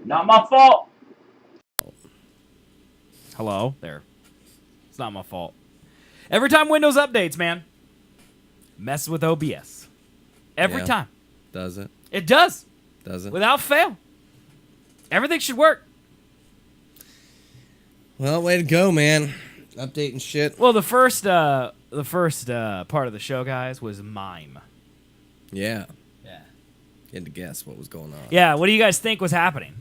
Not my fault. Hello? There. It's not my fault. Every time Windows updates, man, messes with OBS. Every time. Does it? It does. Does it? Without fail. Everything should work. Well, way to go, man. Updating shit. Well, the first part of the show, guys, was mime. Yeah. Yeah. You had to guess what was going on. Yeah, what do you guys think was happening?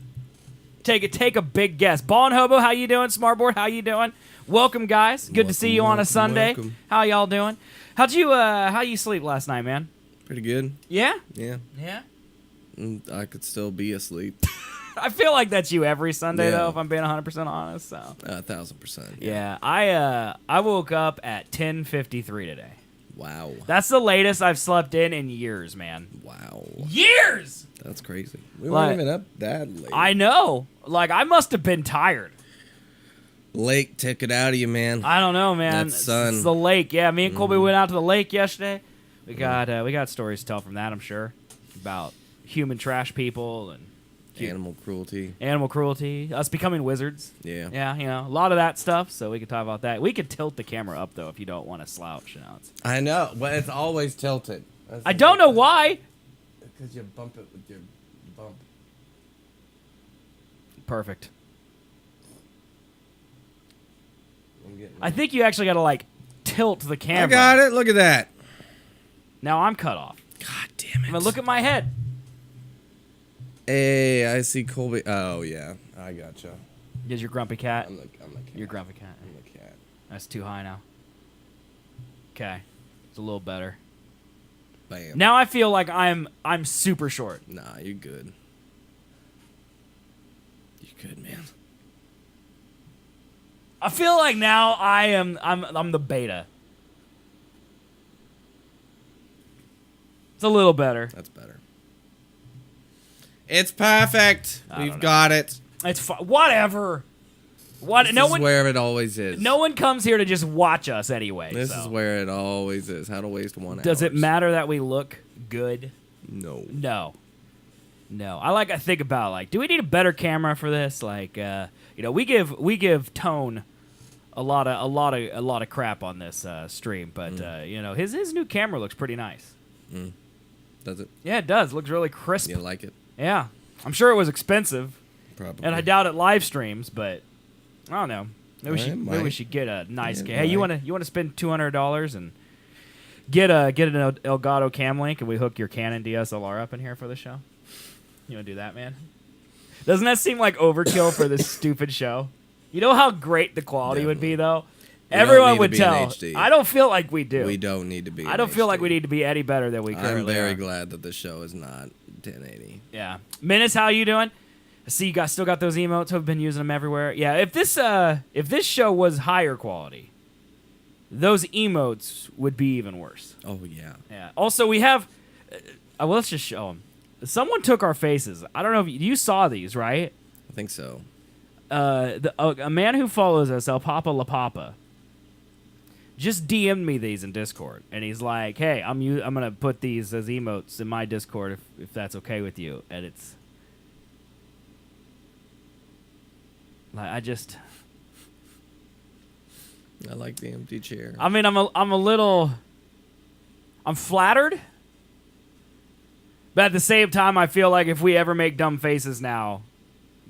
Take a big guess. Ball and Hobo, how you doing? Smartboard, how you doing? Welcome, guys. Good to see you on a Sunday. Welcome. How y'all doing? How you sleep last night, man? Pretty good. Yeah? Yeah. Yeah? I could still be asleep. I feel like that's you every Sunday, Yeah. though, if I'm being 100% honest. So 1,000%. yeah, I woke up at 10:53 today. Wow. That's the latest I've slept in years, man. Wow. Years! That's crazy. We Like- weren't even up that late. I know. Like, I must have been tired. Lake took it out of you, man. I don't know, man. That sun. It's the lake. Yeah, me and Colby went out to the lake yesterday. We got stories to tell from that, I'm sure, about human trash people and Animal cruelty. animal cruelty, us becoming wizards. Yeah. Yeah, a lot of that stuff. So we could talk about that. We could tilt the camera up though if you don't want to slouch. I know, but it's always tilted. I don't know why. Because you bump it with your bump. Perfect. I'm getting I think you actually got to like tilt the camera. I got it. Look at that. Now I'm cut off. God damn it. I mean, look at my head. Hey, I see Colby. Oh, yeah. I gotcha. Is your grumpy cat? I'm the cat. Your grumpy cat. I'm the cat. That's too high now. Okay, it's a little better. Bam. Now I feel like I'm super short. Nah, you're good. You're good, man. I feel like now I'm the beta. It's a little better. That's better. It's perfect. We've got it. It's whatever. What? This No is one. where it always is. No one comes here to just watch us anyway. This so. is where it always is. How to waste 1 hour. Does it matter that we look good? No. No. I like to think about like, do we need a better camera for this? Like, we give Tone a lot of crap on this stream, but his new camera looks pretty nice. Does it? Yeah, it does. Looks really crisp. You like it? Yeah, I'm sure it was expensive, Probably. and I doubt it live streams, but I don't know. Maybe It we might. should get a nice. It Hey, you might. want to spend $200 and get an Elgato Cam Link, and we hook your Canon DSLR up in here for the show? You want to do that, man? Doesn't that seem like overkill for this stupid show? You know how great the quality would be, though. We don't Everyone need to would be in tell. HD. I don't feel like we do. We don't need to be. I don't feel like we need to be any better than we currently I'm very are. glad that this show is not 1080. Yeah. Menace, how you doing? I see you guys still got those emotes. I've been using them everywhere. Yeah, if this show was higher quality, those emotes would be even worse. Oh yeah. Yeah. Also, we have. Well, let's just show them. Someone took our faces. I don't know if you saw these, right? I think so. A man who follows us, El Papa La Papa, just DM'd me these in Discord, and he's like, "Hey, I'm gonna put these as emotes in my Discord if that's okay with you." And it's like I like the empty chair. I mean, I'm flattered, but at the same time, I feel like if we ever make dumb faces now,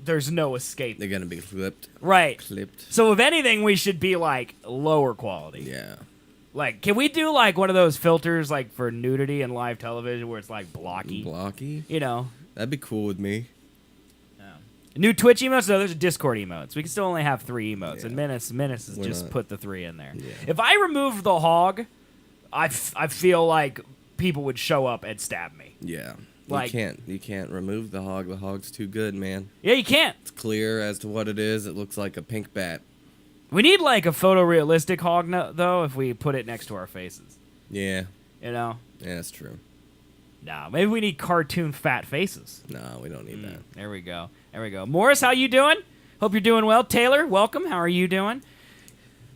there's no escape. They're gonna be flipped. Right. Clipped. So if anything, we should be like lower quality. Yeah. Like, can we do like one of those filters like for nudity and live television where it's like blocky? Blocky. You know. That'd be cool with me. New Twitch emotes? No, there's Discord emotes. We can still only have 3 emotes, Yeah. and Menace has We're just not- put the 3 in there. Yeah. If I removed the hog, I feel like people would show up and stab me. Yeah. Like- you can't remove the hog. The hog's too good, man. Yeah, you can't. It's clear as to what it is. It looks like a pink bat. We need like a photorealistic hog though if we put it next to our faces. Yeah. You know? Yeah, that's true. Nah, maybe we need cartoon fat faces. No, we don't need that. There we go. Morris, how you doing? Hope you're doing well. Taylor, welcome. How are you doing?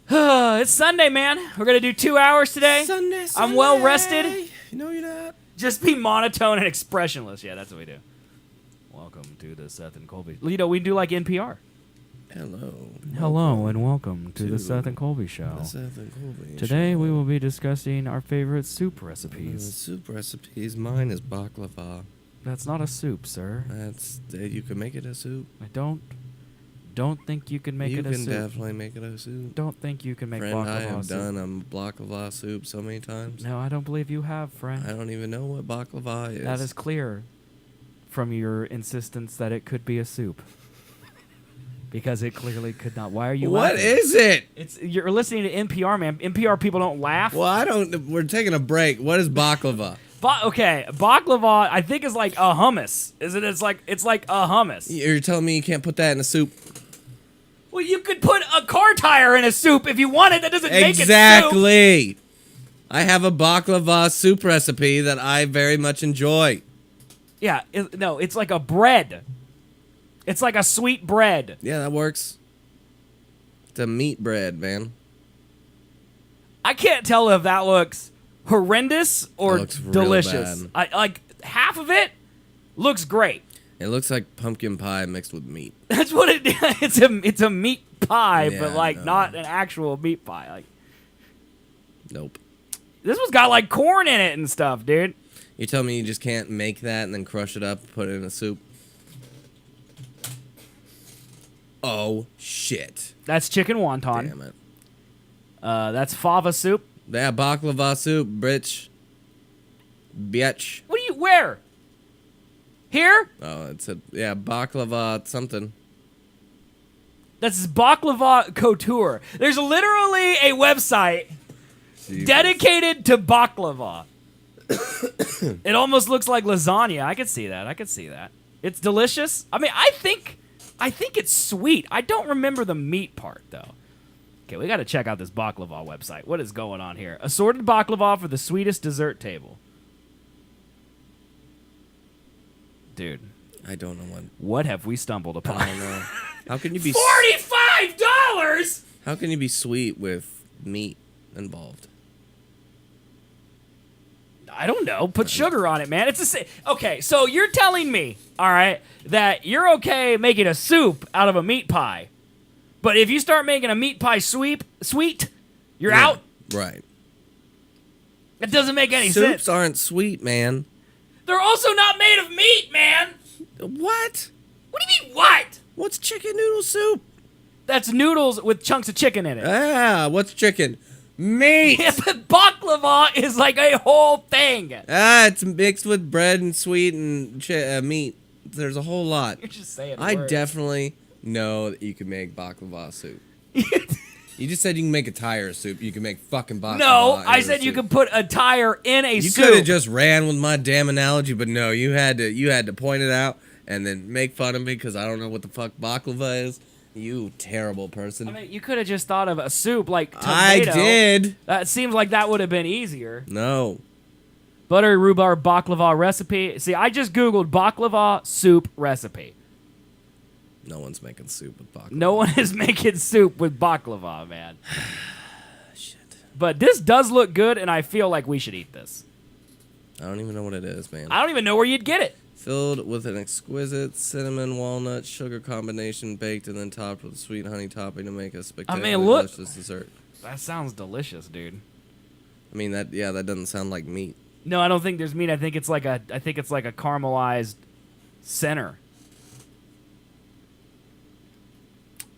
It's Sunday, man. We're going to do 2 hours today. Sunday. I'm well rested. No, you're not. Just be monotone and expressionless. Yeah, that's what we do. Welcome to the Seth and Colby. You know, we do like NPR. Hello. Hello and welcome to the to Seth and Colby show. The Seth and Colby Today show. we will be discussing our favorite soup recipes. Soup recipes. Mine is baklava. That's not a soup, sir. That's you can make it a soup. I don't think you can make it a soup. You can definitely make it a soup. Don't think you can make Friend, baklava I have soup. done a baklava soup so many times. No, I don't believe you have, friend. I don't even know what baklava is. That is clear from your insistence that it could be a soup. Because it clearly could not. Why are you What laughing? is it? You're listening to NPR, man. NPR people don't laugh. Well, I don't. We're taking a break. What is baklava? Okay, baklava I think is like a hummus. It's like a hummus. You're telling me you can't put that in a soup? Well, you could put a car tire in a soup if you wanted. That doesn't make it soup. Exactly. I have a baklava soup recipe that I very much enjoy. Yeah, it's like a bread. It's like a sweet bread. Yeah, that works. It's a meat bread, man. I can't tell if that looks horrendous or looks real delicious. bad. Like half of it looks great. It looks like pumpkin pie mixed with meat. That's what it is. It's a meat pie, Yeah, but like no. not an actual meat pie. Like Nope. this one's got like corn in it and stuff, dude. You tell me you just can't make that and then crush it up, put it in a soup? Oh, shit. That's chicken wonton. Damn it. That's fava soup. Yeah, baklava soup, bitch. Bitch. Where? Here? Oh, it's baklava something. That's baklava couture. There's literally a website Jesus. dedicated to baklava. It almost looks like lasagna. I could see that. It's delicious. I mean, I think it's sweet. I don't remember the meat part, though. Okay, we got to check out this baklava website. What is going on here? Assorted baklava for the sweetest dessert table. Dude. I don't know what. What have we stumbled upon? I don't know. How can you be $45? How can you be sweet with meat involved? I don't know. Put sugar on it, man. Okay, so you're telling me, all right, that you're okay making a soup out of a meat pie. But if you start making a meat pie sweet, you're out? Right. That doesn't make any Soups sense. aren't sweet, man. They're also not made of meat, man. What? What do you mean, what? What's chicken noodle soup? That's noodles with chunks of chicken in it. What's chicken? Meat! Yeah, but baklava is like a whole thing. It's mixed with bread and sweet and meat. There's a whole lot. You're just saying I words. definitely know that you can make baklava soup. You just said you can make a tire soup. You can make fucking baklava. No, in I a said you soup. could put a tire in a You soup. could have just ran with my damn analogy, but no, you had to point it out and then make fun of me because I don't know what the fuck baklava is. You terrible person. I mean, you could have just thought of a soup like tomato. I did. That seems like that would have been easier. No. Buttery rhubarb baklava recipe. See, I just Googled baklava soup recipe. No one's making soup with baklava. No one is making soup with baklava, man. Shit. But this does look good, and I feel like we should eat this. I don't even know what it is, man. I don't even know where you'd get it. Filled with an exquisite cinnamon, walnut, sugar combination, baked and then topped with sweet honey topping to make a spectacularly look. delicious dessert. That sounds delicious, dude. I mean that doesn't sound like meat. No, I don't think there's meat. I think it's like a caramelized center.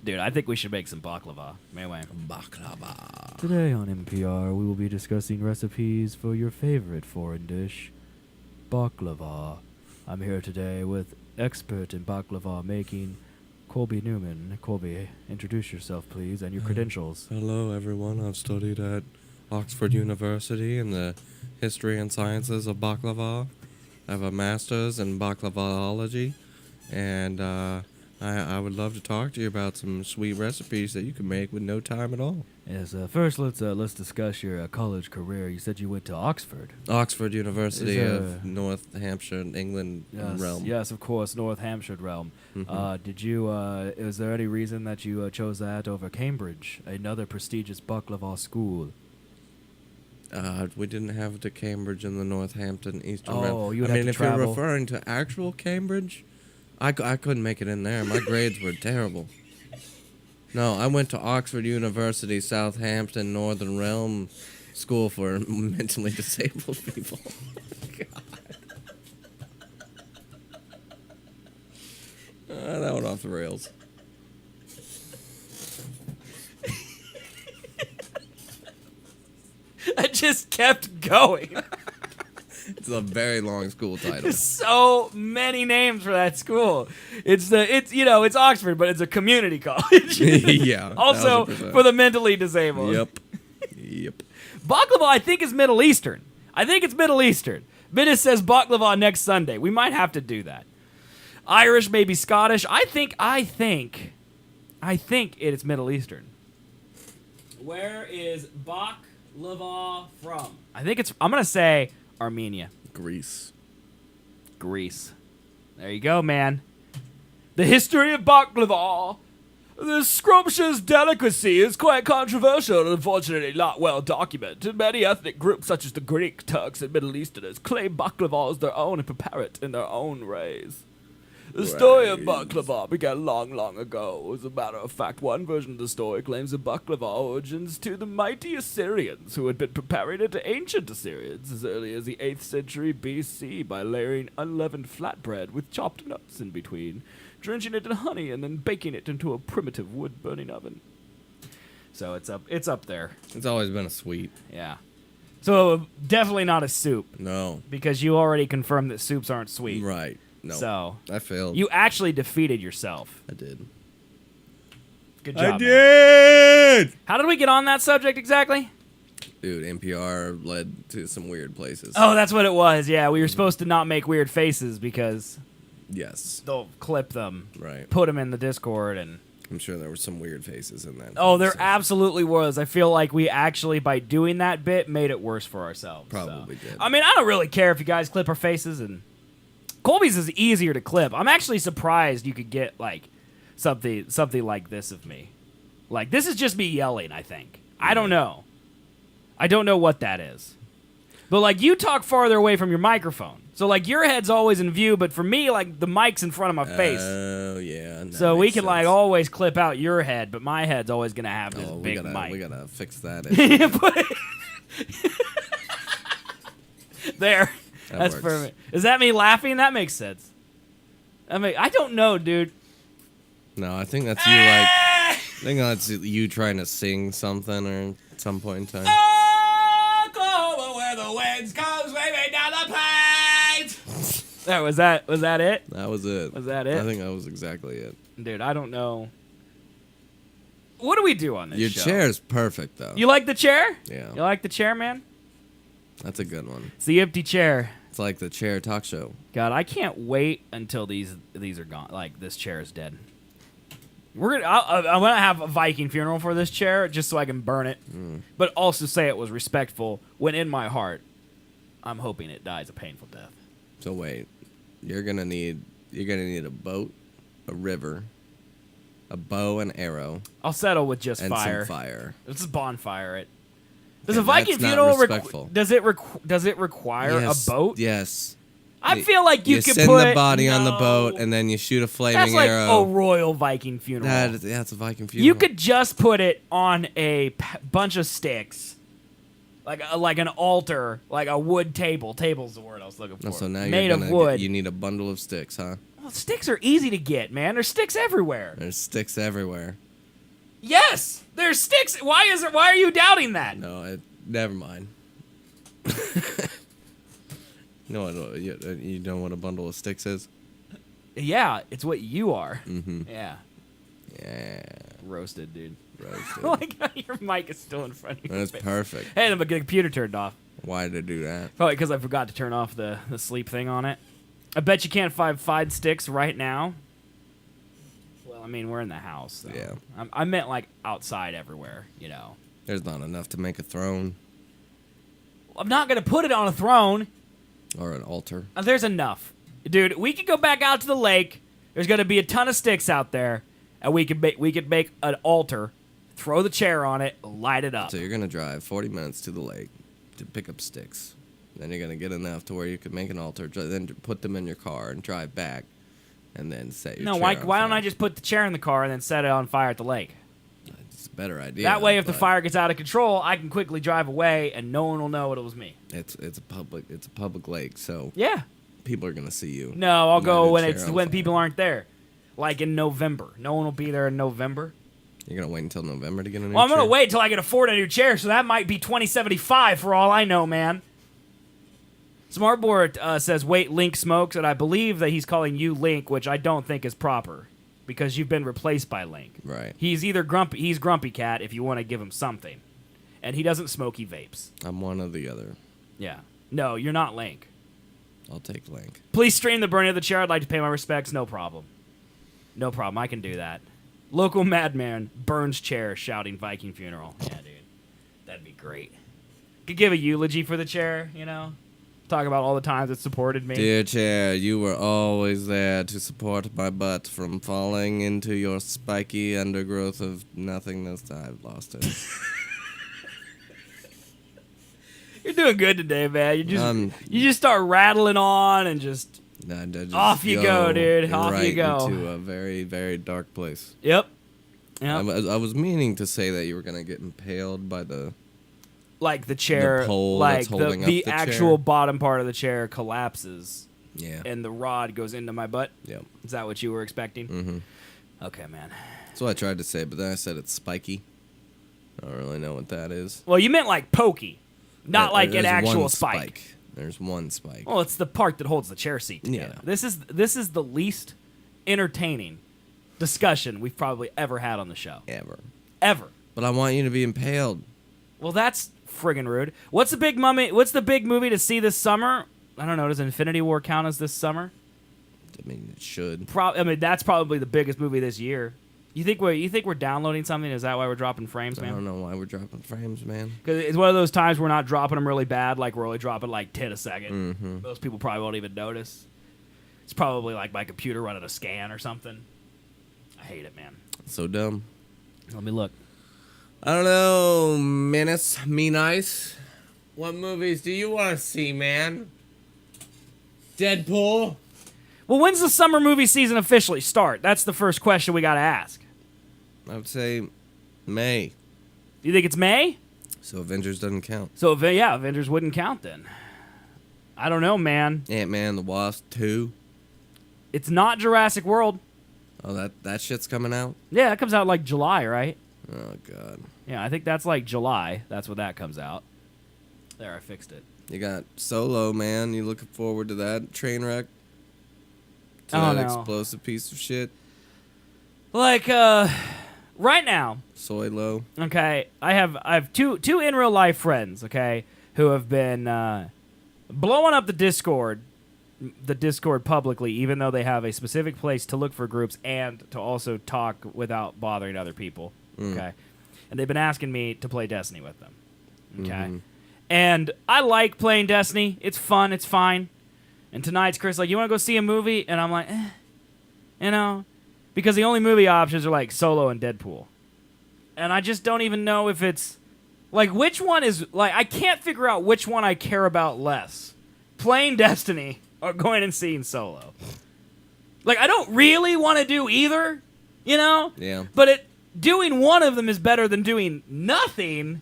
Dude, I think we should make some baklava. Anyway. Baklava. Today on NPR, we will be discussing recipes for your favorite foreign dish, baklava. I'm here today with expert in baklava making, Colby Newman. Colby, introduce yourself, please, and your credentials. Hello, everyone. I've studied at Oxford University in the history and sciences of baklava. I have a master's in baklavology, and I would love to talk to you about some sweet recipes that you can make with no time at all. Yes, first let's discuss your college career. You said you went to Oxford. Oxford University Is, of North Hampshire, England realm. Yes, of course, North Hampshire realm. Is there any reason that you chose that over Cambridge, another prestigious baklava school? We didn't have the Cambridge in the Northampton Eastern Oh, realm. you would I have mean, to if travel. you're referring to actual Cambridge, I couldn't make it in there. My grades were terrible. No, I went to Oxford University, Southampton, Northern Realm School for Mentally Disabled People. God. That went off the rails. I just kept going. It's a very long school title. There's so many names for that school. It's Oxford, but it's a community college. Yeah. Also 1000%. for the mentally disabled. Yep. Baklava, I think, is Middle Eastern. I think it's Middle Eastern. Minnis says baklava next Sunday. We might have to do that. Irish, maybe Scottish. I think it is Middle Eastern. Where is baklava from? I'm gonna say Armenia. Greece. There you go, man. The history of baklava. This scrumptious delicacy is quite controversial and unfortunately not well documented. Many ethnic groups such as the Greek, Turks, and Middle Easterners claim baklava as their own and prepare it in their own ways. The story of baklava began long, long ago. As a matter of fact, one version of the story claims the baklava origins to the mighty Assyrians, who had been preparing it to ancient Assyrians as early as the 8th century BC by layering unleavened flatbread with chopped nuts in between, drenching it in honey, and then baking it into a primitive wood-burning oven. So it's up there. It's always been a sweet. Yeah. So definitely not a soup, No. because you already confirmed that soups aren't sweet. Right. No. So I failed. you actually defeated yourself. I did. Good job. Man. did! How did we get on that subject exactly? Dude, NPR led to some weird places. Oh, that's what it was. Yeah, we were supposed to not make weird faces because Yes. they'll clip them, Right. put them in the Discord, and I'm sure there were some weird faces in that. oh, there conversation. absolutely was. I feel like we actually, by doing that bit, made it worse for ourselves. Probably did. I mean, I don't really care if you guys clip our faces, and Colby's is easier to clip. I'm actually surprised you could get like something like this of me. Like, this is just me yelling, I think. I don't know. I don't know what that is. But like, you talk farther away from your microphone. So like, your head's always in view, but for me, like, the mic's in front of my face. Oh, yeah. So we can like always clip out your head, but my head's always going to have this big mic. We gotta fix that. There. That's works. perfect. Is that me laughing? That makes sense. I mean, I don't know, dude. No, I think that's you. Like, I think that's you trying to sing something or at some point in time. Oklahoma, where the winds come sweeping down the plains. Was that it? That was it. Was that it? I think that was exactly it. Dude, I don't know. What do we do on this Your show? chair's perfect, though. You like the chair? Yeah. You like the chair, man? That's a good one. It's the empty chair. It's like the chair talk show. God, I can't wait until these are gone. Like, this chair is dead. I'm gonna have a Viking funeral for this chair just so I can burn it, but also say it was respectful. When in my heart, I'm hoping it dies a painful death. So wait, you're gonna need a boat, a river, a bow and arrow, I'll settle with just and fire. some fire. Let's just bonfire it. Does a And Viking that's not funeral respectful. does it require a boat? Yes. I feel like you could send put the body on the no. boat and then you shoot a flaming That's like arrow. a royal Viking funeral. It's a Viking funeral. You could just put it on a bunch of sticks, like an altar, like a wood table. Table's the word I was looking for. So now made of wood. You need a bundle of sticks, huh? Well, sticks are easy to get, man. There's sticks everywhere. There's sticks everywhere. Yes, there's sticks. Why are you doubting that? No, never mind. No, you know what a bundle of sticks is? Yeah, it's what you are. Mm-hmm. Yeah, Yeah. roasted, dude. Roasted. Like how your mic is still in front of you. That's perfect. Hey, the computer turned off. Why did it do that? Probably because I forgot to turn off the sleep thing on it. I bet you can't find sticks right now. Well, I mean, we're in the house. So. Yeah. I meant like outside everywhere, you know. There's not enough to make a throne I'm not going to put it on a throne. or an altar. There's enough. Dude, we could go back out to the lake. There's going to be a ton of sticks out there. And we could make an altar, throw the chair on it, light it up. So you're going to drive 40 minutes to the lake to pick up sticks. Then you're going to get enough to where you could make an altar, then put them in your car and drive back. and then set your No, chair why on don't fire. I just put the chair in the car and then set it on fire at the lake? It's a better idea. That way, if the but fire gets out of control, I can quickly drive away and no one will know it was me. it's a public lake, so Yeah. people are gonna see you. No, I'll light go a when chair it's on when fire. people aren't there. Like in November. No one will be there in November. You're gonna wait until November to get a new Well, I'm chair? going to wait till I can afford a new chair, so that might be $20.75 for all I know, man. Smartboard says, wait, Link smokes, and I believe that he's calling you Link, which I don't think is proper, because you've been replaced by Link. Right. He's either he's Grumpy Cat if you want to give him something. And he doesn't smoke, he vapes. I'm one or the other. Yeah. No, you're not Link. I'll take Link. Please stream the burning of the chair. I'd like to pay my respects. No problem. No problem. I can do that. Local madman burns chair shouting Viking funeral. Yeah, dude. That'd be great. Could give a eulogy for the chair, you know? Talk about all the times it supported me. Dear chair, you were always there to support my butt from falling into your spiky undergrowth of nothingness. I've lost it. You're doing good today, man. You just start rattling on and just I just Off you go, dude. Off right you go. into a very, very dark place. Yep. I was meaning to say that you were gonna get impaled by the. Like the chair, The pole like that's holding up the the actual chair. bottom part of the chair collapses Yeah. and the rod goes into my butt. Yep. Is that what you were expecting? Mm-hmm. Okay, man. That's what I tried to say, but then I said it's spiky. I don't really know what that is. Well, you meant like pokey, not like an There's actual one spike. There's one spike. Well, it's the part that holds the chair seat together. Yeah. This is the least entertaining discussion we've probably ever had on the show. Ever. But I want you to be impaled. Well, that's friggin' rude. What's the big movie to see this summer? I don't know. Does Infinity War count as this summer? I mean, it should. That's probably the biggest movie this year. You think we're downloading something? Is that why we're dropping frames, I don't man? know why we're dropping frames, man. Because it's one of those times we're not dropping them really bad. Like we're only dropping like 10 a second. Mm-hmm. Those people probably won't even notice. It's probably like my computer running a scan or something. I hate it, man. So dumb. Let me look. I don't know, Menace, Me Nice. What movies do you want to see, man? Deadpool? Well, when's the summer movie season officially start? That's the first question we got to ask. I would say May. You think it's May? So Avengers doesn't count. So, yeah, Avengers wouldn't count then. I don't know, man. Ant-Man and the Wasp 2. It's not Jurassic World. Oh, that shit's coming out? Yeah, it comes out like July, right? Oh, God. Yeah, I think that's like July. That's when that comes out. There, I fixed it. You got Solo, man. You looking forward to that train wreck? To Oh, that no. explosive piece of shit? Like, right now, Soy Low. okay, I have two in real life friends, okay, who have been blowing up the Discord publicly, even though they have a specific place to look for groups and to also talk without bothering other people. Okay, and they've been asking me to play Destiny with them. Okay, and I like playing Destiny. It's fun. It's fine. And tonight's Chris like, you want to go see a movie? And I'm like, you know, because the only movie options are like Solo and Deadpool. And I just don't even know if it's like which one is like I can't figure out which one I care about less. Playing Destiny or going and seeing Solo. Like I don't really want to do either, you know? Yeah. But doing one of them is better than doing nothing.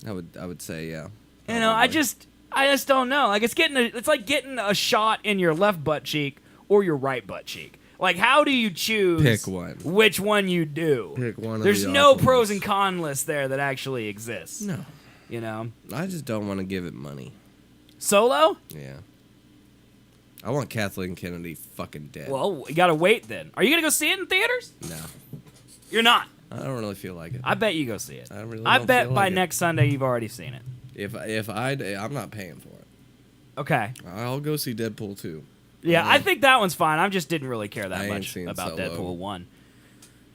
I would say, yeah. You know, I just don't know. Like it's like getting a shot in your left butt cheek or your right butt cheek. Like how do you choose Pick one. which one you do? Pick one of There's the no awful pros ones. and con list there that actually exists. No. You know? I just don't want to give it money. Solo? Yeah. I want Kathleen Kennedy fucking dead. Well, you gotta wait then. Are you gonna go see it in theaters? No. You're not. I don't really feel like it. I bet you go see it. I really I don't bet feel by like it. next Sunday you've already seen it. I'm not paying for it. Okay. I'll go see Deadpool 2. Yeah, I think that one's fine. I just didn't really care that I ain't much seen about Solo. Deadpool 1.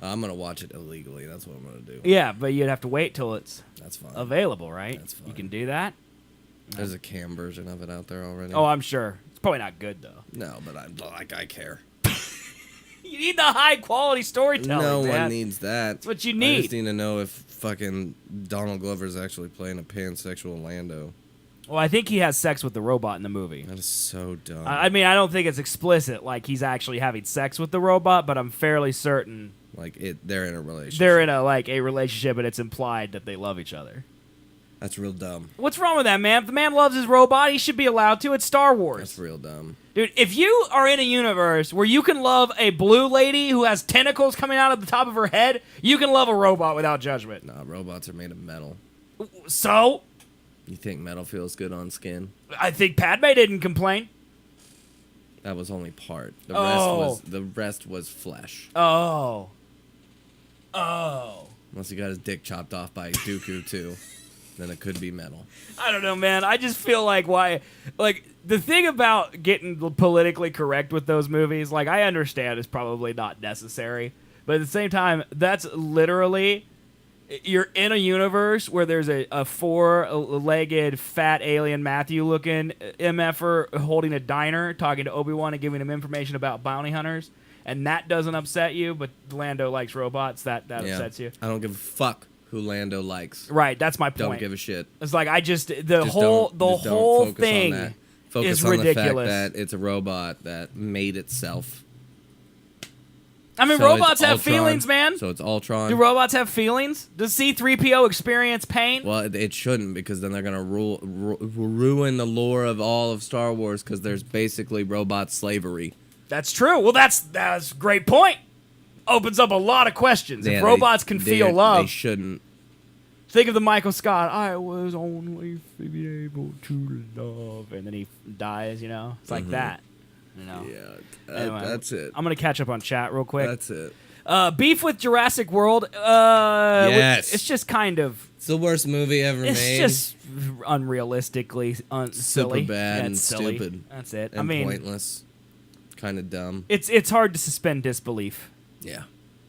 I'm gonna watch it illegally. That's what I'm gonna do. Yeah, but you'd have to wait till it's That's fine. available, right? That's You fine. can do that? There's a cam version of it out there already. Oh, I'm sure. It's probably not good, though. No, but I care. You need the high-quality storytelling, No man. one needs that. That's what you I need. just need to know if fucking Donald Glover's actually playing a pansexual Lando. Well, I think he has sex with the robot in the movie. That is so dumb. I mean, I don't think it's explicit, like he's actually having sex with the robot, but I'm fairly certain Like they're in a relationship. they're in a relationship, and it's implied that they love each other. That's real dumb. What's wrong with that, man? If the man loves his robot, he should be allowed to. It's Star Wars. That's real dumb. Dude, if you are in a universe where you can love a blue lady who has tentacles coming out of the top of her head, you can love a robot without judgment. Nah, robots are made of metal. So, You think metal feels good on skin? I think Padme didn't complain. That was only part. Oh. The rest was flesh. Oh. Unless he got his dick chopped off by Dooku too, then it could be metal. I don't know, man. I just feel like the thing about getting politically correct with those movies, like I understand is probably not necessary, but at the same time, that's literally you're in a universe where there's a four-legged fat alien Matthew-looking MFer holding a diner, talking to Obi-Wan and giving him information about bounty hunters, and that doesn't upset you, but Lando likes robots. That upsets you. I don't give a fuck who Lando likes. Right, that's my point. Don't give a shit. It's like the Just whole don't focus thing on that. Focus is on ridiculous. the fact that it's a robot that made itself. I mean, So robots it's have Ultron. feelings, man. So it's Ultron. Do robots have feelings? Does C-3PO experience pain? Well, it shouldn't, because then they're gonna ruin the lore of all of Star Wars, because there's basically robot slavery. That's true. Well, that's a great point. Opens up a lot of questions. Yeah, if robots can feel love, they shouldn't. think of the Michael Scott. I was only to be able to love, and then he dies. You know, it's like that. You know. Yeah, Anyway, that's it. I'm gonna catch up on chat real quick. That's it. Beef with Jurassic World. Yes. It's just kind of. It's the worst movie ever It's made. just unrealistically silly. Super bad Yeah, and it's silly. stupid. That's it. And I mean, pointless. Kind of dumb. it's hard to suspend disbelief. Yeah.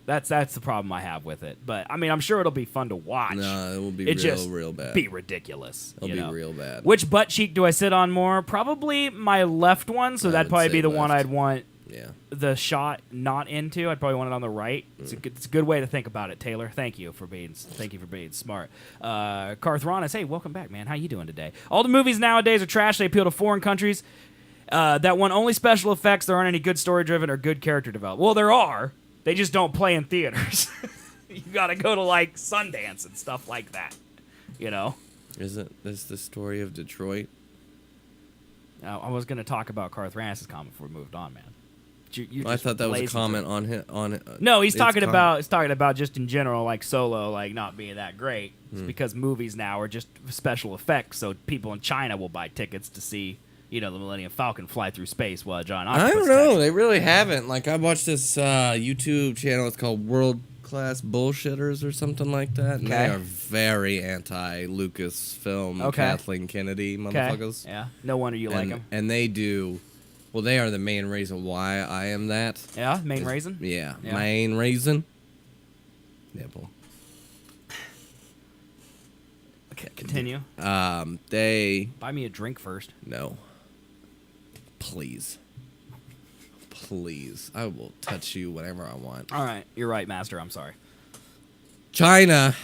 That's the problem I have with it. But I mean, I'm sure it'll be fun to watch. No, it will be real bad. Be ridiculous. It'll be real bad. Which butt cheek do I sit on more? Probably my left one. So I that'd would probably say be the one left. I'd want Yeah. the shot not into. I'd probably want it on the right. It's a good way to think about it, Taylor. Thank you for being smart. Carthronis, hey, welcome back, man. How you doing today? All the movies nowadays are trash. They appeal to foreign countries. That want only special effects. There aren't any good story driven or good character development. Well, there are. They just don't play in theaters. You got to go to like Sundance and stuff like that. You know. Isn't this the story of Detroit? I was going to talk about Carthronis' comment before we moved on, man. I thought that was a comment on it. No, he's talking about just in general, like Solo, like not being that great. It's because movies now are just special effects, so people in China will buy tickets to see, the Millennium Falcon fly through space while John Octopus. I don't know. They really haven't. Like, I watched this YouTube channel. It's called World Class Bullshitters or something like that. And they are very anti-Lucasfilm, Kathleen Kennedy motherfuckers. Yeah. No wonder you like them. And they do. Well, they are the main reason why I am that. Yeah, main reason? Yeah, main reason. Nipple. Okay, continue. They... Buy me a drink first. No. Please. Please. I will touch you whenever I want. All right. You're right, Master. I'm sorry. China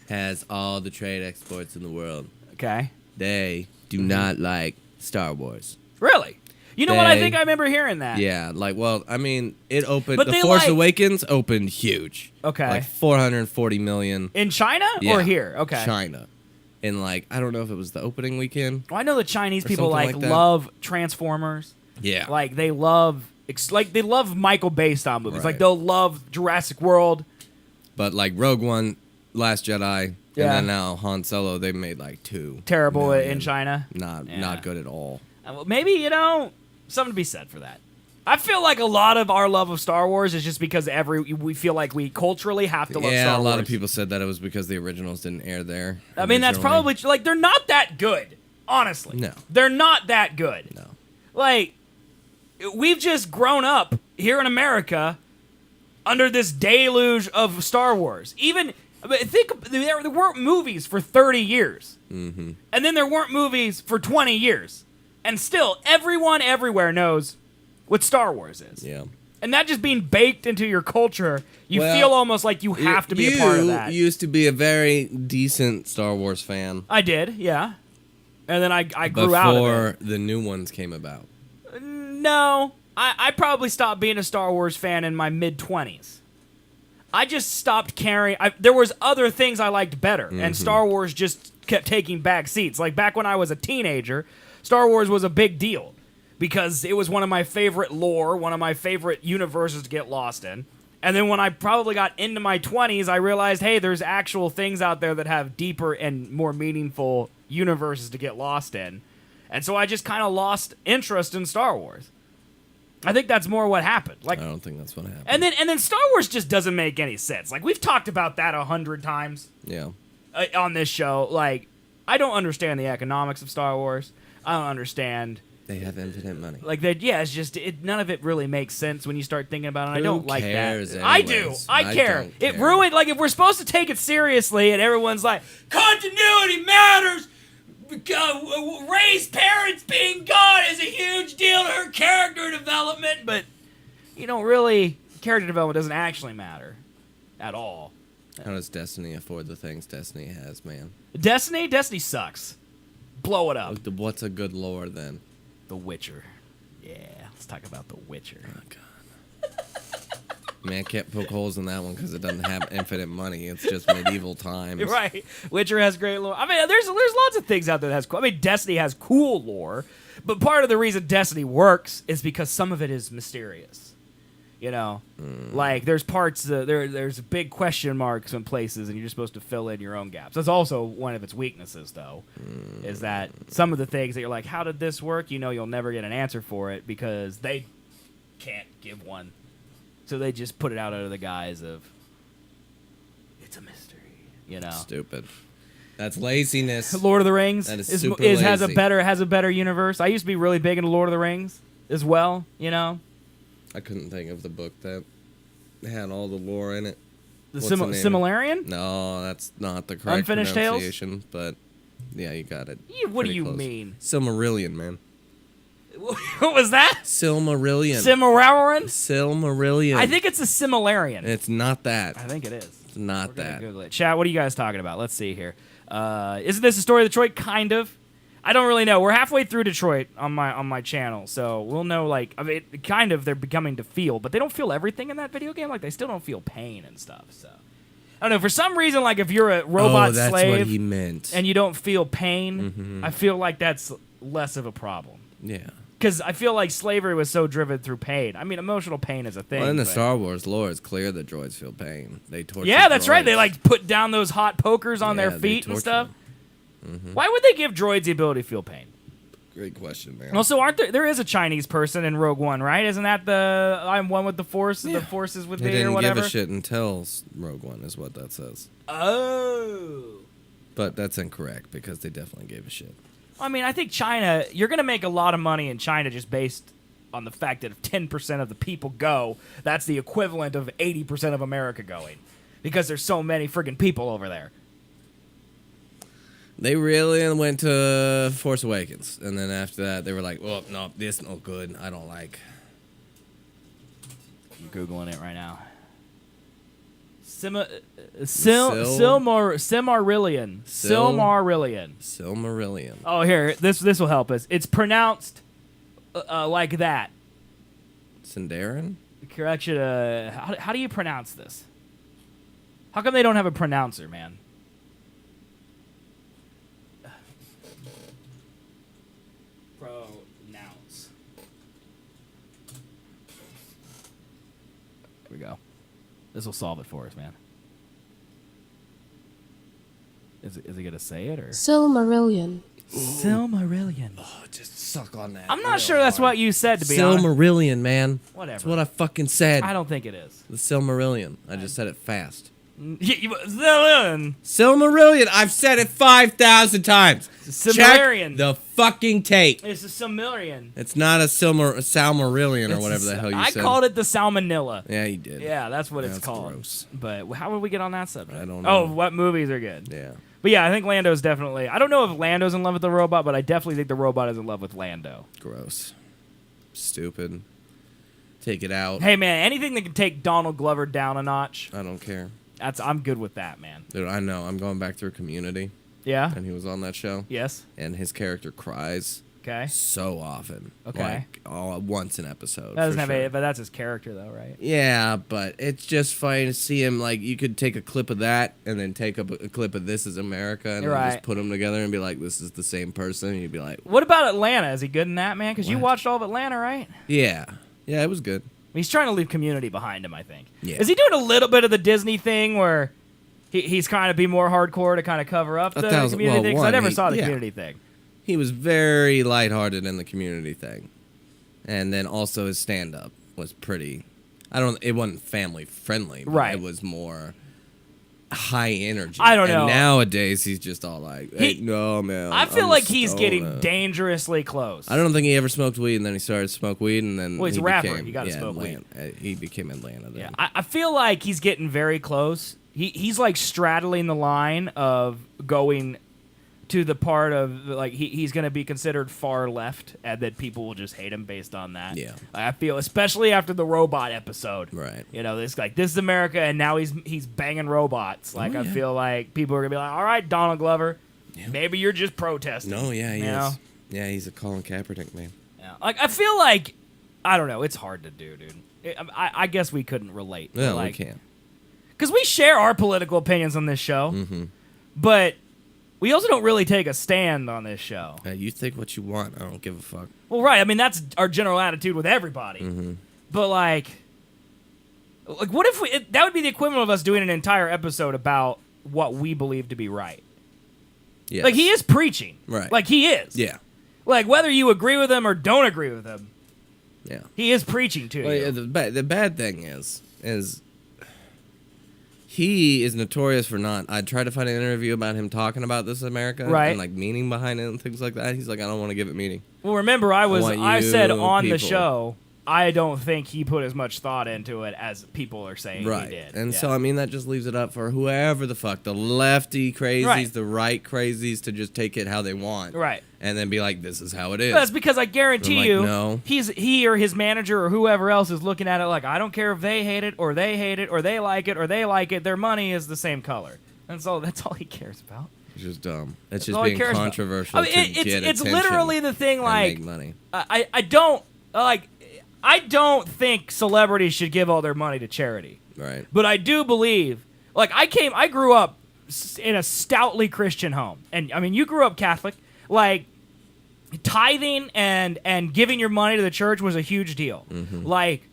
has all the trade exports in the world. Okay. They do not like Star Wars. Really? You know what? I think I remember hearing that. Yeah, it opened. But The Force Awakens opened huge. Okay. Like 440 million. In China or here? Okay. China. And I don't know if it was the opening weekend. Well, I know the Chinese people something like that. love Transformers. Yeah. Like they love Michael Bay style movies. Right. Like they'll love Jurassic World. But Rogue One, Last Jedi, Yeah. and then now Han Solo, they made 2 Terrible million. in China. Not good at all. Well, maybe, something to be said for that. I feel like a lot of our love of Star Wars is just because we feel like we culturally have to love Star Wars. Yeah, a lot of people said that it was because the originals didn't air there. I mean, that's probably they're not that good, honestly. No. They're not that good. No. We've just grown up here in America under this deluge of Star Wars. There weren't movies for 30 years. Mm-hmm. And then there weren't movies for 20 years. And still, everyone everywhere knows what Star Wars is. Yeah. And that just being baked into your culture, you Well, feel almost like you have to be a part of that. You used to be a very decent Star Wars fan. I did, yeah. And then I grew out of it. Before the new ones came about. No, I probably stopped being a Star Wars fan in my mid-20s. I just stopped caring. There was other things I liked better, and Star Wars just kept taking back seats. Like back when I was a teenager, Star Wars was a big deal because it was one of my favorite lore, one of my favorite universes to get lost in. And then when I probably got into my 20s, I realized, hey, there's actual things out there that have deeper and more meaningful universes to get lost in. And so I just kind of lost interest in Star Wars. I think that's more what happened. Like, I don't think that's what happened. And then Star Wars just doesn't make any sense. Like, we've talked about that 100 times. Yeah. On this show. Like, I don't understand the economics of Star Wars. I don't understand. They have infinite money. Like, it's just, none of it really makes sense when you start thinking about it. I don't like that. Anyways? I do. I care. Don't It care. ruined, like, if we're supposed to take it seriously and everyone's like, continuity matters, Rey's parents being gone is a huge deal to her character development, but you don't really, character development doesn't actually matter at all. How does Destiny afford the things Destiny has, man? Destiny sucks. Blow it up. What's a good lore then? The Witcher. Yeah, let's talk about The Witcher. Oh, God. Man, can't poke holes in that one because it doesn't have infinite money. It's just medieval times. Right. Witcher has great lore. I mean, there's lots of things out there that has cool. I mean, Destiny has cool lore, but part of the reason Destiny works is because some of it is mysterious. You know, like there's parts there's big question marks in places, and you're just supposed to fill in your own gaps. That's also one of its weaknesses, though, is that some of the things that you're like, how did this work? You know, you'll never get an answer for it because they can't give one. So they just put it out under the guise of it's a mystery, you know. Stupid. That's laziness. Lord of the Rings That is super has a lazy. better universe. I used to be really big into Lord of the Rings as well, you know. I couldn't think of the book that had all the lore in it. The What's the name? Silmarillion? No, that's not the correct Unfinished Tales? pronunciation, but yeah, you got it. What do Pretty you close. mean? Silmarillion, man. What was that? Silmarillion. Silmarillion? Silmarillion. I think it's a Similarian. It's not that. I think it is. It's not We're gonna that. Google it. Chat, what are you guys talking about? Let's see here. Isn't this a story of Detroit? Kind of. I don't really know. We're halfway through Detroit on my channel, so we'll know. Like, I mean, kind of they're becoming to feel, but they don't feel everything in that video game. Like, they still don't feel pain and stuff. So I don't know. For some reason, like if you're a robot that's slave what he meant. and you don't feel pain, I feel like that's less of a problem. Yeah. Because I feel like slavery was so driven through pain. I mean, emotional pain is a thing. Well, in the but- Star Wars lore, it's clear that droids feel pain. They torture. Yeah, that's right. They droids. like put down those hot pokers on their Yeah, they feet and torture stuff. them. Why would they give droids the ability to feel pain? Great question, man. Also, there is a Chinese person in Rogue One, right? Isn't that the I'm one with the Force, the Force is with They me or didn't whatever? give a shit until Rogue One, is what that says. Oh. But that's incorrect because they definitely gave a shit. I mean, I think China, you're going to make a lot of money in China just based on the fact that if 10% of the people go, that's the equivalent of 80% of America going. Because there's so many friggin' people over there. They really went to Force Awakens, and then after that, they were like, "Well, no, this no good. I don't like." I'm Googling it right now. Silmarillion. Silmarillion. Silmarillion. Oh, here, this will help us. It's pronounced like that. Sindarin? Correction. How do you pronounce this? How come they don't have a pronouncer, man? Pronounce. Here we go. This will solve it for us, man. Is he gonna say it or Silmarillion. Silmarillion? Oh, just suck on that. I'm not sure that's what you said, to be honest. Silmarillion, man. Whatever. That's what I fucking said. I don't think it is. The Silmarillion. I just said it fast. Silmarillion. Silmarillion. I've said it 5,000 times. Silmarillion. Check the fucking tape. It's a Silmarillion. It's not a Salmarillion or whatever the hell you I said. called it the Salmonella. Yeah, you did. Yeah, that's what it's That's called. gross. But how would we get on that subject? I don't Oh, know. what movies are good? Yeah. But yeah, I think Lando's definitely. I don't know if Lando's in love with the robot, but I definitely think the robot is in love with Lando. Gross. Stupid. take it out. Hey, man, anything that can take Donald Glover down a notch, I don't care. I'm good with that, man. Dude, I know. I'm going back through Community, Yeah? and he was on that show. Yes? And his character cries Okay. so often. Okay. Like, once an episode. That doesn't for have sure. but that's his character, though, right? Yeah, but it's just funny to see him. Like, you could take a clip of that and then take a clip of This Is America and then Right. just put them together and be like, this is the same person. And you'd be like, What about Atlanta? Is he good in that, man? Because you What? watched all of Atlanta, right? yeah. Yeah, it was good. He's trying to leave Community behind him, I think. Yeah. Is he doing a little bit of the Disney thing where he's kind of be more hardcore to kind of cover up the Community thing? 'Cause I never saw the Community thing. He was very lighthearted in the Community thing. And then also his stand-up was pretty... It wasn't family friendly, but Right. it was more high energy. I don't know. And nowadays he's just all like, hey, no, man. I feel I'm like he's stoner." getting dangerously close. I don't think he ever smoked weed, and then he started to smoke weed, and then Well, he's he a rapper. became, You gotta smoke weed. He became Atlanta then. Yeah, I feel like he's getting very close. He's like straddling the line of going to the part of like he's going to be considered far left, and that people will just hate him based on that. Yeah. I feel, especially after the robot episode. Right. You know, this is America, and now he's banging robots. Like I yeah. feel like people are gonna be like, all right, Donald Glover, maybe you're just protesting. No, yeah, he you know? is. Yeah, he's a Colin Kaepernick man. Yeah. Like I feel like I don't know. It's hard to do, dude. I guess we couldn't relate. No, like, we can't. because we share our political opinions on this show, but we also don't really take a stand on this show. You think what you want. I don't give a fuck. Well, right. I mean, that's our general attitude with everybody. But like, what if that would be the equivalent of us doing an entire episode about what we believe to be right? Yes. Like, he is preaching. Right. Like, he is. Yeah. Like, whether you agree with him or don't agree with him, Yeah. he is preaching to Well, you. yeah, the bad thing is he is notorious for not. I tried to find an interview about him talking about This Is America Right. and like meaning behind it and things like that. He's like, I don't want to give it meaning. Well, remember, I said you on the people- show, I don't think he put as much thought into it as people are saying Right. he did. And Yeah. so, I mean, that just leaves it up for whoever the fuck, the lefty crazies, Right. the right crazies, to just take it how they want. Right. And then be like, this is how it is. That's because I guarantee I'm like, you, no. he or his manager or whoever else is looking at it like, I don't care if they hate it or they hate it or they like it or they like it. Their money is the same color. That's all he cares about. It's just dumb. It's That's just all he being cares about. controversial I mean, to it's get it's attention literally the thing. and Like, make money. I don't like. I don't think celebrities should give all their money to charity. Right. But I do believe, like, I grew up in a stoutly Christian home. And, I mean, you grew up Catholic. Like, tithing and giving your money to the church was a huge deal. Like,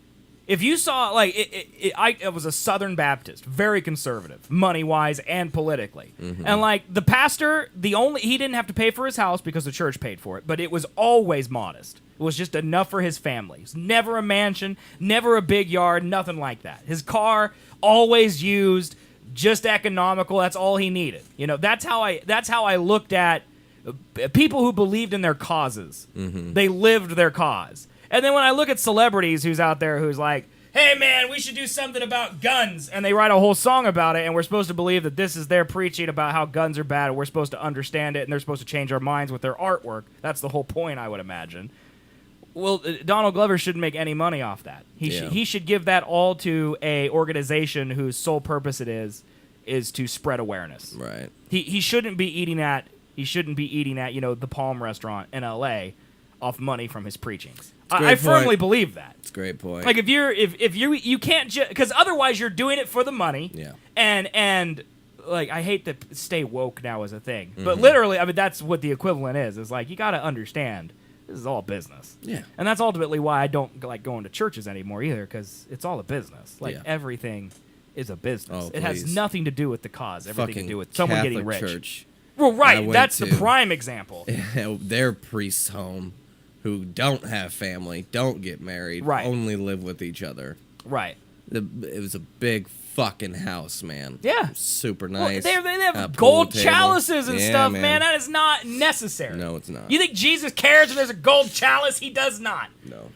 if you saw, like, I was a Southern Baptist, very conservative, money-wise and politically. And, like, the pastor, he didn't have to pay for his house because the church paid for it, but it was always modest. It was just enough for his family. It was never a mansion, never a big yard, nothing like that. His car, always used, just economical. That's all he needed. You know, that's how I looked at people who believed in their causes. They lived their cause. And then when I look at celebrities who's out there who's like, hey, man, we should do something about guns. And they write a whole song about it, and we're supposed to believe that this is their preaching about how guns are bad, and we're supposed to understand it, and they're supposed to change our minds with their artwork. That's the whole point, I would imagine. Well, Donald Glover shouldn't make any money off that. He should give that all to a organization whose sole purpose it is to spread awareness. Right. He shouldn't be eating at the Palm Restaurant in L.A. off money from his preachings. I firmly believe that. It's a great point. Like if you can't just because otherwise you're doing it for the money. Yeah. And like I hate that stay woke now is a thing, but literally I mean that's what the equivalent is. Is like you got to understand this is all business. Yeah. And that's ultimately why I don't like going to churches anymore either because it's all a business. Like everything is a business. Oh, it has please. nothing to do with the cause. Everything Fucking to do with someone Catholic getting rich. Church. Well, I right. went That's the to. prime example. Their priests' home, who don't have family, don't get married, Right. only live with each other. Right. It was a big fucking house, man. Yeah. Super Well, nice. they have Pool gold table. chalices and Yeah, stuff, man. That is not necessary. No, it's not. You think Jesus cares if there's a gold chalice? He does not. No.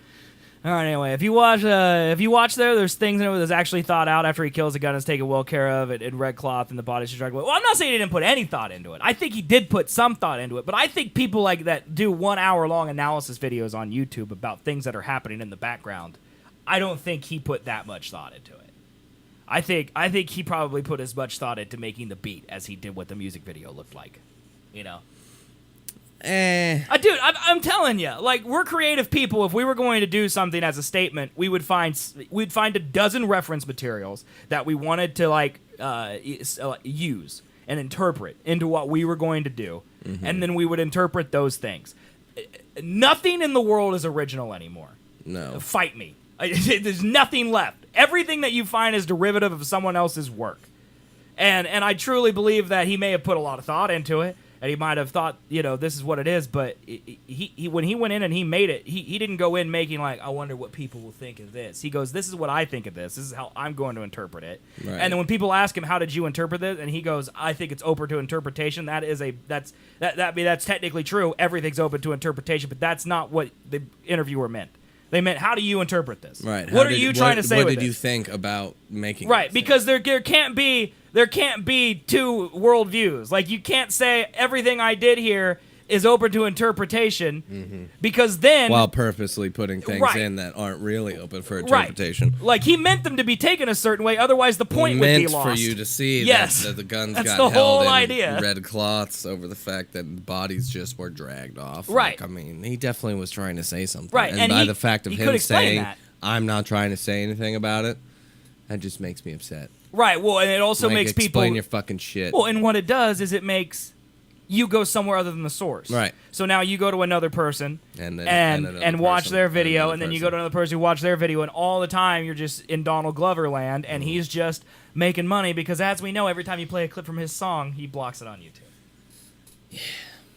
All right, anyway, if you watch there's things in it that's actually thought out after he kills a gun is taken well care of, in red cloth, and the body's dragged away. Well, I'm not saying he didn't put any thought into it. I think he did put some thought into it, but I think people like that do 1 hour long analysis videos on YouTube about things that are happening in the background. I don't think he put that much thought into it. I think he probably put as much thought into making the beat as he did what the music video looked like. You know? Dude, I'm telling you, like, we're creative people. If we were going to do something as a statement, we'd find a dozen reference materials that we wanted to like use and interpret into what we were going to do, and then we would interpret those things. Nothing in the world is original anymore. No. Fight me. There's nothing left. Everything that you find is derivative of someone else's work. And I truly believe that he may have put a lot of thought into it, and he might have thought, this is what it is, but he when he went in and he made it, he didn't go in making like, I wonder what people will think of this. He goes, this is what I think of this. This is how I'm going to interpret it. Right. And then when people ask him, how did you interpret this? And he goes, I think it's open to interpretation. That's technically true. Everything's open to interpretation, but that's not what the interviewer meant. They meant, how do you interpret this? Right. What are you trying to say with it? What did you think about making it? Right, because there can't be two worldviews. Like, you can't say everything I did here is open to interpretation, because then... While purposely putting things in that aren't really open for interpretation. Right. Like, he meant them to be taken a certain way, otherwise the point would be lost. Meant for you to see that the guns That's got the held whole in idea. red cloths over the fact that bodies just were dragged off. Right. Like, I mean, he definitely was trying to say something. Right. And by the fact of him saying, that. I'm not trying to say anything about it, that just makes me upset. Right, well, and it also makes people... Explain your fucking shit. Well, and what it does is it makes you go somewhere other than the source. Right. So now you go to another person and watch their video, and then you go to another person who watch their video, and all the time you're just in Donald Glover land, and he's just making money because, as we know, every time you play a clip from his song, he blocks it on YouTube. Yeah.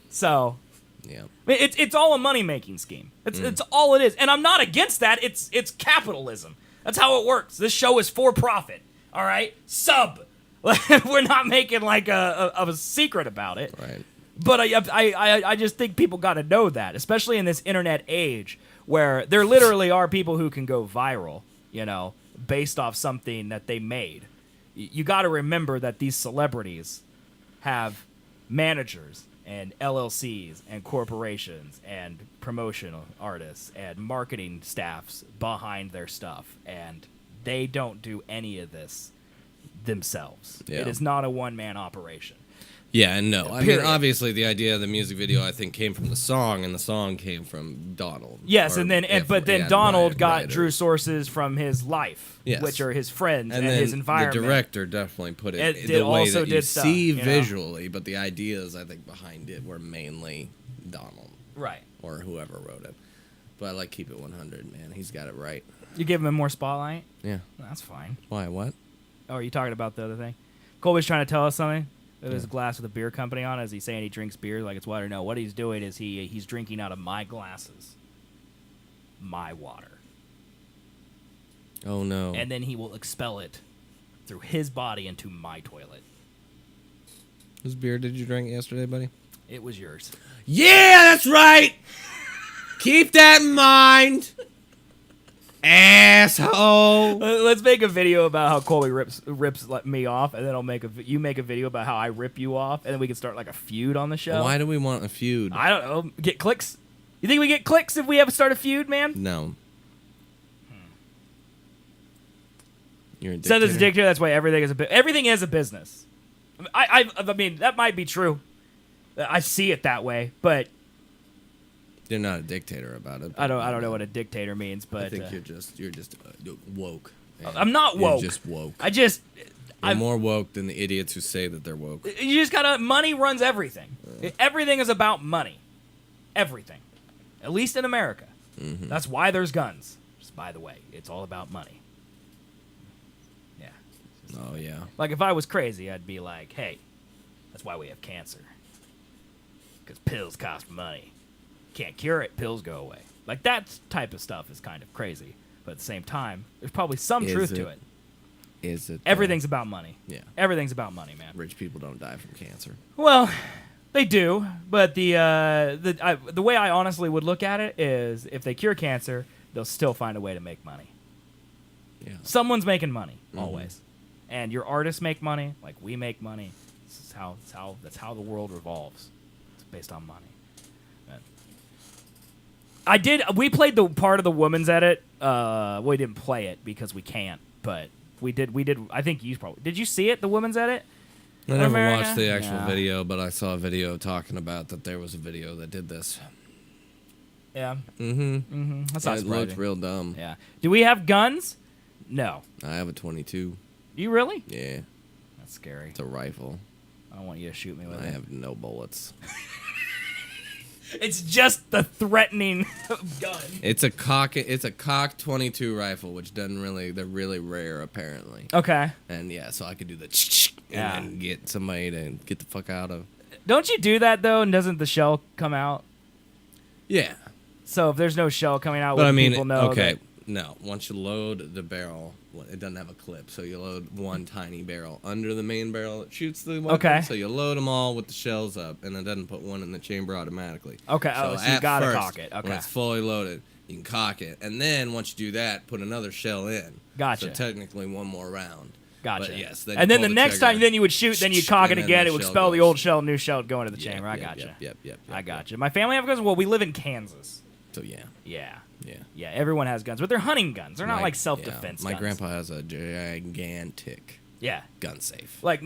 So... Yeah. I mean, it's all a money-making scheme. It's all it is. And I'm not against that. It's capitalism. That's how it works. This show is for profit. All right? Sub. We're not making like a secret about it. Right. But I just think people got to know that, especially in this internet age where there literally are people who can go viral, based off something that they made. You got to remember that these celebrities have managers and LLCs and corporations and promotional artists and marketing staffs behind their stuff, and they don't do any of this themselves. Yeah. It is not a one-man operation. Yeah, and no. I mean, obviously, the idea of the music video, I think, came from the song, and the song came from Donald. Yes, but then Donald drew sources from his life, which are his friends and his environment. The director definitely put it the way that you see stuff, visually, but the ideas, I think, behind it were mainly Donald. Right. Or whoever wrote it. But I like Keep It 100, man. He's got it right. You give him more spotlight? Yeah. That's fine. Why? What? Oh, are you talking about the other thing? Colby's trying to tell us something. There's a glass with a beer company on it. Is he saying he drinks beer like it's water? No, what he's doing is he's drinking out of my glasses. My water. Oh, no. And then he will expel it through his body into my toilet. Whose beer did you drink yesterday, buddy? It was yours. Yeah, that's right! Keep that in mind! Asshole. Let's make a video about how Colby rips me off, and then you make a video about how I rip you off, and then we can start like a feud on the show. Why do we want a feud? I don't know. Get clicks. You think we get clicks if we ever start a feud, man? No. You're a dictator. Said as a dictator. That's why everything is a business. I mean, that might be true. I see it that way, but. You're not a dictator about it. I don't know what a dictator means, but I think you're just woke. I'm not woke. You're just woke. I'm more woke than the idiots who say that they're woke. You just gotta. Money runs everything. Everything is about money. Everything, at least in America. Mm-hmm. That's why there's guns. Just by the way, it's all about money. Yeah. Oh yeah. Like if I was crazy, I'd be like, "Hey, that's why we have cancer. Because pills cost money. Can't cure it, pills go away." Like that type of stuff is kind of crazy, but at the same time, there's probably some truth to it. Is it? Everything's about money. Yeah. Everything's about money, man. Rich people don't die from cancer. Well, they do, but the way I honestly would look at it is, if they cure cancer, they'll still find a way to make money. Yeah. Someone's making money always, and your artists make money, like we make money. That's how the world revolves. It's based on money. We played the part of the woman's edit We didn't play it because we can't, but we did. I think you probably did. You see it? The women's edit. I never America? watched the actual Yeah. video, but I saw a video talking about that there was a video that did this. Yeah. Mm-hmm. That's not It surprising. looked real dumb. Yeah. Do we have guns? No. I have a 22. You really? Yeah, That's scary. it's a rifle. I don't want you to shoot me with I it. have no bullets. It's just the threatening gun. It's a cock 22 rifle, which doesn't really. They're really rare, apparently. Okay. And yeah, so I could do the Yeah. and then get somebody to get the fuck out of. Don't you do that though? And doesn't the shell come out? Yeah, So if there's no shell coming out, but I mean, people know okay, that- no. Once you load the barrel, well, it doesn't have a clip, so you load one tiny barrel under the main barrel. It shoots the weapon. Okay. So you load them all with the shells up, and it doesn't put one in the chamber automatically. Okay. So you at gotta first, cock it. When Okay. it's fully loaded, you can cock it, and then once you do that, put another shell in. Gotcha. So technically one more round. Gotcha. But yes, and then pull the next trigger. time, then you would shoot, then you cock it And then again. the It would shell expel the goes. old shell, new shell would go into the Yep, chamber. I yep, gotcha. Yep. I gotcha. My family have guns. Well, we live in Kansas. So yeah. Yeah. Everyone has guns, but they're hunting guns. They're not My- like self-defense. My guns. grandpa has a gigantic Yeah. gun safe. Like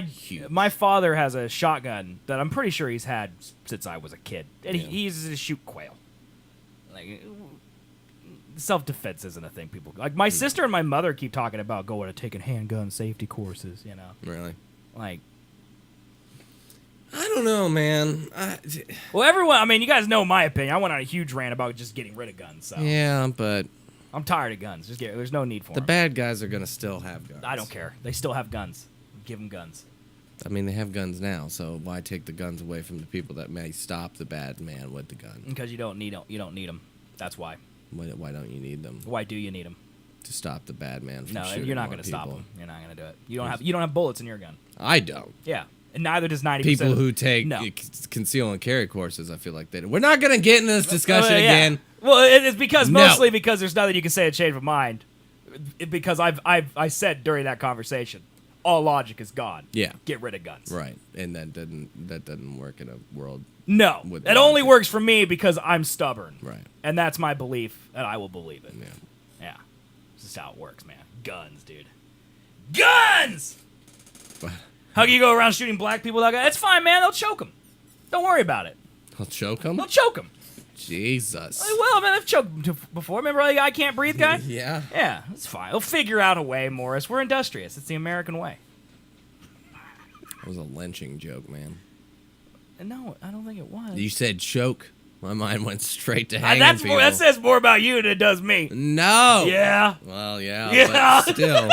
Huge. my father has a shotgun that I'm pretty sure he's had since I was a kid, and Yeah. he uses it to shoot quail. Like self-defense isn't a thing people like. My sister and my mother keep talking about going to taking handgun safety courses. You know, Really? like. I don't know, man. Well, everyone. I mean, you guys know my opinion. I went on a huge rant about just getting rid of guns. So Yeah, but I'm tired of guns. There's no need for the them. bad guys are gonna still have guns. I don't care. They still have guns. Give them guns. I mean, they have guns now, so why take the guns away from the people that may stop the bad man with the gun? Because you don't need them. That's why. Why don't you need them Why do you need them? to stop the bad man from No, shooting you're not more going to stop people? them. You're not going to do it. You don't have bullets in your gun. I don't. Yeah, and neither does 90%. People who take No. conceal and carry courses, I feel like they. We're not gonna get into this discussion Yeah. again. Well, it's because No. mostly because there's nothing you can say to change my mind. Because I said during that conversation, all logic is gone. Yeah. Get rid of guns. Right, and that doesn't work in a world. No, With it only logic. works for me because I'm stubborn. Right. And that's my belief, and I will believe it. Yeah. Yeah. This is how it works, man. Guns, dude. Guns! But How can you go around shooting black people without guns? It's fine, man. They'll choke them. Don't worry about it. I'll choke them. They'll choke them. Jesus. Well, man, I've choked them before. Remember the I can't breathe guy? Yeah. Yeah, it's fine. They'll figure out a way, Morris. We're industrious. It's the American way. That was a lynching joke, man. No, I don't think it was. You said choke. My mind went straight to hanging That's people. that says more about you than it does me. No. Yeah. Well, yeah. Yeah. But still,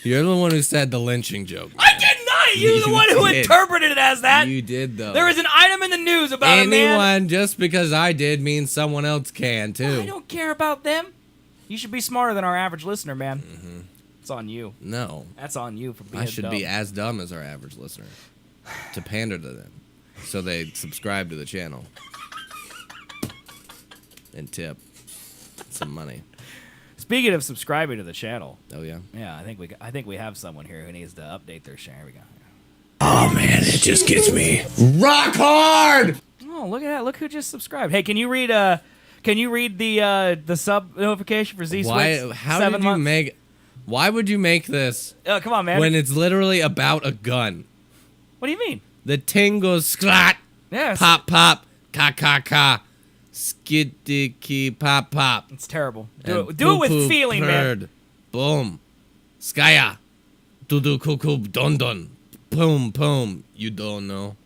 you're the one who said the lynching joke. I man. did not. You're the You one who did. interpreted it as that. You did though. There is an item in the news about a man. Anyone, just because I did means someone else can too. I don't care about them. You should be smarter than our average listener, man. Mm-hmm. It's on you. No. That's on you for being I should dumb. be as dumb as our average listener to pander to them so they subscribe to the channel and tip some money. Speaking of subscribing to the channel, Oh yeah. yeah, I think we have someone here who needs to update their share. Here we go. Oh man, it just gets me rock hard. Oh, look at that! Look who just subscribed. Hey, can you read the sub notification for Z Swix? Why? How 7 did you months? make? Why would you make this Come on, man. when it's literally about a gun? What do you mean? The ting goes scrat, Yeah, pop pop, ka ka ka, skiddicky pop pop. it's terrible. And Do it with poo-poo feeling, man. purred. Boom, skaya, dudu cuckoo don don, boom boom. You don't know.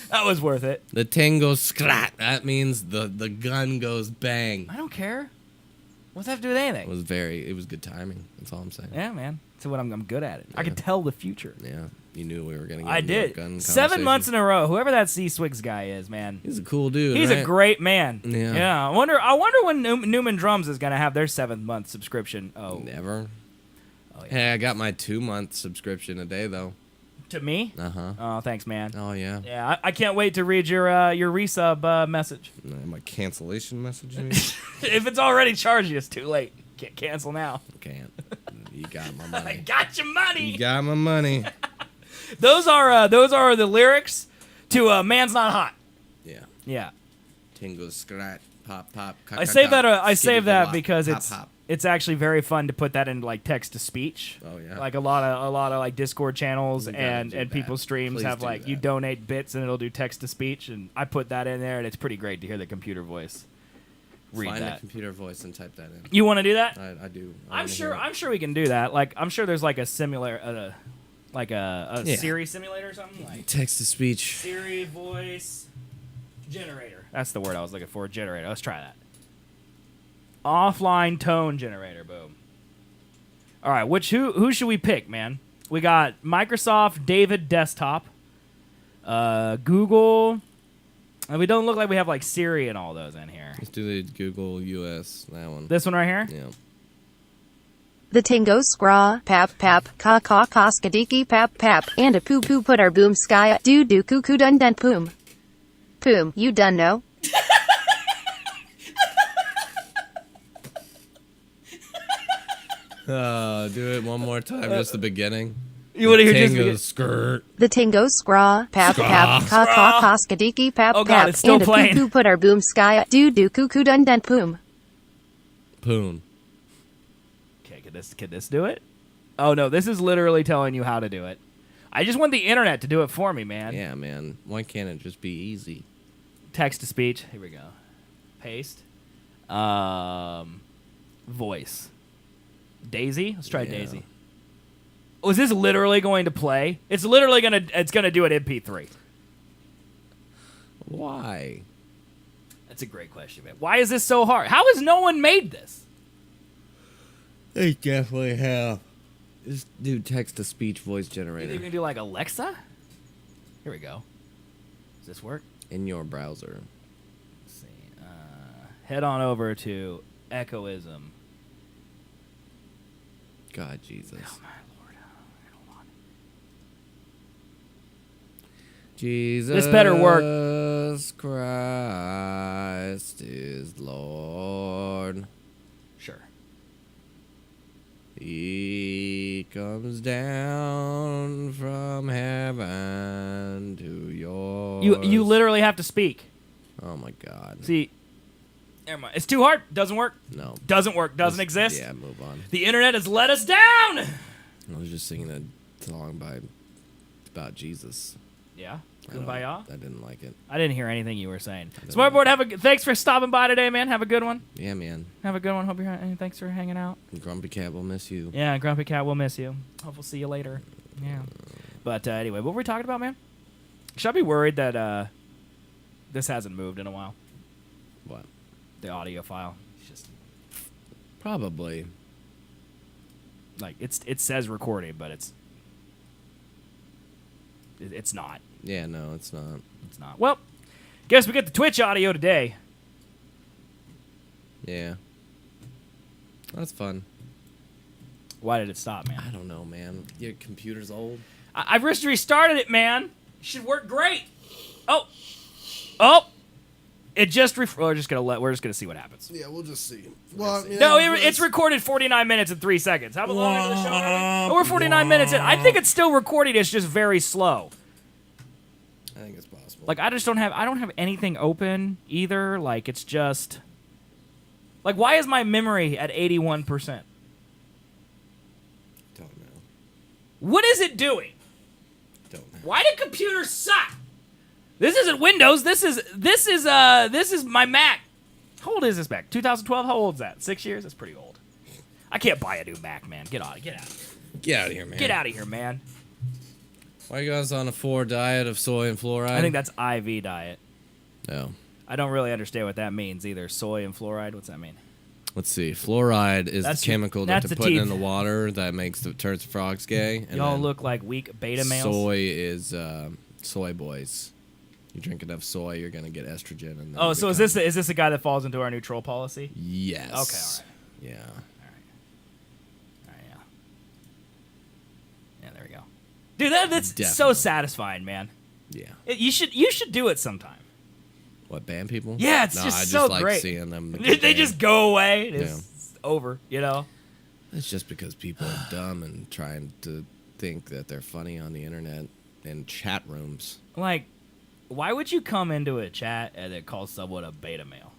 That was worth it. The ting goes scrat. That means the gun goes bang. I don't care. What's that have to do with anything? It was good timing. That's all I'm saying. Yeah, man. That's what I'm good at it. I Yeah. can tell the future. Yeah, you knew we were gonna get I into a did. gun 7 months conversation. in a row. Whoever that C Swigs guy is, man. He's a cool dude. He's a right? great man. Yeah. I wonder when Newman Drums is gonna have their 7th month subscription. Oh, Never. oh yeah. Hey, I got my 2-month subscription a day though. To me? Uh huh. Oh, thanks, man. Oh yeah. Yeah, I can't wait to read your resub message. My cancellation message. You mean? If it's already charged you, it's too late. Can't cancel now. Can't. You got my I money. got your money. You got my money. Those are the lyrics to "Man's Not Hot." Yeah. Yeah. Tingle, scratch, pop, pop. I save that because pop, pop. it's actually very fun to put that into like text to speech. Oh yeah. Like a lot of like Discord channels You gotta and do that. people's streams Please have do like you that. donate bits and it'll do text to speech, and I put that in there, and it's pretty great to hear the computer voice read Find that. the computer voice and type that in. You want to do that? I do. I'm sure we can do that. Like I'm sure there's like a simulator, like a Yeah. Siri simulator or something, like Text to speech. Siri voice generator. That's the word I was looking for. Generator. Let's try that. Offline tone generator. Boom. All right. Who should we pick, man? We got Microsoft David Desktop, Google, and we don't look like we have like Siri and all those in here. Let's do the Google US. That one. This one right here. Yeah. The Tingo scraw, pap pap, ka ka ka skadiki pap pap, and a poo poo put our boom sky, doo doo cuckoo dun dun poom. Poom, you done know? Do it one more time, just the beginning. You want to hear just Tango skirt. The Tingo scraw, pap pap, ka ka ka skadiki pap Oh, God, pap, it's still and a playing. poo poo put our boom sky, doo doo cuckoo dun dun poom. Poon. Okay, can this do it? Oh no, this is literally telling you how to do it. I just want the internet to do it for me, man. Yeah, man. Why can't it just be easy? Text to speech. Here we go. Paste. Voice. Daisy. Let's try Yeah. Daisy. Oh, is this literally going to play? It's literally gonna do an MP3. Why? That's a great question, man. Why is this so hard? How has no one made this? They definitely have. Just do text to speech voice You generator gonna do like Alexa? Here we go. Does this work? in your browser. Let's see. Head on over to Echoism. God, Jesus. Oh my lord. Hold on. Jesus. better work. Jesus Christ is Lord. Sure. He comes down from heaven to yours. You literally have to speak. Oh my God. See, never mind. It's too hard. Doesn't work. No. Doesn't work. Doesn't Just- exist. Yeah, move on. The internet has let us down. I was just singing a song about Jesus. Yeah. I don't- Kumbaya. I didn't like it. I didn't hear anything you were saying. didn't. Smartboard, thanks for stopping by today, man. Have a good one. Yeah, man. Have a good one. Hope you're. Thanks for hanging out. Grumpy Cat will miss you. Yeah, Grumpy Cat will miss you. Hope we'll see you later. Yeah. But anyway, what were we talking about, man? Should I be worried that this hasn't moved in a while? What? The audio file. It's just Probably. like it says recording, but it's not. Yeah, no, it's not. It's not. Well, guess we get the Twitch audio today. Yeah. That's fun. Why did it stop, man? I don't know, man. Your computer's old. I've just restarted it, man. It should work great. Oh! It just we're just gonna see what happens. Yeah, we'll just see. Well, No, it's recorded 49 minutes and 3 seconds. How long is the show? Oh, we're 49 minutes in. I think it's still recording. It's just very slow. I think it's possible. Like I don't have anything open either. Like it's just like why is my memory at 81%? Don't know. What is it doing? Don't know. Why do computers suck? This isn't Windows. This is my Mac. How old is this Mac? 2012. How old is that? 6 years. That's pretty old. I can't buy a new Mac, man. Get out. Get out. Get out of here, man. Get out of here, man. Why are you guys on a 4 diet of soy and fluoride? I think that's IV diet. No. I don't really understand what that means either. Soy and fluoride. What's that mean? Let's see. Fluoride is That's the chemical that's that the they're putting in teeth. the water that turns frogs gay. And Y'all then look like weak beta males. Soy is soy boys. You drink enough soy, you're gonna get estrogen. And then Oh, you so is become- this a guy that falls into our new troll policy? Yes. Okay, all right. Yeah. All right, yeah. Yeah, there we go. Dude, that's so Definitely. satisfying, man. Yeah. You should do it sometime. What, ban people? Yeah, it's no, just I just so like great. seeing them. They get just banned. go away. It's over, you know? It's just because people are dumb and trying to think that they're funny on the internet in chat rooms. Like, Why would you come into a chat and then call someone a beta male?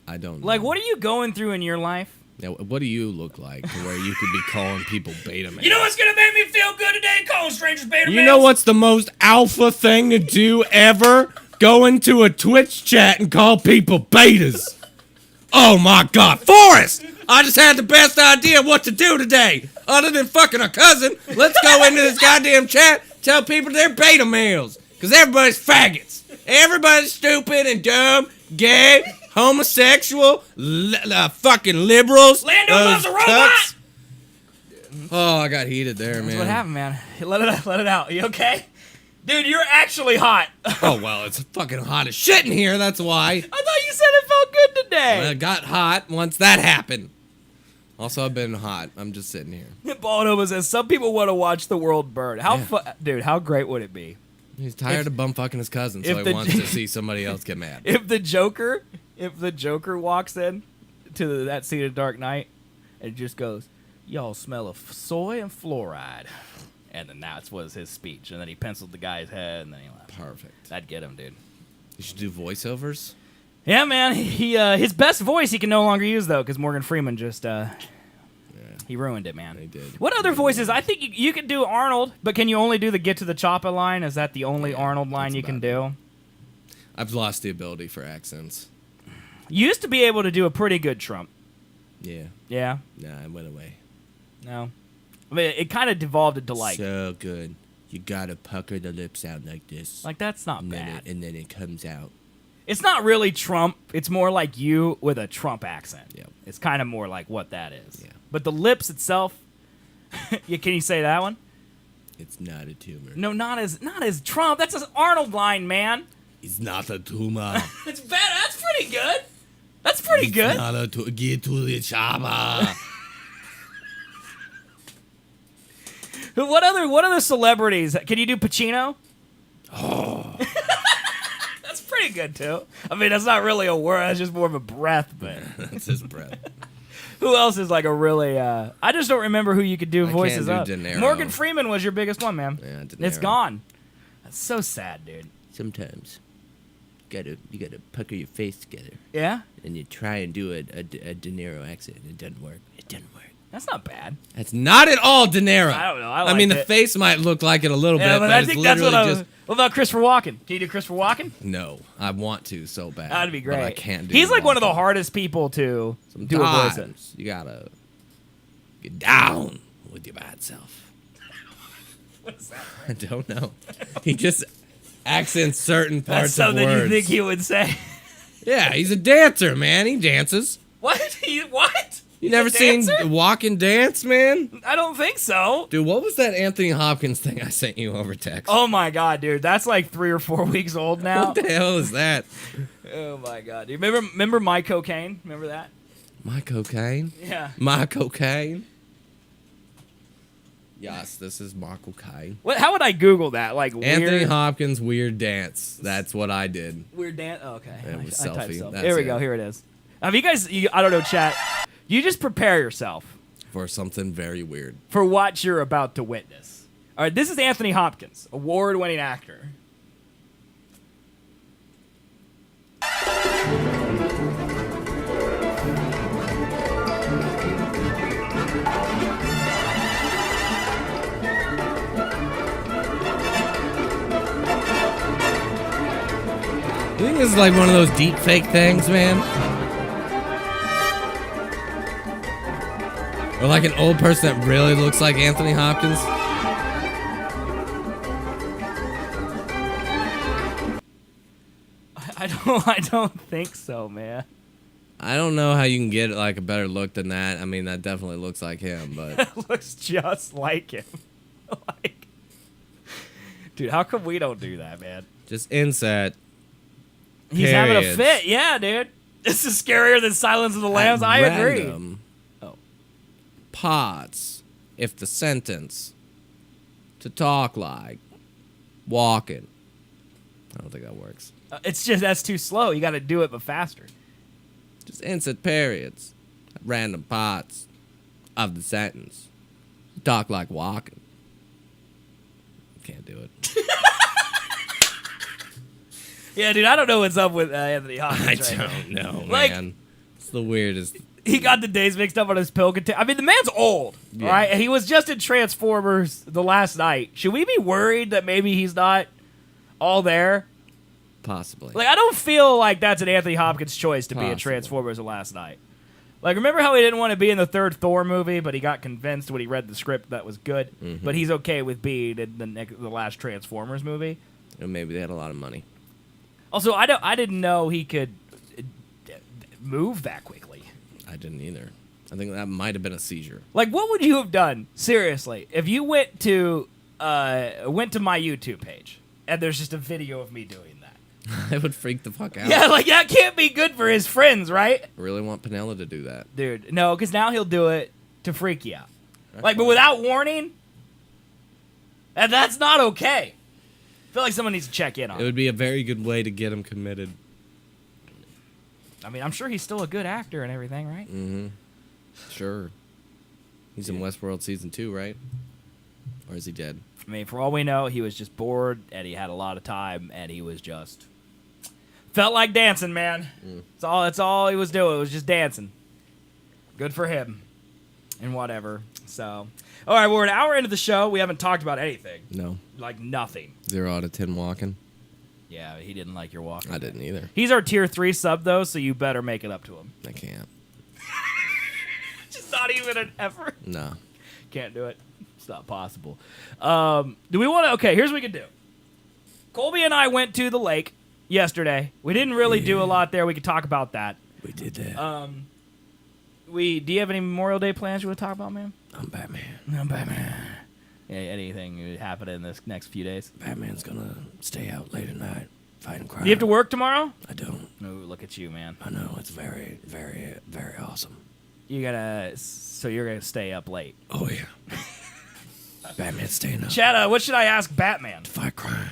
I don't know. Like, what are you going through in your life? Now, what do you look like to where you could be calling people beta males? You know what's gonna make me feel good today? Calling strangers beta males. You know what's the most alpha thing to do ever? Go into a Twitch chat and call people betas. Oh my God, Forrest! I just had the best idea what to do today. Other than fucking a cousin, let's go into this goddamn chat, tell people they're beta males. Because everybody's faggots. Everybody's stupid and dumb, gay, homosexual, fucking liberals. Lando loves a robot! cucks. Oh, I got heated there, man. That's what happened, man. Let it out. You okay? Dude, you're actually hot. Oh, well, it's fucking hot as shit in here, that's why. I thought you said it felt good today. Well, it got hot once that happened. Also, I've been hot. I'm just sitting here. Baldo says, some people want to watch the world burn. Dude, how great would it be? He's tired of bumfucking his cousin, so he wants to see somebody else get mad. If the Joker walks in to that scene of Dark Knight and just goes, y'all smell of soy and fluoride. And then that was his speech. And then he penciled the guy's head, and then he left. Perfect. That'd get him, dude. You should do voiceovers. Yeah, man. He his best voice he can no longer use, though, because Morgan Freeman just, he ruined it, man. He did. What other voices? I think you could do Arnold, but can you only do the get to the chopper line? Is that the only Arnold line you can do? I've lost the ability for accents. You used to be able to do a pretty good Trump. Yeah. Yeah? Nah, it went away. No. I mean, it kind of devolved into like... So good. You gotta pucker the lips out like this. Like, that's not and bad. and then it comes out. It's not really Trump. It's more like you with a Trump accent. Yep. It's kind of more like what that is. Yeah. But the lips itself... can you say that one? It's not a tumor. No, not as Trump. That's an Arnold line, man. It's not a tumor. It's bad. That's pretty good. That's pretty good. It's not a tumor. Get to the chopper. What other celebrities? Can you do Pacino? Oh. That's pretty good too. I mean, that's not really a word. That's just more of a breath. But That's his breath. who else is like a really? I just don't remember who you could do voices can't of. do De Niro. Morgan Freeman was your biggest one, man. Yeah, De It's Niro. gone. That's so sad, dude. Sometimes you gotta pucker your face together Yeah, and you try and do a De Niro accent. It doesn't work. It doesn't work. that's not bad. That's not at all De Niro. I don't know. I mean, the liked it. face might look like it a little Yeah, bit, but but I it's think that's what literally I just. was. What about Christopher Walken? Can you do Christopher Walken? No, I want to so bad. That'd be great. But I can't do. He's like one of the Walken. hardest people to do a voice in. Sometimes you gotta get down with your bad self. What is that? I don't know. He just accents certain That's parts of something words. you think he would say. Yeah, he's a dancer, man. He dances. What? What? You He's never a seen dancer? Walk and Dance, man? I don't think so. Dude, what was that Anthony Hopkins thing I sent you over text? Oh my god, dude, that's like 3 or 4 weeks old now. What the hell is that? Oh my god, dude. Remember My Cocaine? Remember that? My cocaine? Yeah. My cocaine? Yes, this is my cocaine. What? How would I Google that? Like Anthony weird, Hopkins weird dance. That's what I did. weird dance. Oh, okay. It was I typed selfie. selfie. That's Here we it. go. Here it is. Have you guys? I don't know, chat. You just prepare yourself For something very weird. for what you're about to witness. All right, this is Anthony Hopkins, award-winning actor. You think this is like one of those deep fake things, man? Or like an old person that really looks like Anthony Hopkins? I don't think so, man. I don't know how you can get like a better look than that. I mean, that definitely looks like him, but It looks just like him. Like, dude, how come we don't do that, man? just inset. He's having a Periods. fit. Yeah, dude. This is scarier than Silence of the Lambs. at I agree. random Oh. Pots, if the sentence to talk like walking. I don't think that works. It's just that's too slow. You got to do it, but faster. Just insert periods at random parts of the sentence. Talk like walking. Can't do it. Yeah, dude, I don't know what's up with Anthony Hopkins. I right don't know, Like- man. It's the weirdest. He got the days mixed up on his pill container. I mean, the man's old, Yeah. right? And he was just in Transformers the last night. Should we be worried that maybe he's not all there? Possibly. Like, I don't feel like that's an Anthony Hopkins choice to be in Possibly. Transformers the last night. Like, remember how he didn't want to be in the third Thor movie, but he got convinced when he read the script that was good? Mhm. But he's okay with being in the last Transformers movie. And maybe they had a lot of money. Also, I didn't know he could move that quickly. I didn't either. I think that might have been a seizure. Like, what would you have done, seriously, if you went to my YouTube page and there's just a video of me doing that? I would freak the fuck out. Yeah, like, that can't be good for his friends, right? I really want Pinella to do that. Dude, no, because now he'll do it to freak you out. That's Like, but fine. without warning, and that's not okay. I feel like someone needs to check in on It it. would be a very good way to get him committed. I mean, I'm sure he's still a good actor and everything, right? Mm-hmm. Sure. He's in Westworld season 2, right? Or is he dead? I mean, for all we know, he was just bored and he had a lot of time and he was just felt like dancing, man. That's all he was doing. It was just dancing. Good for him. And whatever. So, all right, we're an hour into the show. We haven't talked about anything. No. Like nothing. 0 out of 10 walking. Yeah, he didn't like your walk. I didn't either. He's our tier 3 sub though, so you better make it up to him. I can't. Just not even an effort. No. Can't do it. It's not possible. Do we want to? Okay, here's what we can do. Colby and I went to the lake yesterday. We didn't really do a lot there. We could talk about that. We did that. Do you have any Memorial Day plans you want to talk about, man? I'm Batman. I'm Batman. Yeah, anything happen in this next few days? Batman's gonna stay out late at night, fighting crime. Do you have to work tomorrow? I don't. Oh, look at you, man. I know, it's very, very, very awesome. So you're gonna stay up late. Oh, yeah. Batman's staying up. Chad, what should I ask Batman? Fight crime.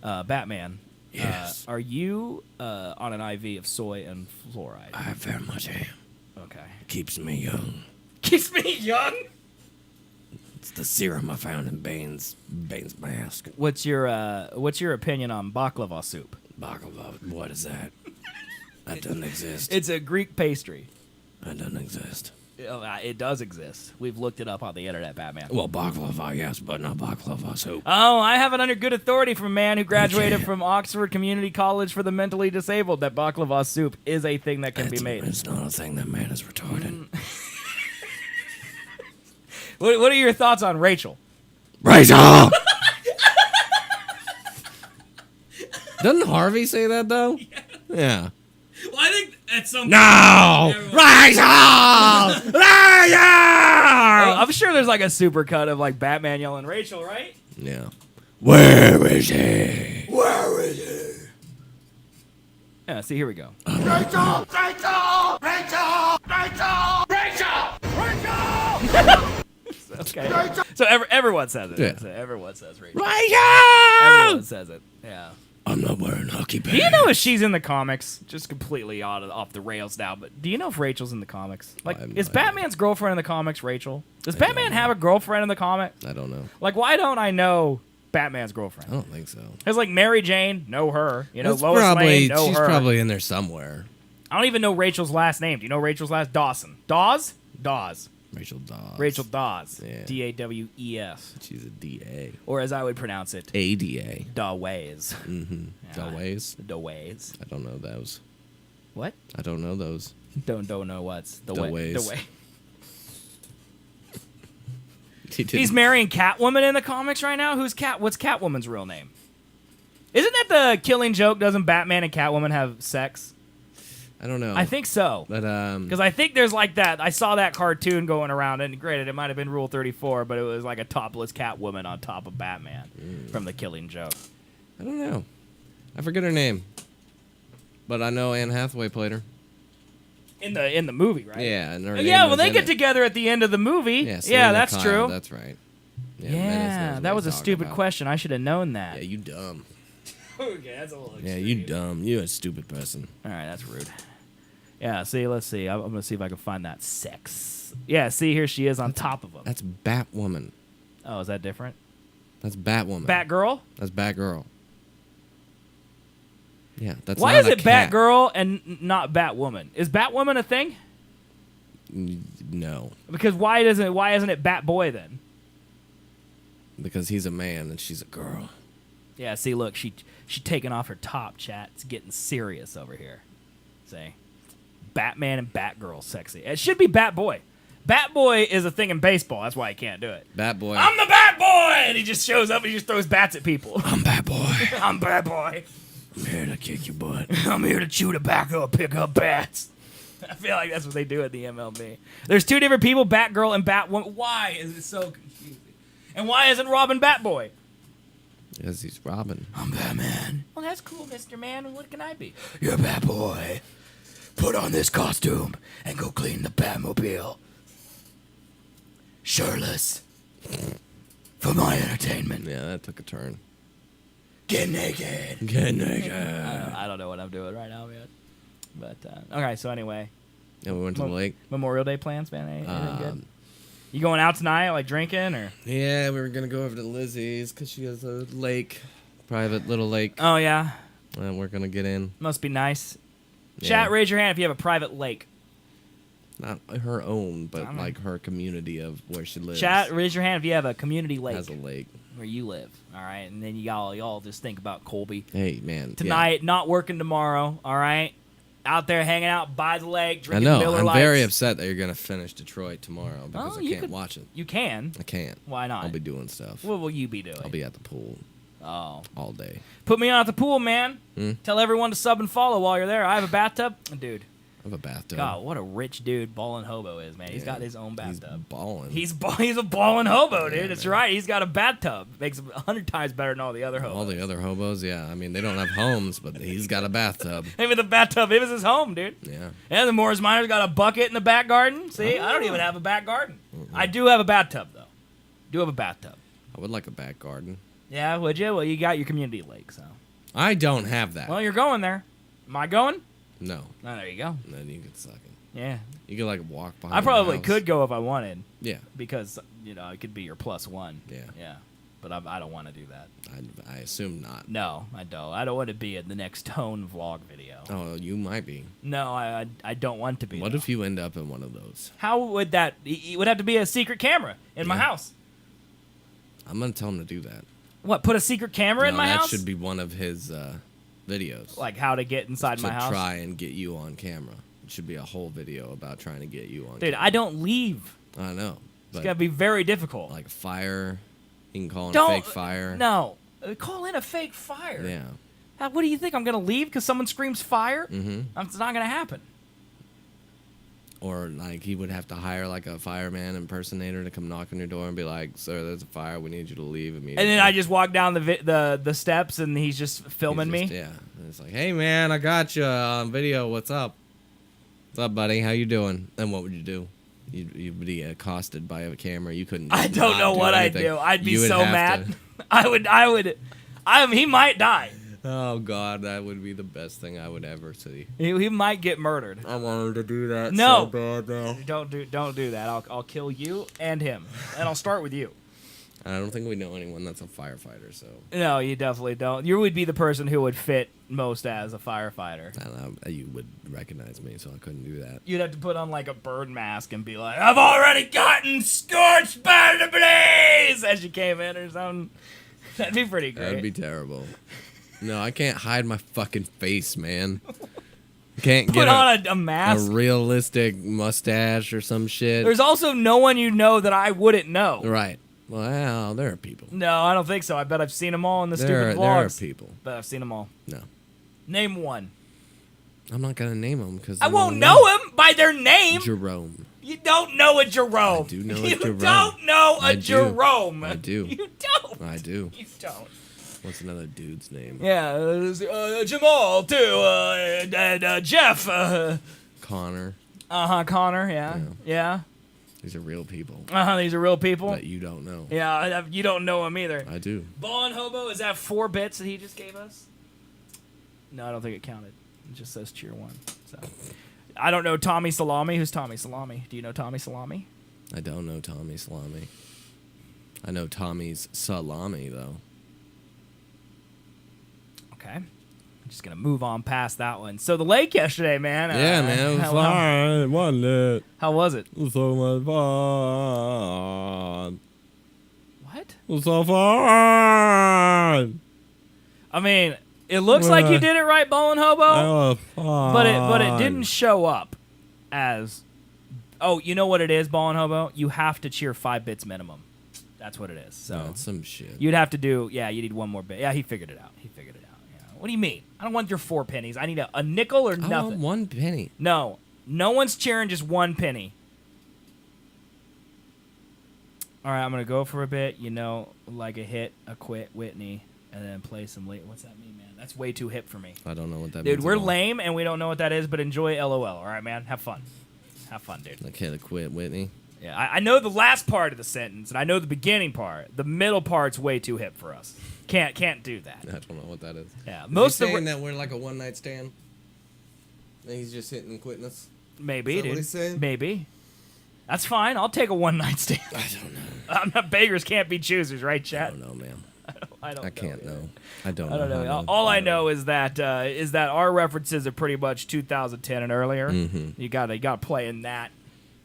Batman. Yes. Are you on an IV of soy and fluoride? I very much am. Okay. Keeps me young. Keeps me young. It's the serum I found in Bane's mask. What's your opinion on baklava soup? Baklava, what is that? That doesn't exist. It's a Greek pastry. That doesn't exist. It does exist. We've looked it up on the internet, Batman. Well, baklava, yes, but not baklava soup. Oh, I have it under good authority from a man who graduated from Oxford Community College for the Mentally Disabled that baklava soup is a thing that can be made. It's not a thing. That man is retarded. What are your thoughts on Rachel? Rachel! Doesn't Harvey say that, though? Yeah. Well, I think at some No! Rachel! Rachel! I'm sure there's like a supercut of like Batman yelling Rachel, right? Yeah. Where is he? Where is he? Yeah, see, here we go. Rachel! Rachel! Rachel! Rachel! Rachel! Rachel! Okay. So everyone says it. Yeah. So everyone says Rachel. Rachel! Everyone says it. Yeah. I'm not wearing hockey pants. Do you know if she's in the comics? Just completely off the rails now, but do you know if Rachel's in the comics? Like, I have no is idea. Batman's girlfriend in the comics Rachel? Does I don't Batman know. have a girlfriend in the comic? I don't know. Like, why don't I know Batman's girlfriend? I don't think so. It's like Mary Jane, know her. You know, That's Lois probably, Lane, know she's her. probably in there somewhere. I don't even know Rachel's last name. Do you know Rachel's last? Dawson. Dawes? Dawes. Rachel Dawes. Rachel Dawes. Yeah. Dawes. She's a DA. Or as I would pronounce it, ADA. Dawes. Mm-hmm. Dawes? Dawes. I don't know those. What? I don't know those. Don't know what's the Dawes. way. The way. He didn't- He's marrying Catwoman in the comics right now. What's Catwoman's real name? Isn't that the Killing Joke? Doesn't Batman and Catwoman have sex? I don't know. I think so. But Because I think there's like that. I saw that cartoon going around, and granted, it might have been Rule 34, but it was like a topless Catwoman on top of Batman from the Killing Joke. I don't know. I forget her name. But I know Anne Hathaway played her. In the movie, right? Yeah, and her Yeah, name well, was they in get it. together at the end of the movie. Yeah, Yeah, Selena that's Kyle, true. That's right. Yeah, that was a stupid question. I should have known that. Yeah, you dumb. Okay, that's a little Yeah, you dumb. You a stupid person. All right, that's rude. Yeah, see, let's see. I'm going to see if I can find that sex. Yeah, see, here she is on top of him. That's Batwoman. Oh, is that different? That's Batwoman. Batgirl? That's Batgirl. Yeah, that's Why not is a it cat. Batgirl and not Batwoman? Is Batwoman a thing? No, Because why isn't it Batboy then? because he's a man and she's a girl. Yeah, see, look, she taking off her top, chat. It's getting serious over here. See? Batman and Batgirl sexy. It should be Batboy. Batboy is a thing in baseball. That's why he can't do it. Batboy. I'm the Batboy! And he just shows up and he just throws bats at people. I'm Batboy. I'm Batboy. I'm here to kick your butt. I'm here to chew tobacco and pick up bats. I feel like that's what they do at the MLB. There's two different people, Batgirl and Batwoman. Why is it so confusing? And why isn't Robin Batboy? Because he's Robin. I'm Batman. Well, that's cool, Mr. Man. What can I be? You're Batboy. Put on this costume and go clean the Batmobile. Shirtless. For my entertainment. Yeah, that took a turn. Get naked. Get naked. I don't know what I'm doing right now, man. But, okay, so anyway. Yeah, we went to the lake. Memorial Day plans, man? Anything good? You going out tonight, like drinking, or? Yeah, we were going to go over to Lizzie's because she has a lake. Private little lake. Oh, yeah. And we're going to get in. Must be nice. Yeah. Chat, raise your hand if you have a private lake. Not her own, but I'm- like her community of where she lives. Chat, raise your hand if you have a community lake has a lake. where you live. All right, and then y'all just think about Colby Hey, man. tonight, not working tomorrow. All right, out there hanging out by the lake, I drinking know. Miller I'm Lights. very upset that you're going to finish Detroit tomorrow because Oh, I you can't could- watch it. You can. I can't. Why not? I'll be doing stuff. What will you be doing? I'll be at the pool Oh, all day. put me on at the pool, man. Hmm? Tell everyone to sub and follow while you're there. I have a bathtub, dude. I have a bathtub. God, what a rich dude Ballin' Hobo is, man. He's got his own He's bathtub. balling. He's a ballin' hobo, dude. Yeah, That's man. right. He's got a bathtub. Makes him 100 times better than all the other hobos. All the other hobos, yeah. I mean, they don't have homes, but he's got a bathtub. Maybe the bathtub is his home, dude. Yeah. And the Morris Minor's got a bucket in the back garden. See, I don't even have a back garden. I do have a bathtub, though. Do have a bathtub. I would like a back garden. Yeah, would you? Well, you got your community lake, so. I don't have that. Well, you're going there. Am I going? No. Oh, there you go. And then you could suck it. Yeah. You could like walk behind I probably the house. could go if I wanted, Yeah. because, it could be your +1. Yeah. Yeah. But I don't want to do that. I assume not. No, I don't. I don't want to be in the next Tone vlog video. Oh, you might be. No, I don't want to be. What though. if you end up in one of those? How would that... It would have to be a secret camera in my Yeah. house. I'm gonna tell him to do that. What, put a secret camera in No, my that house? should be one of his videos. Like how to get inside to my house? try and get you on camera. It should be a whole video about trying to get you on Dude, camera. I don't leave. I know. It's But going to be very difficult. like fire, you can call in Don't- a fake fire. No. Call in a fake fire. Yeah. What do you think? I'm going to leave because someone screams fire? Mm-hmm. It's not going to happen. Or like he would have to hire like a fireman impersonator to come knock on your door and be like, "Sir, there's a fire. We need you to leave immediately." And then I just walk down the steps and he's just filming He's just- me. Yeah. And it's like, "Hey man, I got you on video. What's up? What's up, buddy? How you doing?" Then what would you do? You'd be accosted by a camera. You couldn't. I don't not know do what anything. I'd do. I'd be You would so have mad. to- He might die. Oh God, that would be the best thing I would ever see. He might get murdered. I wanted to do that No. so bad though. Don't do that. I'll kill you and him, and I'll start with you. I don't think we know anyone that's a firefighter, so No, you definitely don't. You would be the person who would fit most as a firefighter. I don't know, you would recognize me, so I couldn't do that. You'd have to put on like a bird mask and be like, "I've already gotten scorched by the blaze," as you came in or something. That'd be pretty great. That'd be terrible. No, I can't hide my fucking face, man. I can't Put get on a a mask. realistic mustache or some shit. There's also no one you know that I wouldn't know. Right. Well, there are people. No, I don't think so. I bet I've seen them all in the There stupid are vlogs. people. But I've seen them all. No. Name one. I'm not going to name them because I won't know him by their name. Jerome. You don't know a Jerome. I do know a you Jerome. don't know a I do. Jerome. I do. You don't. I do. You don't. What's another dude's name? Yeah, Jamal too. Jeff. Connor. Connor. Yeah. These are real people These are real people. that you don't know. Yeah, you don't know him either. I do. Ballin' Hobo, is that 4 bits that he just gave us? No, I don't think it counted. It just says cheer 1. So I don't know Tommy Salami. Who's Tommy Salami? Do you know Tommy Salami? I don't know Tommy Salami. I know Tommy's salami though. Okay. just gonna move on past that one. So the lake yesterday, man. Yeah, man, it was fun, wasn't it? How was it? It was so much fun. What? It was so fun. I mean, it looks like you did it right, Bowling Hobo. That was fun. But it didn't show up as. Oh, you know what it is, Ballin' Hobo? You have to cheer 5 bits minimum. That's what it is. So That's some shit. you'd have to do. Yeah, you need one more bit. Yeah, he figured it out. Yeah. What do you mean? I don't want your 4 pennies. I need a nickel or I nothing. want 1 penny. No one's cheering just 1 penny. All right, I'm gonna go for a bit. Like a hit, a quit, Whitney, and then play some late. What's that mean, man? That's way too hip for me. I don't know what that means. Dude, we're at all. lame and we don't know what that is, but enjoy LOL. All right, man. Have fun, dude. Like, hit a quit, Whitney. Yeah, I know the last part of the sentence, and I know the beginning part. The middle part's way too hip for us. Can't do that. I don't know what that is. Yeah, Is most he of saying the that we're like a one-night stand? And he's just hitting and quitting us? maybe, Is that dude. what he's saying? Maybe. That's fine. I'll take a one-night stand. I don't know. I'm not beggars can't be choosers, right, I chat? don't know, man. I don't. I can't know. know. I don't I don't know. know. All I know is that our references are pretty much 2010 and earlier. Mm-hmm. You gotta play in that.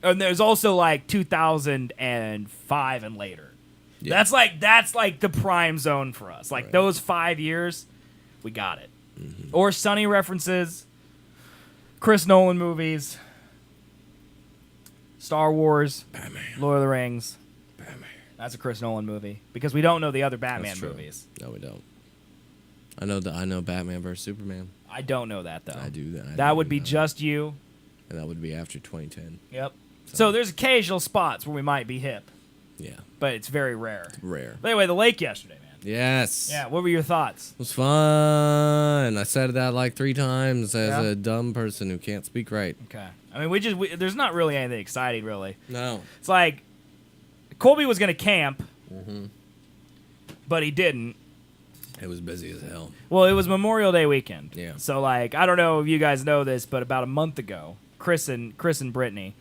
And there's also like 2005 and later. Yeah. That's like the prime zone for us. Like Right. those 5 years, we got it. Mm-hmm. Or Sunny references, Chris Nolan movies, Star Wars, Batman. Lord of the Rings. Batman. That's a Chris Nolan movie because we don't know the other Batman That's true. movies. No, we don't. I know Batman vs Superman. I don't know that though. I do that. That would be just you. And that would be after 2010. Yep. So there's occasional spots where we might be hip, Yeah. but it's very rare. Rare. But anyway, the lake yesterday, man. Yes. Yeah. What were your thoughts? It was fun. I said that like 3 times as Yeah. a dumb person who can't speak right. Okay. I mean, there's not really anything exciting, really. No. It's like Colby was gonna camp, Mm-hmm. but he didn't. It was busy as hell. Well, it was Memorial Day weekend. Yeah. So like, I don't know if you guys know this, but about a month ago, Chris and Brittany,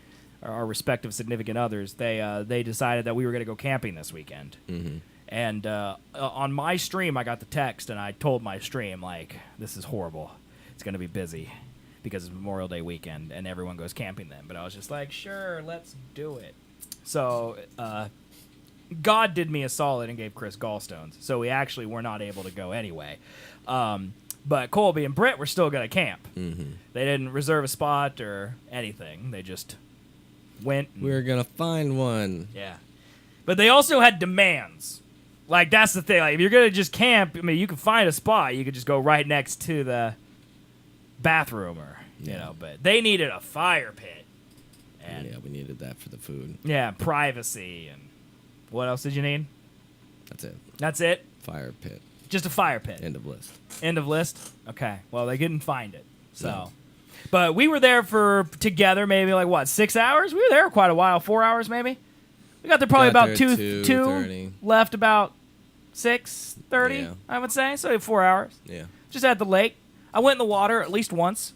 our respective significant others, they decided that we were gonna go camping this weekend. Mm-hmm. And on my stream, I got the text, and I told my stream, like, this is horrible. It's going to be busy because it's Memorial Day weekend, and everyone goes camping then. But I was just like, sure, let's do it. So God did me a solid and gave Chris gallstones. So we actually were not able to go anyway. But Colby and Britt were still going to camp. Mm-hmm. They didn't reserve a spot or anything. They just went. We're going to find one. Yeah. But they also had demands. Like, that's the thing. Like, if you're going to just camp, I mean, you can find a spot. You could just go right next to the bathroom or, you know. But they needed a fire pit. And, Yeah, we needed that for the food. yeah, privacy. And what else did you need? That's it. That's it? Fire pit. Just a fire pit. End of list. End of list? Okay. Well, they couldn't find it. So. No. But we were there together maybe, like, what, 6 hours? We were there quite a while. 4 hours maybe? We got there probably Got about there 2:30. 2:30. Left about 6:30, Yeah. I would say. So 4 hours. Yeah. Just at the lake. I went in the water at least once.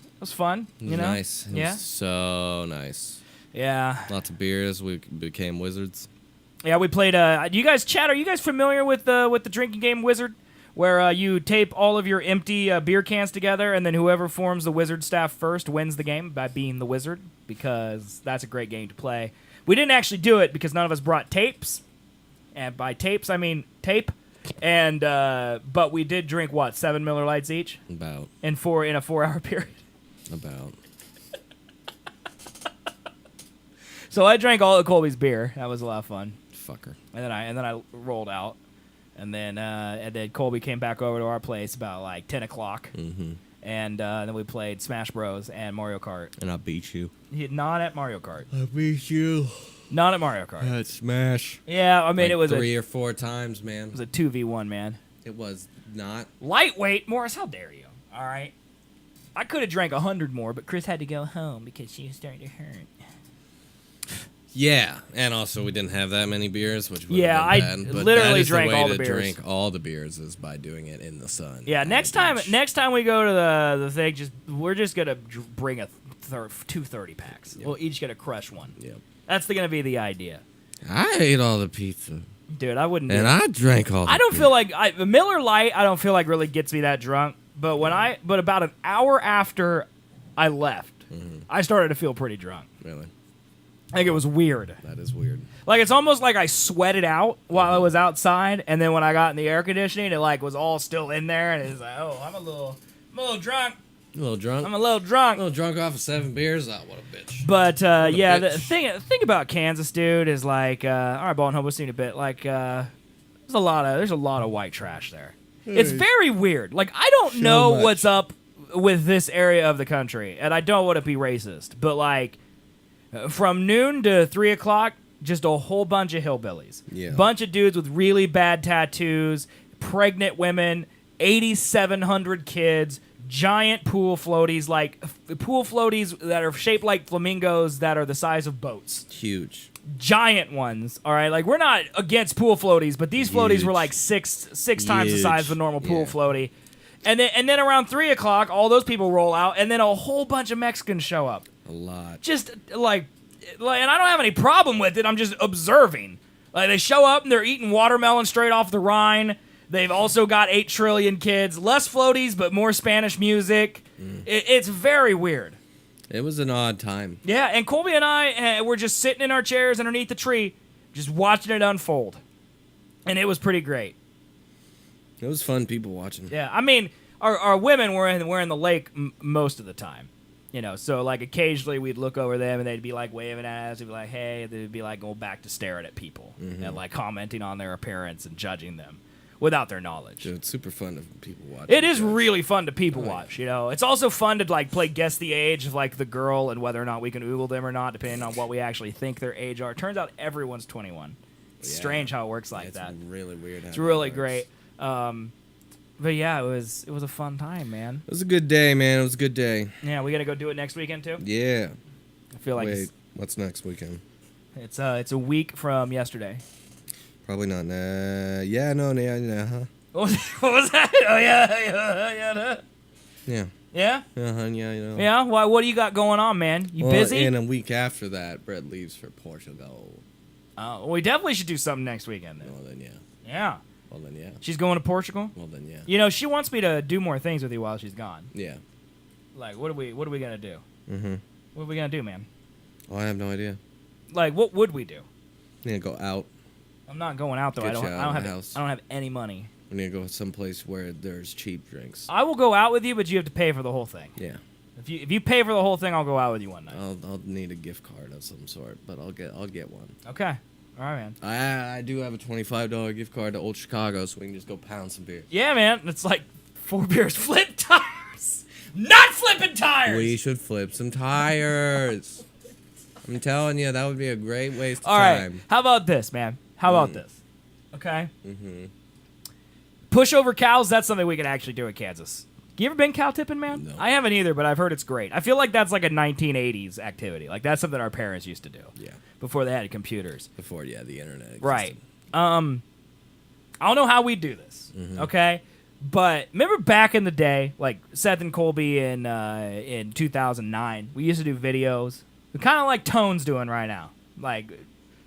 It was fun. It was You know? nice. It Yeah. was so nice. Yeah. Lots of beers. We became wizards. Yeah, we played. Do you guys chat? Are you guys familiar with the drinking game Wizard, where you tape all of your empty beer cans together, and then whoever forms the wizard staff first wins the game by being the wizard? Because that's a great game to play. We didn't actually do it because none of us brought tapes, and by tapes I mean tape. And but we did drink 7 Miller Lights each About. in a 4-hour period. About. So I drank all of Colby's beer. That was a lot of fun. Fucker. And then I rolled out, and then Colby came back over to our place about like 10 o'clock, Mm-hmm. and then we played Smash Bros. And Mario Kart. And I beat you. Not at Mario Kart. I beat you. Not at Mario Kart. At Smash. Yeah, I mean Like it was 3 or 4 times, man. it was a 2v1, man. It was not. Lightweight, Morris. How dare you? All right. I could have drank 100 more, but Chris had to go home because she was starting to hurt. Yeah, and also we didn't have that many beers, which would Yeah, I have been bad. But literally that is drank the way all to the beers. drink all the beers is by doing it in the sun. Yeah, on next the time beach. we go to the thing, we're just gonna bring two 30 packs. Yep. We'll each get a crush one. Yep. That's gonna be the idea, I ate all the pizza, dude. I wouldn't. and do it. I drank all. I don't feel like Miller Lite. I don't feel like really gets me that drunk. But but about an hour after I left, I started to feel pretty drunk. Really? I think it was weird. That is weird. Like, it's almost like I sweated out while I was outside, and then when I got in the air conditioning, it like was all still in there, and it's like, oh, I'm a little drunk. A little drunk. I'm a little drunk. A little drunk off of 7 beers. Oh, what a bitch. But yeah, the bitch. thing about Kansas, dude, is like, all right, Ball and Hope, we've seen a bit. Like, there's a lot of white trash there. It's very weird. Like, I don't know what's up with this area of the country, and I don't want to be racist, but like, from noon to 3 o'clock, just a whole bunch of hillbillies. Yeah. Bunch of dudes with really bad tattoos, pregnant women, 8,700 kids, giant pool floaties, like pool floaties that are shaped like flamingos that are the size of boats. Huge. Giant ones, all right? Like, we're not against pool floaties, but these floaties were like six times the size of a normal pool floaty. And then around 3 o'clock, all those people roll out, and then a whole bunch of Mexicans show up. A lot. Just like, and I don't have any problem with it. I'm just observing. Like, they show up and they're eating watermelon straight off the Rhine. They've also got 8 trillion kids, less floaties but more Spanish music. It's very weird. It was an odd time. Yeah, and Colby and I were just sitting in our chairs underneath the tree, just watching it unfold, and it was pretty great. It was fun people watching. Yeah, I mean, our women were in the lake most of the time. You know, so like occasionally we'd look over them and they'd be like waving at us. We'd be like, hey, they'd be like going back to staring at people and like commenting on their appearance and judging them without their knowledge. Dude, it's super fun to people watch. It is really fun to people watch, you know. It's also fun to like play guess the age of like the girl and whether or not we can oogle them or not, depending on what we actually think their age are. Turns out everyone's 21. It's strange how it works like that. It's really weird. It's really great. But yeah, it was a fun time, man. It was a good day, man. It was a good day. Yeah, we gotta go do it next weekend too. Yeah. I feel like Wait, what's next weekend? it's a week from yesterday. Probably not. Yeah, no, yeah, huh? What was that? Oh yeah. Yeah. Yeah. Yeah, you know. Yeah. Why? What do you got going on, man? You busy? And a week after that, Brett leaves for Portugal. Well, we definitely should do something next weekend then. Well then, yeah. Yeah. Well then, yeah. She's going to Portugal. Well then, yeah. You know, she wants me to do more things with you while she's gone. Yeah. Like, what are we gonna do? Mm-hmm. What are we gonna do, man? Oh, I have no idea. Like, what would we do? We need to go out. I'm not going out though. Get I you don't out of have the house. I don't have any money. We need to go someplace where there's cheap drinks. I will go out with you, but you have to pay for the whole thing. Yeah. If you pay for the whole thing, I'll go out with you one night. I'll need a gift card of some sort, but I'll get one. Okay. All right, man. I do have a $25 gift card to Old Chicago, so we can just go pound some beer. Yeah, man. It's like 4 beers. Flip tires. Not flipping tires. We should flip some tires. I'm telling you, that would be a great waste of All right. time. How about this, man? How about this? Okay. Mm-hmm. Pushover cows. That's something we can actually do in Kansas. You ever been cow tipping, man? No. I haven't either, but I've heard it's great. I feel like that's like a 1980s activity. Like that's something our parents used to do. Yeah. Before they had computers. Before, the internet existed. Right. I don't know how we do this. Okay. But remember back in the day, like Seth and Colby in 2009, we used to do videos. Kind of like Tone's doing right now. Like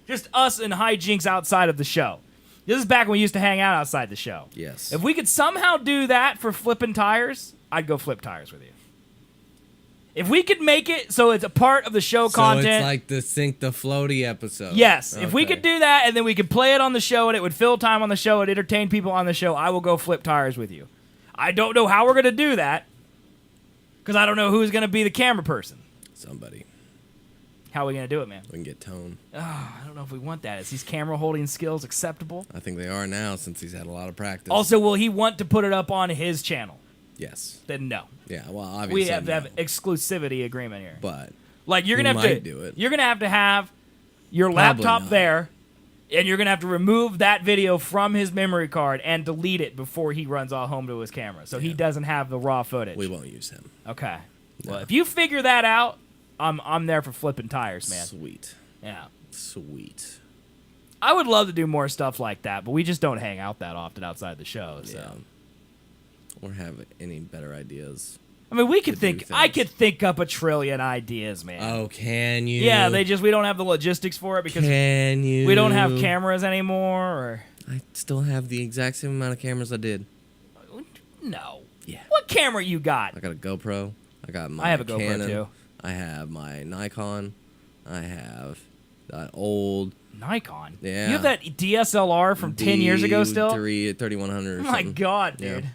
just us and hijinks outside of the show. This is back when we used to hang out outside the show. Yes. If we could somehow do that for flipping tires, I'd go flip tires with you. If we could make it so it's a part of the show content. So it's like the Sink the Floaty episode. Yes. Okay. If we could do that and then we could play it on the show and it would fill time on the show and entertain people on the show, I will go flip tires with you. I don't know how we're going to do that because I don't know who's going to be the camera person. Somebody. How are we going to do it, man? We can get Tone. Oh, I don't know if we want that. Is these camera holding skills acceptable? I think they are now since he's had a lot of practice. Also, will he want to put it up on his channel? Yes. Then no. Yeah, well, obviously We have to no. have exclusivity agreement here. But like you're we gonna have to might do it. You're gonna have your Probably laptop not. there, and you're gonna have to remove that video from his memory card and delete it before he runs all home to his camera, so he doesn't have the raw footage. we won't use him. Okay. Well, if you figure that out, I'm there for flipping tires, man. Sweet. Yeah. Sweet. I would love to do more stuff like that, but we just don't hang out that often outside the show. So. Yeah. Or have any better ideas. I mean, we could do think. I things. could think up a trillion ideas, man. Oh, can you? Yeah, we don't have the logistics for it because Can you? we don't have cameras anymore. Or I still have the exact same amount of cameras I did. no. Yeah. What camera you got? I got a GoPro. I got my I have a GoPro Canon. too. I have my Nikon. I have that old Nikon. Yeah. You have that DSLR from 10 years ago still? 3100 or Oh my something. god, dude.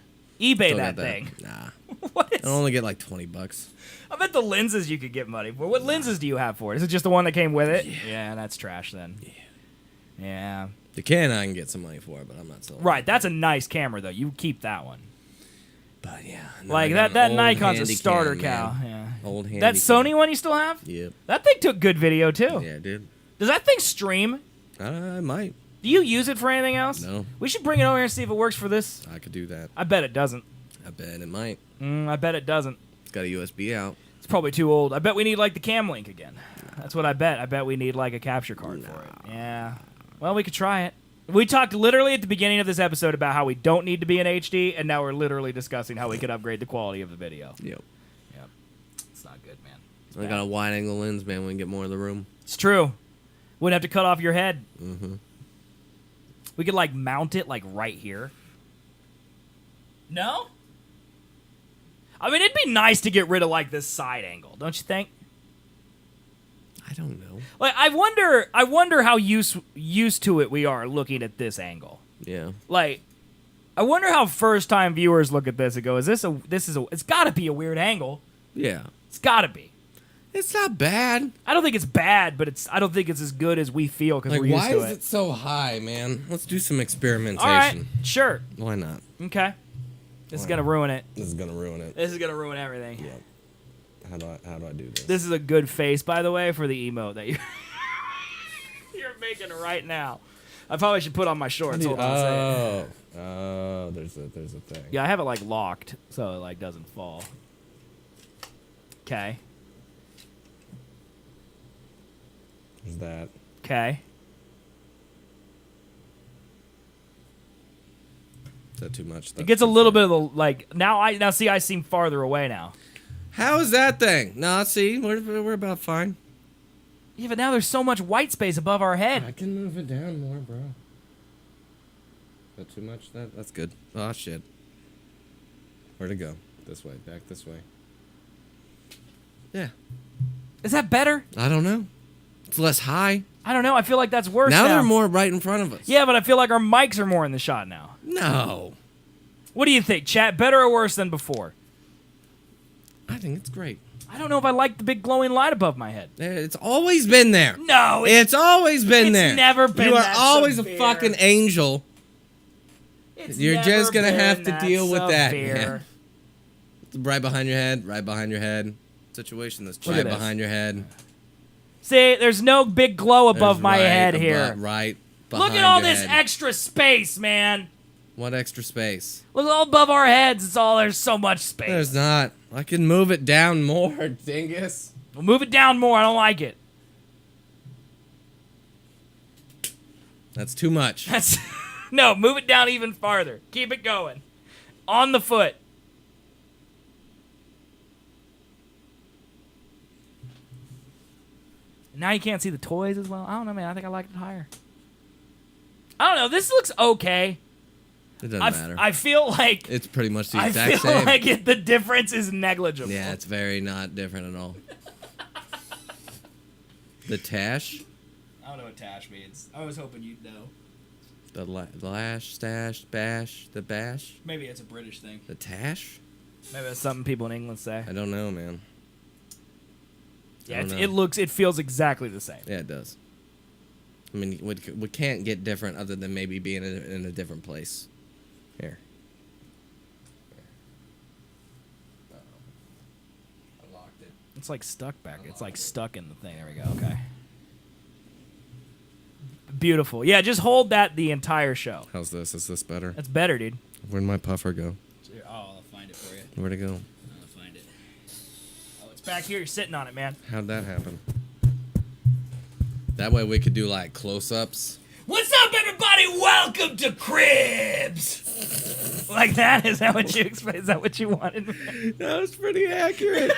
eBay Still that got thing. Nah. What is? I only get like $20. I bet the lenses you could get money for. What lenses do you have for it? Is it just the one that came with it? Yeah, that's trash then. Yeah. The Canon I can get some money for, but I'm not selling. Right, that's a nice camera though. You keep that one. But yeah, no, Like I got that an old Nikon's a handy starter cam, cow. man. Yeah. Old handy That Sony cam. one you still have? Yep. That thing took good video too. Yeah, dude. Does that thing stream? I might. Do you use it for anything else? No. We should bring it over here and see if it works for this. I could do that. I bet it doesn't. I bet it might. I bet it doesn't. It's got a USB out. It's probably too old. I bet we need like the cam link again. That's what I bet. I bet we need like a capture card for it. Yeah. Well, we could try it. We talked literally at the beginning of this episode about how we don't need to be in HD, and now we're literally discussing how we could upgrade the quality of the video. Yep. Yep. It's not good, man. It's I bad. got a wide angle lens, man. We can get more of the room. It's true. Wouldn't have to cut off your head. Mm-hmm. We could like mount it like right here. No? I mean, it'd be nice to get rid of like this side angle, don't you think? I don't know. Like, I wonder how used to it we are looking at this angle. Yeah. Like, I wonder how first time viewers look at this and go, it's got to be a weird angle. Yeah. It's got to be. It's not bad. I don't think it's bad, but I don't think it's as good as we feel because Like, we're used why to is it. it so high, man? Let's do some experimentation. All right, sure. Why not? Okay. This is gonna ruin it. This is gonna ruin it. This is gonna ruin everything. Yep. How do I do this? This is a good face, by the way, for the emote that you're making right now. I probably should put on my shorts. Hold on a second. Oh, there's a thing. Yeah, I have it like locked so it like doesn't fall. Okay. There's that. Okay. Is that too much? It gets a little bit of the like now see I seem farther away now. How is that thing? No, see, we're about fine. Yeah, but now there's so much white space above our head. I can move it down more, bro. Is that too much? That's good. Oh shit. Where'd it go? This way. Back this way. Yeah. Is that better? I don't know. It's less high. I don't know. I feel like that's worse now. Now they're more right in front of us. Yeah, but I feel like our mics are more in the shot now. No. What do you think, chat? Better or worse than before? I think it's great. I don't know if I like the big glowing light above my head. It's always been there. No, It's always been there. never been You are that always severe. a fucking angel. It's You're never just gonna been have to deal with that, severe. Yeah. Right behind your head. Right behind your head. Situation that's Look right at this. behind your head. See, there's no big glow above There's my right head abo- here. Right Look behind at all your this head. extra space, man. What extra space? Look all above our heads. It's all there's so much space. There's not. I can move it down more, dingus. Well, move it down more. I don't like it. That's too much. That's no. Move it down even farther. Keep it going. On the foot. Now you can't see the toys as well. I don't know, man. I think I like it higher. I don't know. This looks okay. It doesn't matter. I feel like It's pretty much the I exact feel same. like the difference is negligible. Yeah, it's very not different at all. The tash, I don't know what tash means. I was hoping you'd know. the lash, stash, bash, the bash, Maybe it's a British thing. the tash. Maybe that's something people in England say. I don't know, man. Yeah, I don't know. it feels exactly the same. Yeah, it does. I mean, we can't get different other than maybe being in a different place. Here. I locked it. It's like stuck back. It's like stuck in the thing. There we go. Okay. Beautiful. Yeah, just hold that the entire show. How's this? Is this better? That's better, dude. Where'd my puffer go? Oh, I'll find it for you. Where'd it go? I'll find it. Oh, it's back here. You're sitting on it, man. How'd that happen? That way we could do like close-ups. What's up, everybody? Welcome to Cribs. Like that? Is that what you expect? Is that what you wanted? That was pretty accurate.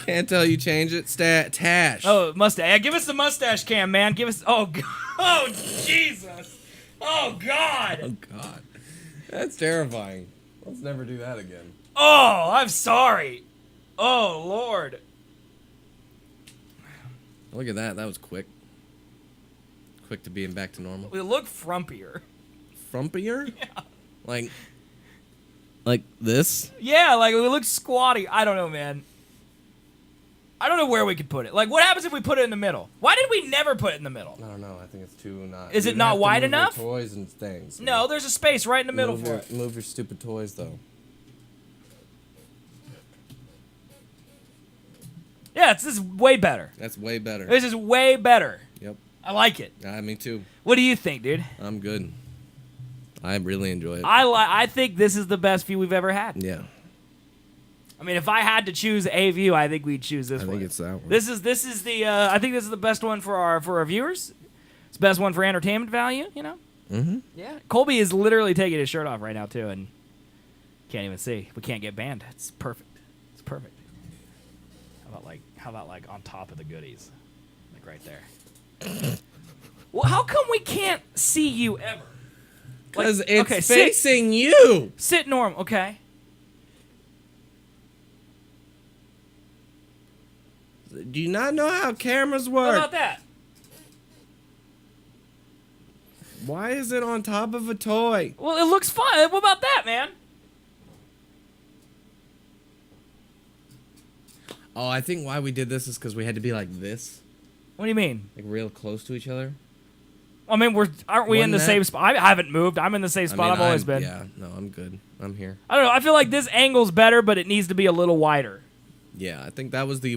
Can't tell you change it. Tash. Oh, mustache. Yeah, give us the mustache cam, man. Give us. Oh, oh, Jesus. Oh, God. Oh, God. That's terrifying. Let's never do that again. Oh, I'm sorry. Oh, Lord. Look at that. That was quick. Quick to being back to normal. We look frumpier. Frumpier? Yeah. Like this? Yeah, like we look squatty. I don't know, man. I don't know where we could put it. Like, what happens if we put it in the middle? Why did we never put it in the middle? I don't know. I think it's too not. Is it you'd not have to wide move your enough? Toys and things. No, there's a space right in the middle for it. Move your stupid toys though. Yeah, this is way better. That's way better. This is way better. Yep. I like it. Me too. What do you think, dude? I'm good. I really enjoy it. I think this is the best view we've ever had. Yeah. I mean, if I had to choose a view, I think we'd choose this one. I think it's that one. This is the I think this is the best one for our viewers. It's the best one for entertainment value, you know? Mm-hmm. Yeah. Colby is literally taking his shirt off right now too, and can't even see. We can't get banned. It's perfect. It's perfect. How about like on top of the goodies? Like right there. Well, how come we can't see you ever? Because Like, it's okay, facing you. Sit normal, okay? Do you not know how cameras How work? about that? Why is it on top of a toy? Well, it looks fine. What about that, man? Oh, I think why we did this is because we had to be like this, What do you mean? like real close to each other. I mean, aren't we in Wasn't the that- same spot? I haven't moved. I'm in the same spot I've always been. Yeah, no, I'm good. I'm here. I don't know. I feel like this angle's better, but it needs to be a little wider. Yeah, I think that was the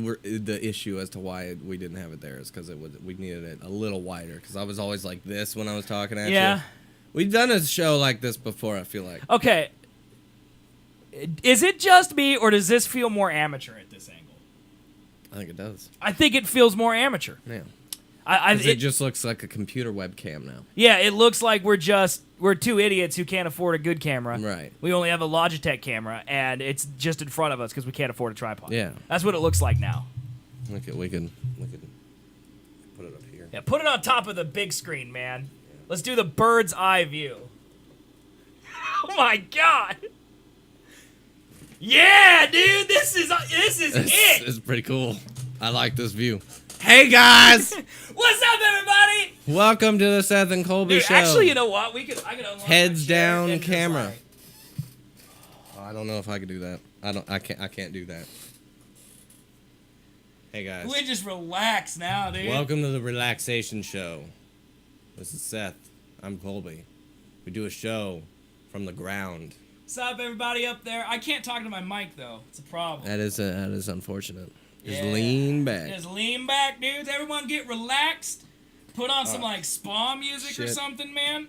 issue as to why we didn't have it there is because we needed it a little wider because I was always like this when I was talking at you. Yeah. We've done a show like this before, I feel like. Okay. Is it just me, or does this feel more amateur at this angle? I think it does. I think it feels more amateur. Yeah. 'Cause It it just looks like a computer webcam now. yeah, it looks like we're two idiots who can't afford a good camera. Right. We only have a Logitech camera, and it's just in front of us because we can't afford a tripod. Yeah. That's what it looks like now. Okay, we can put it up here. Yeah, put it on top of the big screen, man. Let's do the bird's eye view. Oh my god. Yeah, dude, this is it. It's pretty cool. I like this view. Hey guys, What's up, everybody? welcome to the Seth and Colby Dude, show. actually, you know what? I could unlock Heads my chair down and just, camera. like- Oh, I don't know if I could do that. I can't do that. Hey guys, we just relax now, dude. welcome to the relaxation show. This is Seth. I'm Colby. We do a show from the ground. What's up, everybody up there? I can't talk to my mic though. It's a problem. That is unfortunate. Just Yeah. lean back. Just lean back, dudes. Everyone get relaxed. Put on some like spa music or shit. something, man.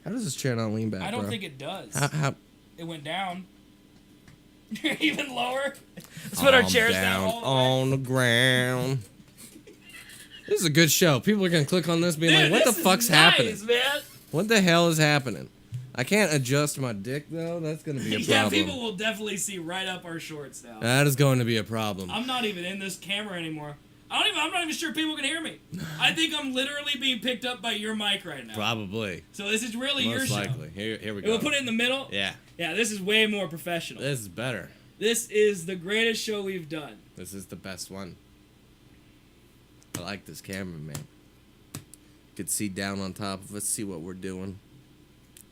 How does this chair not lean back? I don't bro? think it does. How, It went down. Even lower. Let's put our I'm chairs down all the way. on the ground. This is a good show. People are gonna click on this, being Dude, like, "What the this is fuck's nice, happening? Man. What the hell is happening?" I can't adjust my dick though. That's gonna be a Yeah, problem. people will definitely see right up our shorts now. That is going to be a problem. I'm not even in this camera anymore. I'm not even sure people can hear me. I think I'm literally being picked up by your mic right now. Probably. So this is really your Most show. likely. Here we And go. we'll put it in the middle. Yeah. Yeah, this is way more professional. This is better. This is the greatest show we've done. This is the best one. I like this camera, man. You could see down on top of us, see what we're doing.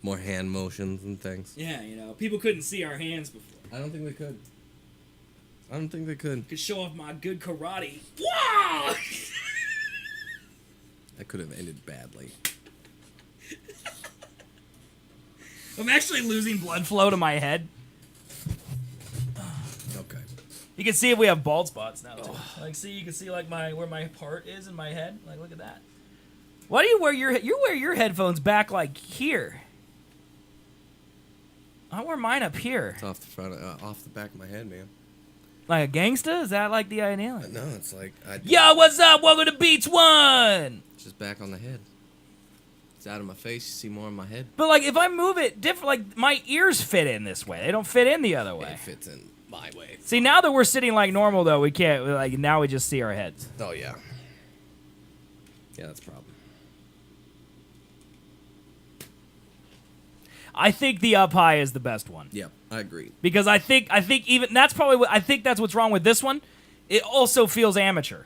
More hand motions and things. Yeah, people couldn't see our hands before. I don't think they could. I don't think they could. Could show off my good karate. Wow! That could have ended badly. I'm actually losing blood flow to my head. Okay. You can see if we have bald spots now too. Like, see, you can see like where my part is in my head. Like, look at that. Why do you wear your headphones back like here? I wear mine up here. It's off the front, off the back of my head, man. Like a gangsta? Is that like the idea? No, it's like Yo, what's up? Welcome to Beats One. It's just back on the head. It's out of my face. You see more of my head. But like, if I move it different, like my ears fit in this way. They don't fit in the other way. It fits in my way. See, now that we're sitting like normal, though, we can't. Like now, we just see our heads. Oh yeah. Yeah, that's a problem. I think the up high is the best one. Yep, I agree. Because I think even that's probably what I think that's what's wrong with this one. It also feels amateur.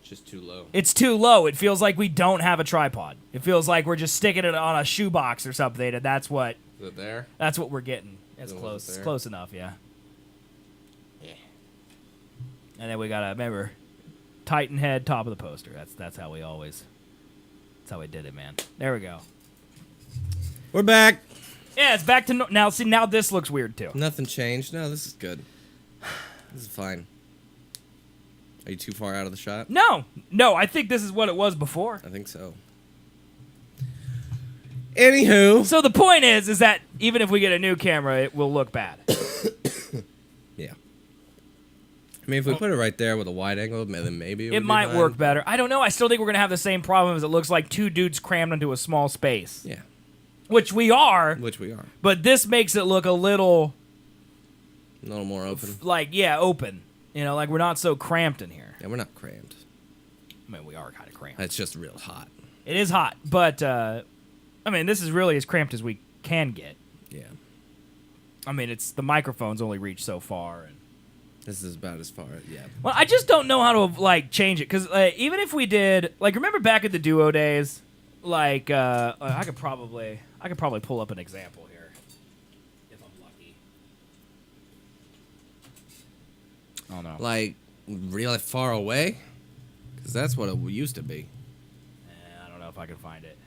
It's just too low. It's too low. It feels like we don't have a tripod. It feels like we're just sticking it on a shoebox or something, and that's what Is it there? that's what we're getting. It's Is it close. It's there? close enough, yeah. And then we gotta remember Titan head, top of the poster. That's how we always. That's how we did it, man. There we go. We're back. Yeah, it's back to now. See, now this looks weird too. Nothing changed. No, this is good. This is fine. Are you too far out of the shot? No, I think this is what it was before. I think so. Anywho. So the point is that even if we get a new camera, it will look bad. Yeah. I mean, if we put it right there with a wide angle, then maybe It might work better. I don't know. I still think we're gonna have the same problem as it looks like two dudes crammed into a small space. Yeah. Which we are. Which we are. But this makes it look a little more open. like, yeah, open. You know, like we're not so cramped in here. Yeah, we're not crammed. I mean, we are kind of cramped. It's just real hot. It is hot, but I mean, this is really as cramped as we can get. Yeah. I mean, it's the microphones only reach so far, and This is about as far. Yeah. well, I just don't know how to like change it because even if we did, like, remember back at the Duo days, like I could probably pull up an example here if I'm lucky. Oh no, Like really far away, because that's what it used to be. I don't know if I can find it.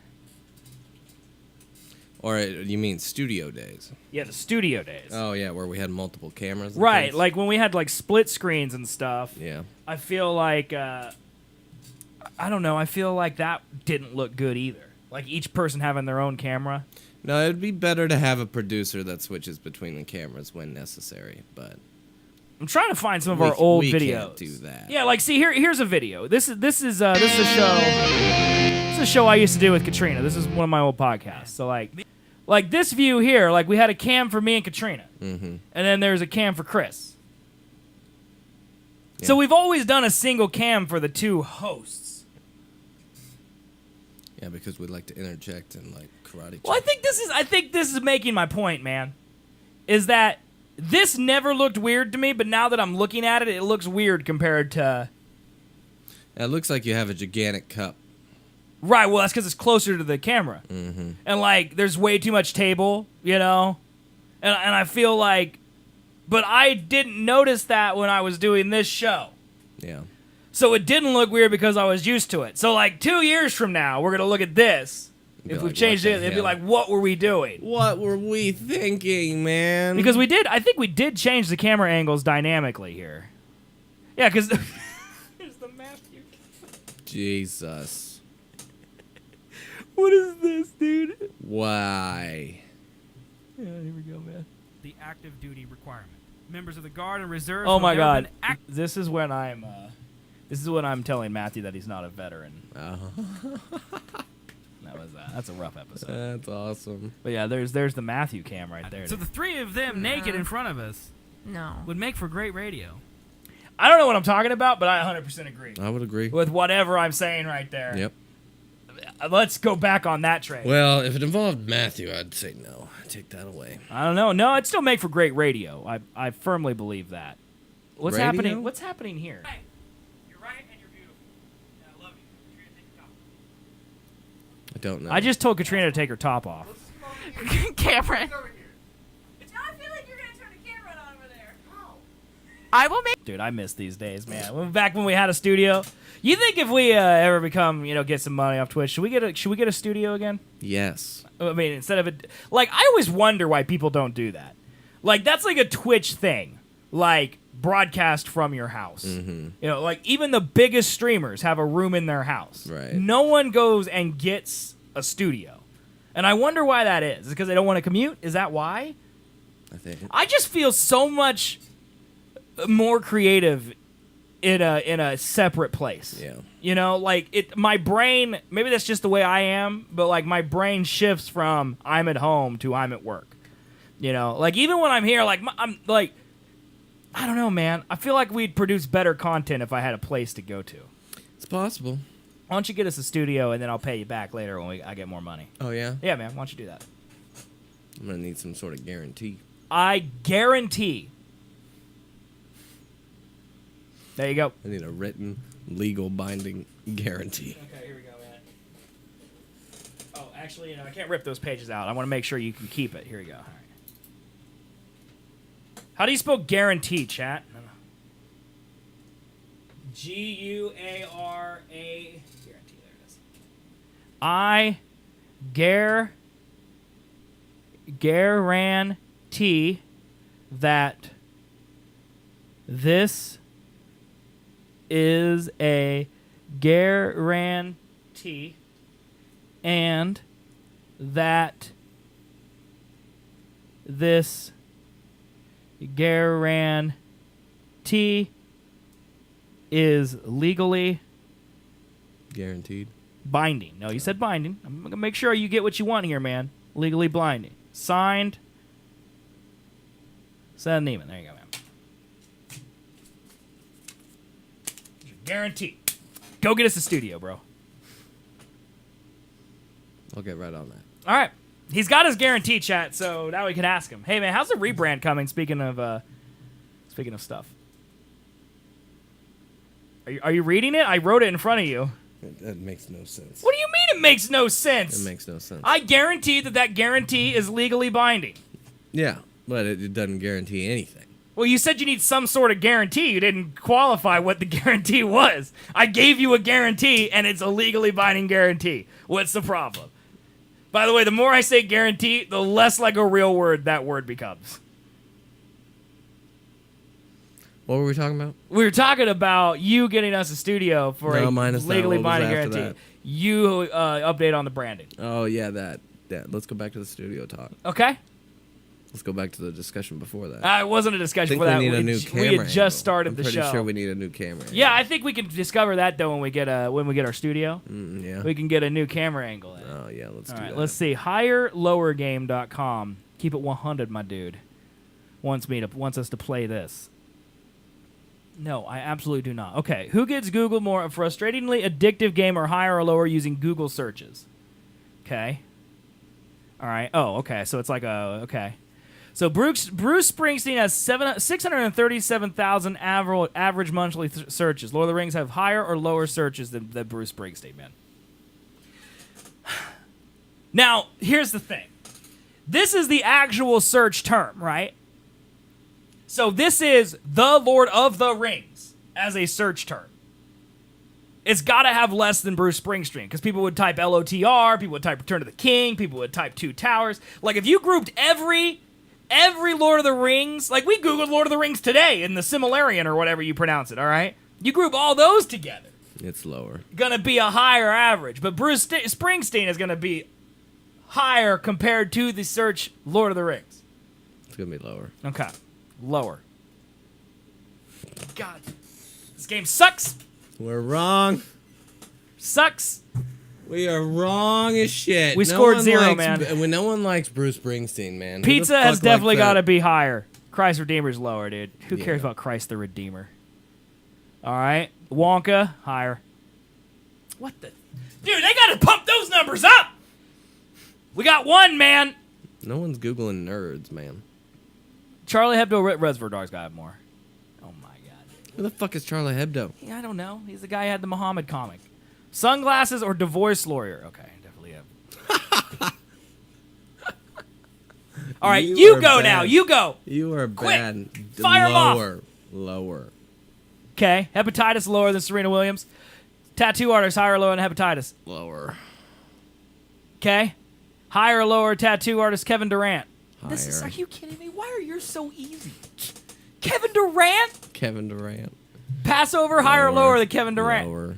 Or you mean studio days? Yeah, the studio days. Oh yeah, where we had multiple cameras. And Right, things. like when we had like split screens and stuff. Yeah. I feel like I don't know. I feel like that didn't look good either. Like each person having their own camera. No, it'd be better to have a producer that switches between the cameras when necessary. But I'm trying to find some of our old we videos. can't do that. Yeah, like see here's a video. This is a show. This is a show I used to do with Katrina. This is one of my old podcasts. So like this view here, like we had a cam for me and Katrina, and then there's a cam for Chris. Yeah. So we've always done a single cam for the two hosts. Yeah, because we'd like to interject and like karate. Well, I think this is making my point, man. Is that this never looked weird to me, but now that I'm looking at it, it looks weird compared to. It looks like you have a gigantic cup. Right, well, that's because it's closer to the camera. Mm-hmm. And, like, there's way too much table, you know? And I feel like... But I didn't notice that when I was doing this show. Yeah. So it didn't look weird because I was used to it. So, like, 2 years from now, we're going to look at this. Be If like, we've changed what it, the it'd be hell? like, what were we doing? What were we thinking, man? Because I think we did change the camera angles dynamically here. Yeah, because... Here's the Matthew. Jesus. What is this, dude? Why? Yeah, here we go, man. The active duty requirement. Members of the Guard and Reserve. Oh who my have never God! been This is when I'm telling Matthew that he's not a veteran. That's a rough episode. That's awesome. But yeah, there's the Matthew cam right there. So the three of them naked in front of us No. would make for great radio. I don't know what I'm talking about, but I 100% agree I would agree. with whatever I'm saying right there. Yep. Let's go back on that train. Well, if it involved Matthew, I'd say no. Take that away. I don't know. No, it'd still make for great radio. I firmly believe that. What's Radio? happening? What's happening here? You're right and you're beautiful. And I love you. You're gonna take your top. I don't know. I just told Katrina to take her top off. Cameron. I feel like you're gonna turn the camera on over there. I will make. Dude, I miss these days, man. Back when we had a studio. You think if we ever become, get some money off Twitch, should we get a studio again? Yes. I mean, instead of it, like, I always wonder why people don't do that. Like, that's like a Twitch thing. Like, broadcast from your house. Mm-hmm. Like, even the biggest streamers have a room in their house. Right. No one goes and gets a studio. And I wonder why that is. Is it because they don't want to commute? Is that why? I think. I just feel so much more creative in a separate place. Yeah. Like my brain, maybe that's just the way I am, but like my brain shifts from I'm at home to I'm at work. Like even when I'm here, like I'm like, I don't know, man. I feel like we'd produce better content if I had a place to go to. It's possible. Why don't you get us a studio and then I'll pay you back later when I get more money? Oh, yeah? Yeah, man. Why don't you do that? I'm gonna need some sort of guarantee. I guarantee. There you go. I need a written, legal, binding guarantee. Okay, here we go, man. Oh, actually, I can't rip those pages out. I want to make sure you can keep it. Here we go. All right. How do you spell guarantee, chat? Guara. Guarantee. There it is. I guarantee that this is a guarantee and that this guarantee is legally Guaranteed. binding. No, you said binding. I'm going to make sure you get what you want here, man. Legally binding. Signed. Seth Neiman. There you go, man. Guarantee. Go get us a studio, bro. I'll get right on that. All right. He's got his guarantee, chat, so now we can ask him. Hey, man, how's the rebrand coming, speaking of stuff? Are you reading it? I wrote it in front of you. That makes no sense. What do you mean it makes no sense? It makes no sense. I guarantee that guarantee is legally binding. Yeah, but it doesn't guarantee anything. Well, you said you need some sort of guarantee. You didn't qualify what the guarantee was. I gave you a guarantee, and it's a legally binding guarantee. What's the problem? By the way, the more I say guarantee, the less like a real word that word becomes. What were we talking about? We were talking about you getting us a studio for a minus that. legally What was binding after guarantee. that? You update on the branding. Oh, yeah, that. Let's go back to the studio talk. Okay? Let's go back to the discussion before that. It wasn't a I discussion think for that. we need a new camera We had angle. just started I'm the pretty show. sure we need a new camera Yeah, angle. I think we can discover that though when we get our studio. Yeah. We can get a new camera angle in. Oh, yeah, let's All do right, that. let's see. HigherLowerGame.com. Keep it 100, my dude. Wants us to play this. No, I absolutely do not. Okay, who gets Google more? A frustratingly addictive game or higher or lower using Google searches? Okay. All right. Oh, okay. So it's like okay. So Bruce Springsteen has 637,000 average monthly searches. Lord of the Rings have higher or lower searches than Bruce Springsteen, man. Now, here's the thing. This is the actual search term, right? So this is the Lord of the Rings as a search term. It's got to have less than Bruce Springsteen because people would type LOTR, people would type Return of the King, people would type Two Towers. Like if you grouped every Lord of the Rings, like we Googled Lord of the Rings today in the Similarian or whatever you pronounce it, all right? You group all those together. It's lower. Gonna be a higher average, but Bruce Springsteen is gonna be higher compared to the search Lord of the Rings. It's going to be lower. Okay. Lower. God. This game sucks. We're wrong. Sucks. We are wrong as shit. We scored one 0, likes, man. When no one likes Bruce Springsteen, man. Who the Pizza fuck has definitely likes got to that? be higher. Christ Redeemer's lower, dude. Who Yeah. cares about Christ the Redeemer? All right. Wonka, higher. What the? Dude, they got to pump those numbers up. We got one, man. No one's Googling nerds, man. Charlie Hebdo Reservoir Dogs got to have more. Oh, my God. Who the fuck is Charlie Hebdo? Yeah, I don't know. He's the guy who had the Muhammad comic. Sunglasses or divorce lawyer? Okay, definitely have. All right, you are go bad. now. You go. You are Quick. bad. Fire 'em off. Lower. Okay, hepatitis lower than Serena Williams. Tattoo artist higher or lower than hepatitis. Lower. Okay, higher or lower tattoo artist Kevin Durant. Higher. This is. Are you kidding me? Why are yours so easy? Kevin Durant. Kevin Durant. Passover higher or lower than Kevin Durant. Lower.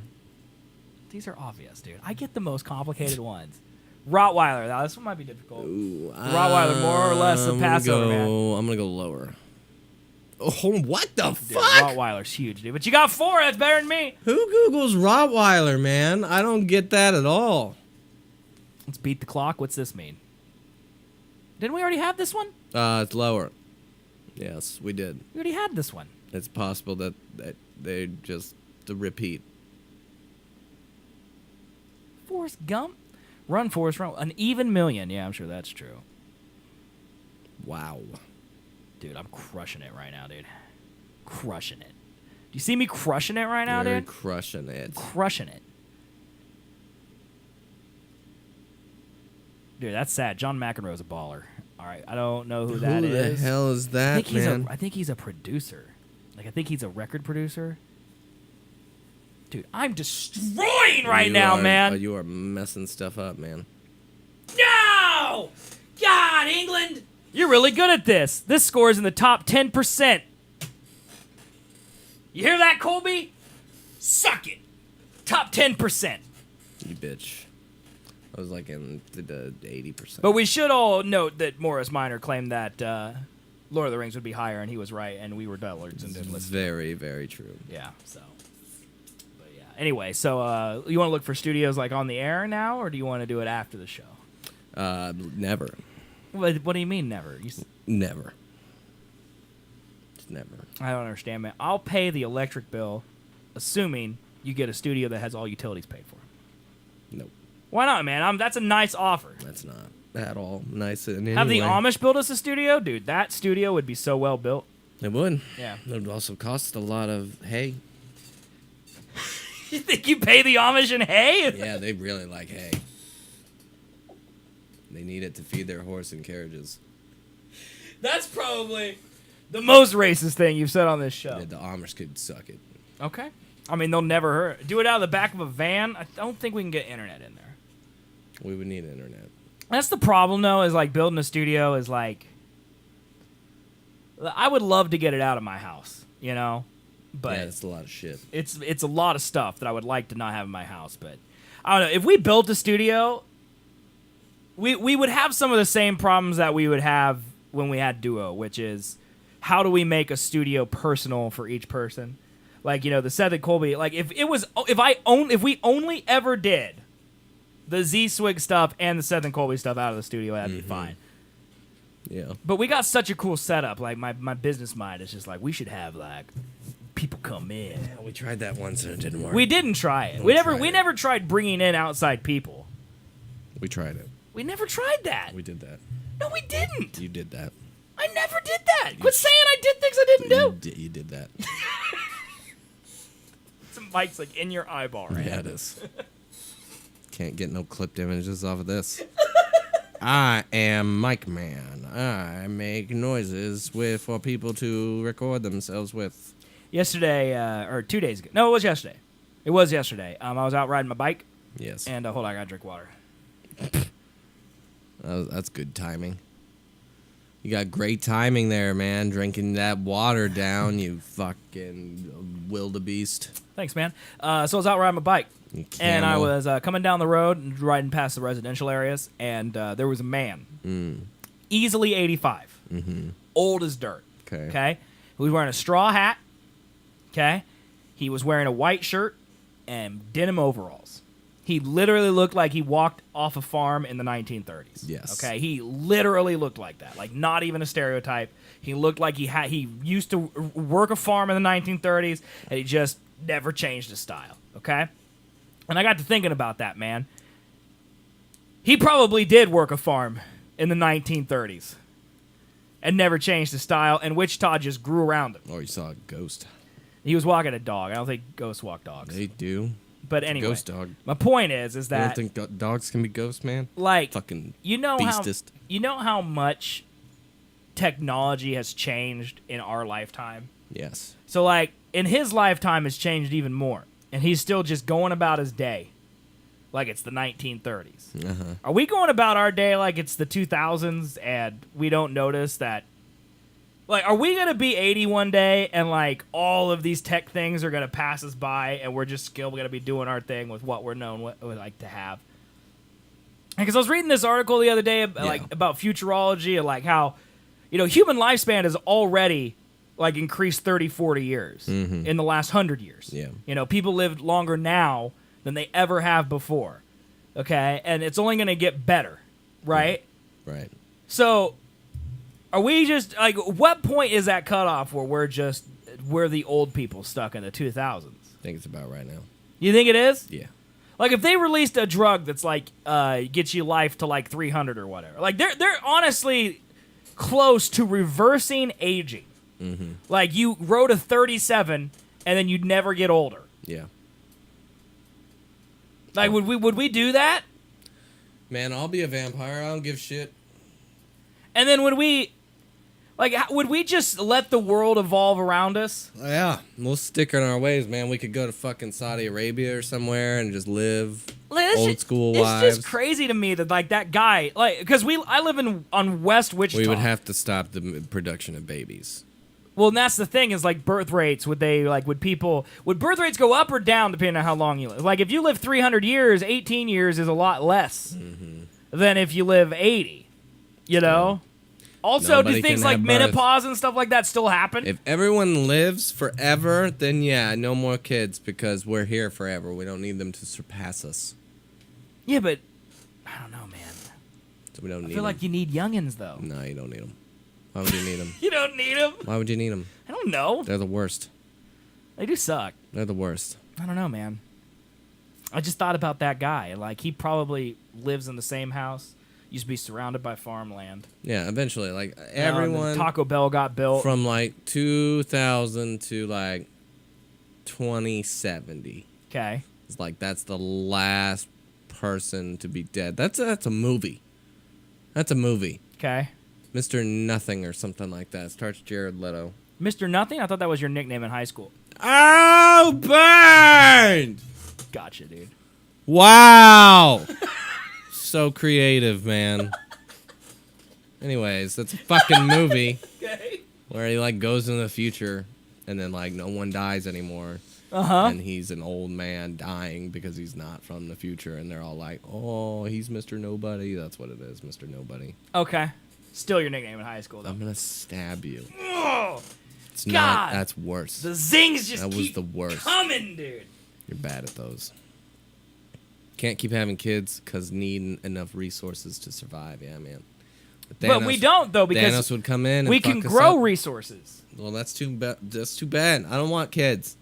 These are obvious, dude. I get the most complicated ones. Rottweiler. Now this one might be difficult. Ooh, Rottweiler, more or less a Passover, man. I'm gonna go lower. Oh, what the Dude, fuck? Rottweiler's huge, dude. But you got 4. That's better than me. Who Googles Rottweiler, man? I don't get that at all. Let's beat the clock. What's this mean? Didn't we already have this one? It's lower. Yes, we did. We already had this one. It's possible that they just the repeat. Forrest Gump? Run, Forrest, run. An even million. Yeah, I'm sure that's true. Wow. Dude, I'm crushing it right now, dude. Crushing it. Do you see me crushing it right now, You're dude? crushing it. Crushing it. Dude, that's sad. John McEnroe's a baller. All right, I don't know who that is. Who the hell is that, man? I think he's a producer. Like, I think he's a record producer. Dude, I'm destroying right now, man. You are messing stuff up, man. No! God, England! You're really good at this. This score is in the top 10%. You hear that, Colby? Suck it. Top 10%. You bitch. I was like in the 80%. But we should all note that Morris Minor claimed that Lord of the Rings would be higher, and he was right, and we were dullards and didn't listen. Very, very true. Yeah, so. But yeah. Anyway, so you want to look for studios like on the air now, or do you want to do it after the show? Never. What do you mean never? Never. Just never. I don't understand, man. I'll pay the electric bill, assuming you get a studio that has all utilities paid for. Nope. Why not, man? That's a nice offer. That's not at all nice in any Have the way. Amish build us a studio? Dude, that studio would be so well built. It would. Yeah. It would also cost a lot of hay. You think you pay the Amish in hay? Yeah, they really like hay. They need it to feed their horse and carriages. That's probably the most racist thing you've said on this show. Yeah, the Amish could suck it. Okay. I mean, they'll never hurt. Do it out of the back of a van? I don't think we can get internet in there. We would need internet. That's the problem, though, is like building a studio is like... I would love to get it out of my house, you know? But yeah, it's a lot of shit. it's a lot of stuff that I would like to not have in my house. But I don't know. If we built a studio, we would have some of the same problems that we would have when we had Duo, which is how do we make a studio personal for each person? Like, you know, the Seth and Colby. Like, if we only ever did the Z-Swig stuff and the Seth and Colby stuff out of the studio, that'd be fine. Yeah. But we got such a cool setup. Like, my business mind is just like, we should have, like, people come in. We tried that once and it didn't work. We didn't try it. We We never tried bringing in outside people. We tried it. We never tried that. We did that. No, we didn't. You did that. I never did that. Quit saying I did things I didn't do. You did that. Some mic's like in your eyeball right Yeah, now. it is. Can't get no clipped images off of this. I am Mike Man. I make noises for people to record themselves with. Yesterday, or 2 days ago. No, it was yesterday. It was yesterday. I was out riding my bike, Yes. and hold on, I gotta drink water. That's good timing. You got great timing there, man. Drinking that water down, you fucking wildebeest. Thanks, man. So I was out riding my bike, You and I camel. was coming down the road and riding past the residential areas, and there was a man, easily 85, old as dirt. Okay. Okay, he was wearing a straw hat. Okay, he was wearing a white shirt and denim overalls. He literally looked like he walked off a farm in the 1930s. Yes. Okay, he literally looked like that. Like, not even a stereotype. He looked like he used to work a farm in the 1930s, and he just never changed his style. Okay, and I got to thinking about that, man. He probably did work a farm in the 1930s and never changed his style, and Wichita just grew around him. Or you saw a ghost. He was walking a dog. I don't think ghosts walk dogs. They do. But anyway, Ghost dog. my point is You that don't think dogs can be ghosts, man? like Fucking you know beastest. how much technology has changed in our lifetime. Yes. So like in his lifetime, it's changed even more, and he's still just going about his day like it's the 1930s. Uh-huh. Are we going about our day like it's the 2000s and we don't notice that? Like, are we going to be 80 one day and, like, all of these tech things are going to pass us by and we're just still going to be doing our thing with what we're known what we like to have? Because I was reading this article the other day, about futurology and, like, how, you know, human lifespan has already, like, increased 30, 40 years in the last 100 years. Yeah. You know, people live longer now than they ever have before, okay? And it's only going to get better, right? Right. So... are we just, like, what point is that cutoff where we're the old people stuck in the 2000s? I think it's about right now. You think it is? Yeah. Like, if they released a drug that's, like, gets you life to, like, 300 or whatever. Like, they're honestly, close to reversing aging. Mm-hmm. Like you grow to 37 and then you'd never get older. Yeah. Like would we do that? Man, I'll be a vampire. I don't give shit. And then would we just let the world evolve around us? Yeah, we'll stick in our ways, man. We could go to fucking Saudi Arabia or somewhere and just live old school lives. It's just crazy to me that like that guy, like, because I live on West Wichita. We would have to stop the production of babies. Well, and that's the thing is like birth rates. Would birth rates go up or down depending on how long you live? Like if you live 300 years, 18 years is a lot less than if you live 80. You know. Also, Nobody do things can like have birth. menopause and stuff like that still happen? If everyone lives forever, then yeah, no more kids because we're here forever. We don't need them to surpass us. Yeah, but I don't know, man. So we don't need I feel like you need youngins though. No, you don't need them. Why would you need them? You don't need them. Why would you need them? I don't know. They're the worst. They do suck. They're the worst. I don't know, man. I just thought about that guy. Like, he probably lives in the same house. Used to be surrounded by farmland. Yeah, eventually, like And everyone then Taco Bell got built. from like 2000 to like 2070. Okay. It's like that's the last person to be dead. That's a movie. That's a movie. Okay. Mr. Nothing or something like that. Starts Jared Leto. Mr. Nothing? I thought that was your nickname in high school. Oh, burned! Gotcha, dude. Wow! So creative, man. Anyways, that's a fucking movie where he like goes in the future and then like no one dies anymore. Uh-huh. And he's an old man dying because he's not from the future and they're all like, "Oh, he's Mr. Nobody." That's what it is, Mr. Nobody. Okay. Still your nickname in high school, though. I'm gonna stab you. Oh, It's God. not. That's worse. the zings just That was keep the worst. coming, dude. You're bad at those. Can't keep having kids because need enough resources to survive. Yeah, man. But we don't, though, because Thanos would come in and we fuck can us grow up. resources. Well, that's too bad. That's too bad. I don't want kids.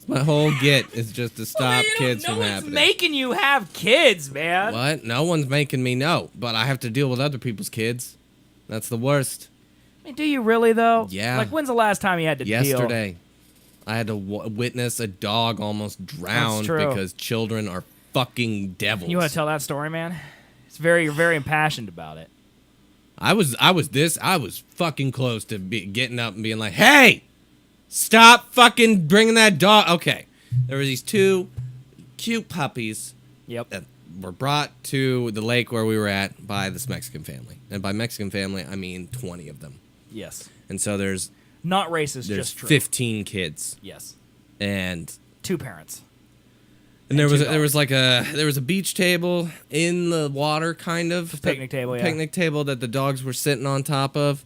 My whole get is just to stop kids no from one's happening. making you have kids, man. What? No one's making me know, but I have to deal with other people's kids. That's the worst. I mean, do you really, though? Yeah. Like, when's the last time you had to deal? Yesterday, I had to witness a dog almost drown true. because children are fucking devils. You want to tell that story, man? You're very impassioned about it. I was fucking close to getting up and being like, "Hey, stop fucking bringing that dog." Okay, there were these two cute puppies Yep. that were brought to the lake where we were at by this Mexican family, and by Mexican family I mean 20 of them. Yes. And so there's Not racist, there's just true. 15 kids, Yes. and 2 parents. there was two there was like there was a beach table in the water, kind of Picnic table, yeah. picnic table that the dogs were sitting on top of.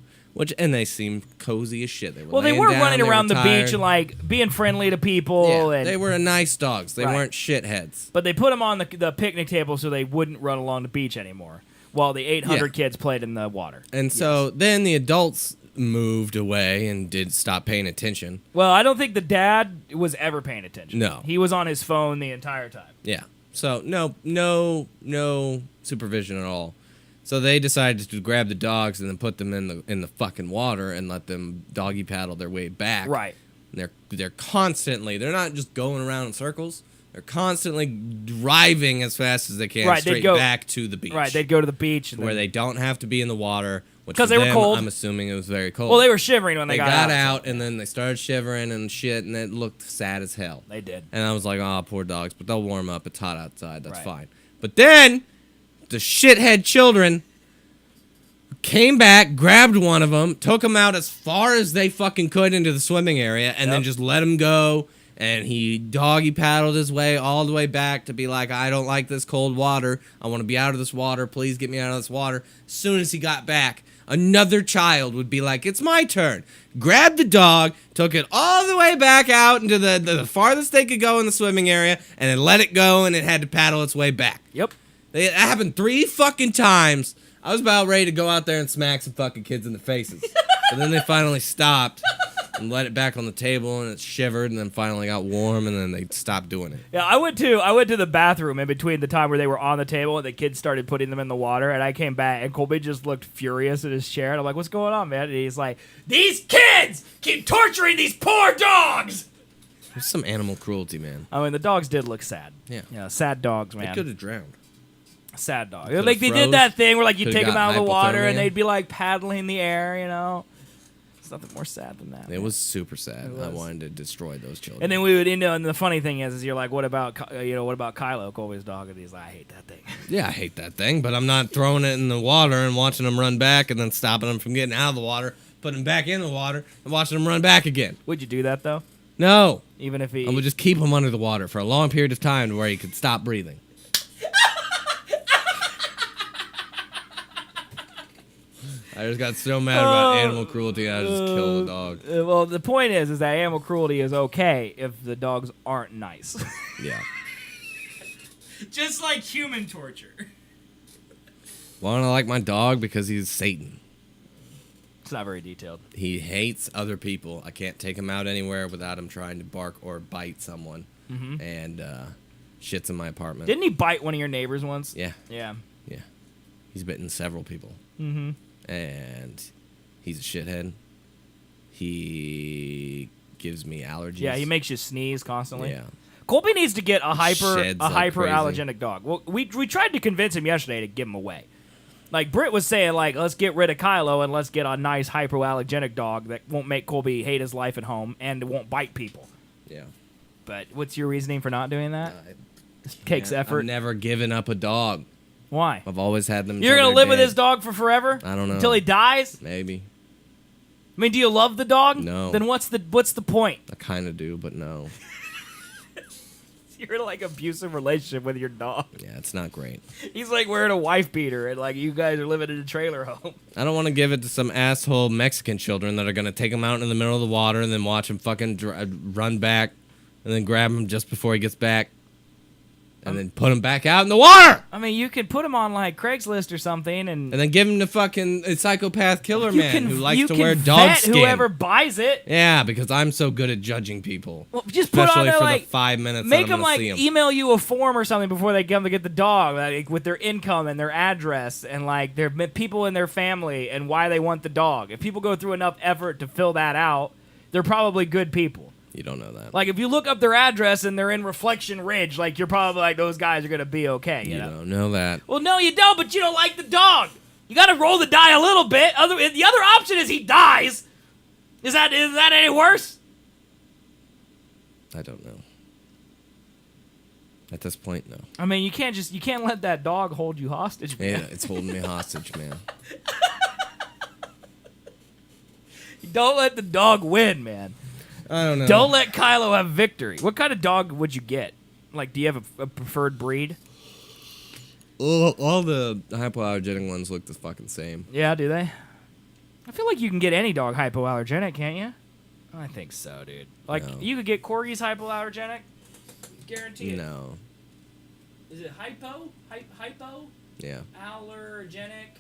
And they seemed cozy as shit. They were Well, they laying were down, running they were around the tired. beach and, like, being friendly to people. Yeah, and they were nice dogs. They Right. weren't shitheads. But they put them on the picnic table so they wouldn't run along the beach anymore while the 800 kids played in the water. And so then the adults moved away and did stop paying attention. Well, I don't think the dad was ever paying attention. No. He was on his phone the entire time. Yeah. So no supervision at all. So they decided to grab the dogs and then put them in the fucking water and let them doggy paddle their way back. Right. And they're constantly, they're not just going around in circles. They're constantly driving as fast as they can Right, they'd straight go- back to the beach. Right, they'd go to the beach. And where then, they don't have to be in the water. 'Cause they were cold. I'm assuming it was very cold. well, they were shivering when They they got out. out and then they started shivering and shit, and it looked sad as hell. They did. And I was like, "Oh, poor dogs, but they'll warm up. It's hot outside. That's Right. fine." But then the shithead children came back, grabbed one of them, took him out as far as they fucking could into the swimming area, and then just let him go. And he doggy paddled his way all the way back to be like, "I don't like this cold water. I want to be out of this water. Please get me out of this water." As soon as he got back, another child would be like, "It's my turn." Grabbed the dog, took it all the way back out into the farthest they could go in the swimming area, and then let it go, and it had to paddle its way back. Yep. It happened 3 fucking times. I was about ready to go out there and smack some fucking kids in the faces. But then they finally stopped. and let it back on the table, and it shivered, and then finally got warm, and then they stopped doing it. Yeah, I went to the bathroom in between the time where they were on the table and the kids started putting them in the water, and I came back and Colby just looked furious in his chair, and I'm like, "What's going on, man?" And he's like, "These kids keep torturing these poor dogs." There's some animal cruelty, man. I mean, the dogs did look sad. Yeah. Sad dogs, man. They could have drowned. Sad dog. Could've Like they froze. did that thing where like you Could've take them got out of the water hypothermia. and they'd be like paddling in the air, you know. It's nothing more sad than that. It man. was super sad. It I was. wanted to destroy those children. And then we would, and the funny thing is you're like, what about Kylo, Colby's dog? And he's like, I hate that thing. Yeah, I hate that thing, but I'm not throwing it in the water and watching them run back and then stopping them from getting out of the water, putting them back in the water, and watching them run back again. Would you do that though? No. Even if he? I would just keep him under the water for a long period of time to where he could stop breathing. I just got so mad about animal cruelty, I just killed the dog. Well, the point is that animal cruelty is okay if the dogs aren't nice. Yeah. Just like human torture. Why don't I like my dog? Because he's Satan. It's not very detailed. He hates other people. I can't take him out anywhere without him trying to bark or bite someone. Mm-hmm. And shits in my apartment. Didn't he bite one of your neighbors once? Yeah. Yeah. Yeah. He's bitten several people. Mm-hmm. And he's a shithead. He gives me allergies. Yeah, he makes you sneeze constantly. Yeah. Colby needs to get a Sheds like hyperallergenic dog. Well, we tried to convince him yesterday to give him away. Like Britt was saying, like let's get rid of Kylo and let's get a nice hyperallergenic dog that won't make Colby hate his life at home and won't bite people. Yeah. But what's your reasoning for not doing that? Takes effort. I've never given up a dog. Why? I've always had them. You're till gonna they're live with dead. this dog for forever? I don't know. Until he dies? Maybe. I mean, do you love the dog? No. Then what's the point? I kind of do, but no. You're in like abusive relationship with your dog. Yeah, it's not great. He's like wearing a wife beater and like you guys are living in a trailer home. I don't want to give it to some asshole Mexican children that are going to take him out in the middle of the water and then watch him fucking run back and then grab him just before he gets back and then put him back out in the water I mean, you could put him on like Craigslist or something and and then give him to fucking a psychopath killer you man can, who likes you to can wear dog vet skin. whoever buys it. Yeah, because I'm so good at judging people. Well, just put Especially on there for like the 5 minutes make that I'm them gonna like see him. email you a form or something before they come to get the dog, like with their income and their address and like their people in their family and why they want the dog. If people go through enough effort to fill that out, they're probably good people. You don't know that. Like if you look up their address and they're in Reflection Ridge, like you're probably like those guys are gonna be okay. You you know? don't know that. Well, no, you don't. But you don't like the dog. You got to roll the die a little bit. The other option is he dies. Is that any worse? I don't know. At this point, no. I mean, you can't let that dog hold you hostage, man. Yeah, it's holding me hostage, man. Don't let the dog win, man. I don't know. Don't let Kylo have victory. What kind of dog would you get? Like, do you have a preferred breed? All the hypoallergenic ones look the fucking same. Yeah, do they? I feel like you can get any dog hypoallergenic, can't you? I think so, dude. Like, No. you could get corgis hypoallergenic. Guarantee it. No. Is it hypo? Hypo? Yeah. Allergenic